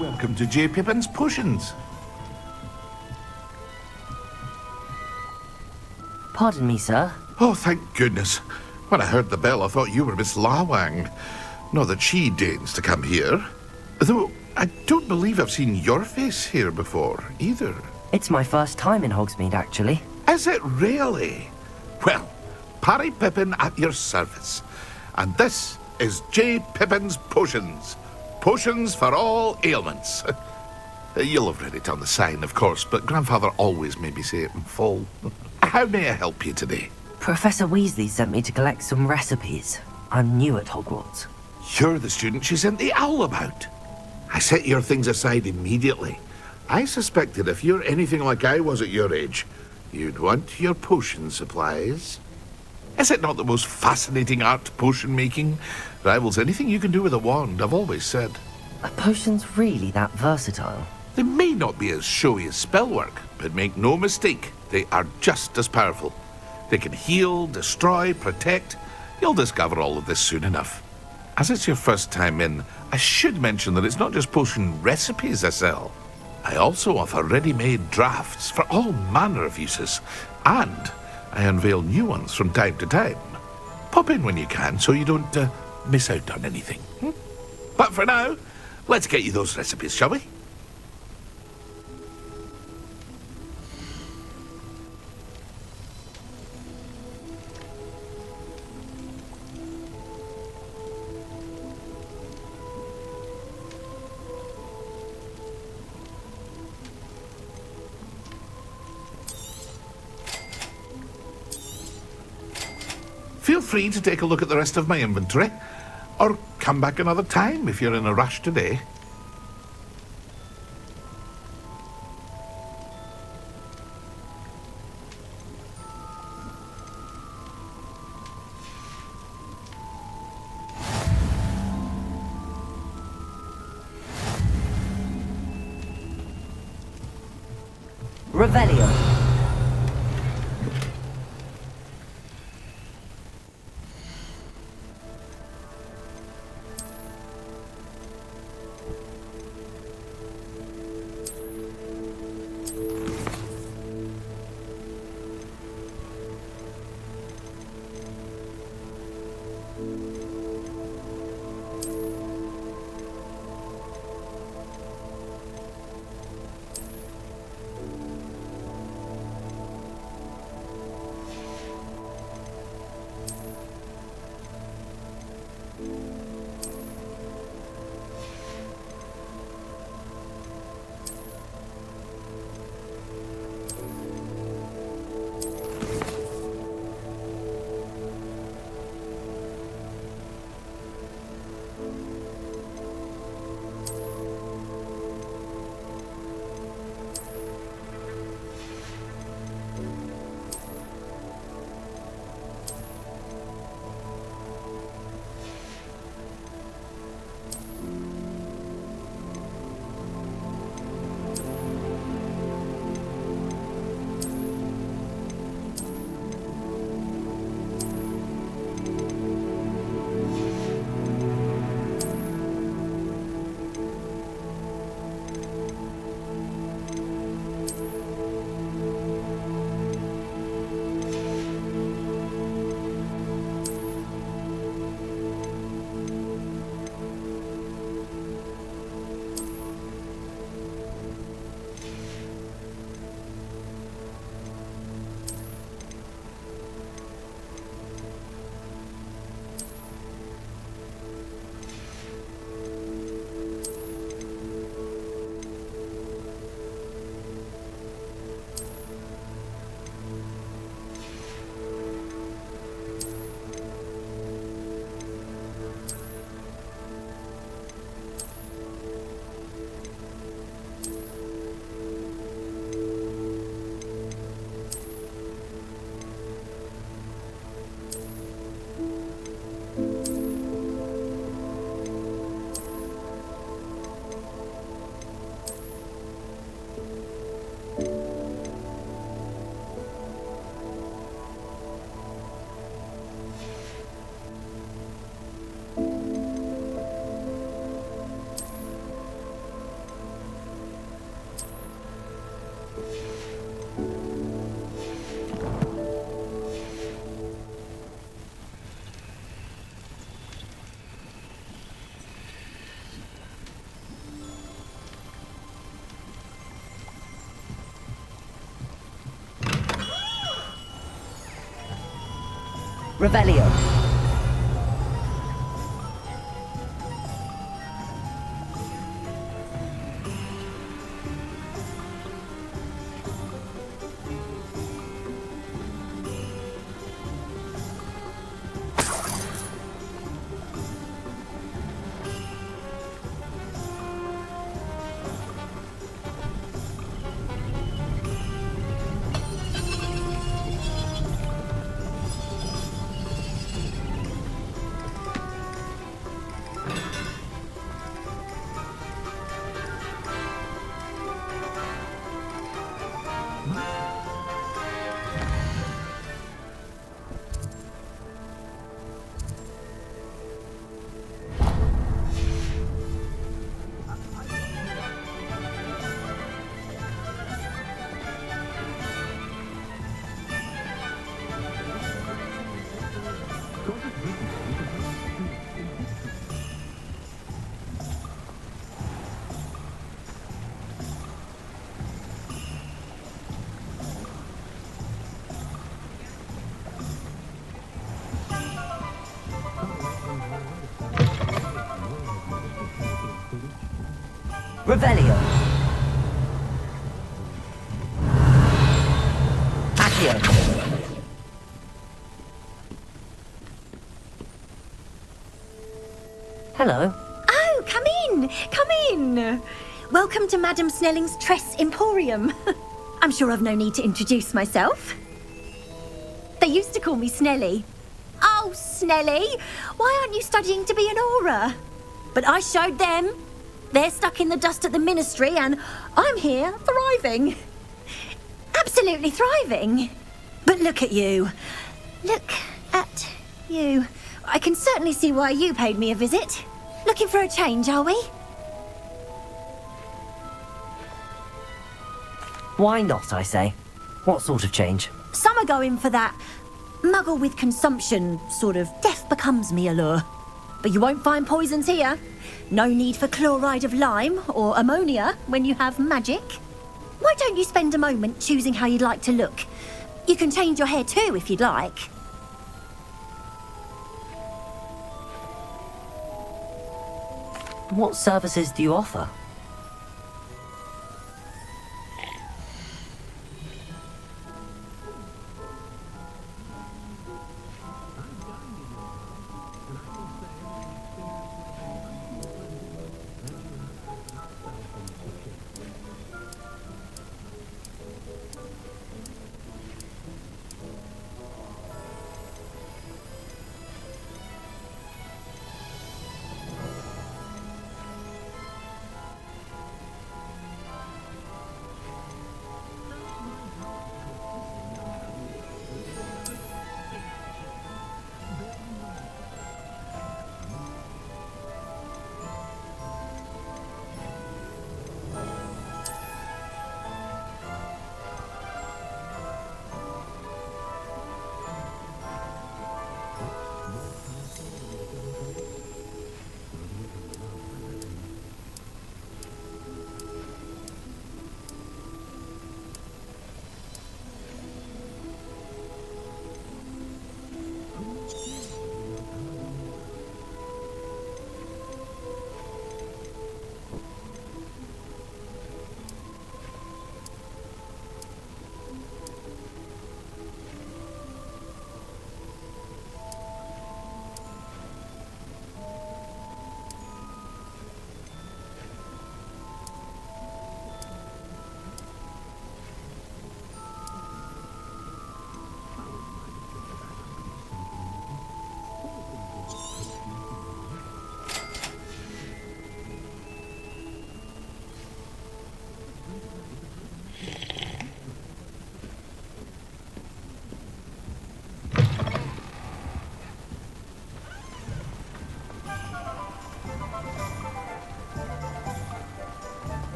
Welcome to J. Pippin's Potions. Pardon me, sir. Oh, thank goodness. When I heard the bell, I thought you were Miss Lawang. Not that she deigns to come here. Though, I don't believe I've seen your face here before, either. It's my first time in Hogsmeade, actually. Is it really? Well, Parry Pippin at your service. And this is J. Pippin's Potions. Potions for all ailments. You'll have read it on the sign, of course, but Grandfather always made me say it in full. How may I help you today? Professor Weasley sent me to collect some recipes. I'm new at Hogwarts. You're the student she sent the owl about. I set your things aside immediately. I suspected if you're anything like I was at your age, you'd want your potion supplies. Is it not the most fascinating art, potion making? Rivals anything you can do with a wand, I've always said. Are potions really that versatile? They may not be as showy as spellwork, but make no mistake, they are just as powerful. They can heal, destroy, protect. You'll discover all of this soon enough. As it's your first time in, I should mention that it's not just potion recipes I sell. I also offer ready-made drafts for all manner of uses, and I unveil new ones from time to time. Pop in when you can so you don't miss out on anything. But for now, let's get you those recipes, shall we? Feel free to take a look at the rest of my inventory, or come back another time if you're in a rush today. Revelio. Revelio. Revelio. Accio. Hello. Oh, come in! Come in! Welcome to Madame Snelling's Tress Emporium. I'm sure I've no need to introduce myself. They used to call me Snelly. Oh, Snelly! Why aren't you studying to be an aura? But I showed them. They're stuck in the dust at the ministry, and I'm here, thriving. Absolutely thriving. But look at you. Look at you. I can certainly see why you paid me a visit. Looking for a change, are we? Why not, I say? What sort of change? Some are going for that muggle with consumption, sort of death becomes me allure. But you won't find poisons here. No need for chloride of lime or ammonia when you have magic. Why don't you spend a moment choosing how you'd like to look? You can change your hair too if you'd like. What services do you offer?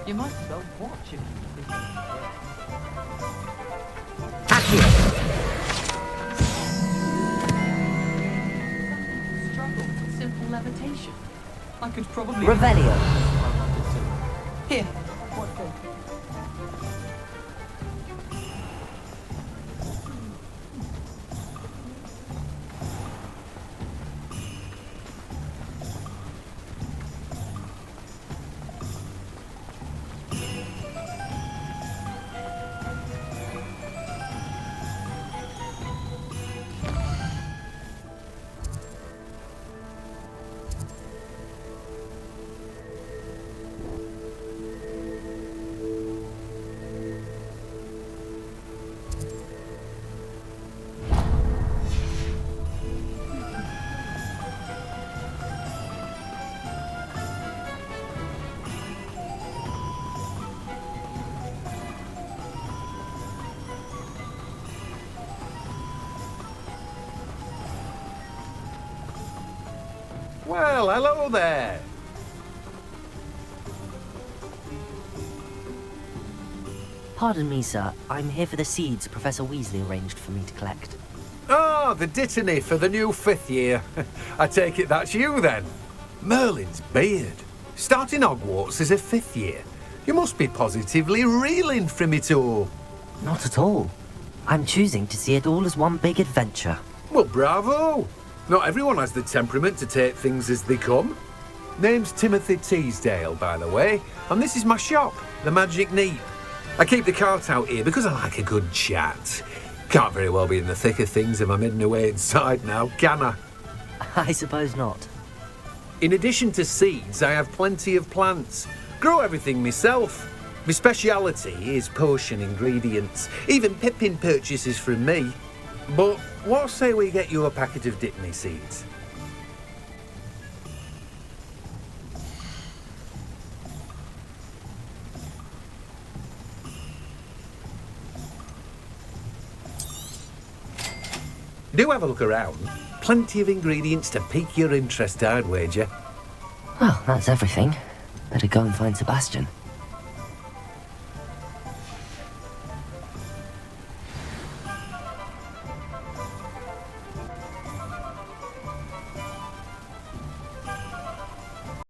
You might as well watch if you think struggle with simple levitation. I could probably Revelio. Here, what thing? Well, hello there. Pardon me, sir. I'm here for the seeds Professor Weasley arranged for me to collect. Ah, the dittany for the new 5th year. I take it that's you, then. Merlin's beard. Starting Hogwarts as a 5th year. You must be positively reeling from it all. Not at all. I'm choosing to see it all as one big adventure. Well, bravo. Not everyone has the temperament to take things as they come. Name's Timothy Teasdale, by the way, and this is my shop, the Magic Neep. I keep the cart out here because I like a good chat. Can't very well be in the thick of things if I'm hidden away inside now, can I? I suppose not. In addition to seeds, I have plenty of plants. Grow everything myself. My speciality is potion ingredients. Even Pippin purchases from me. But what say we get you a packet of Dittany seeds? Do have a look around. Plenty of ingredients to pique your interest, I'd wager. Well, that's everything. Better go and find Sebastian.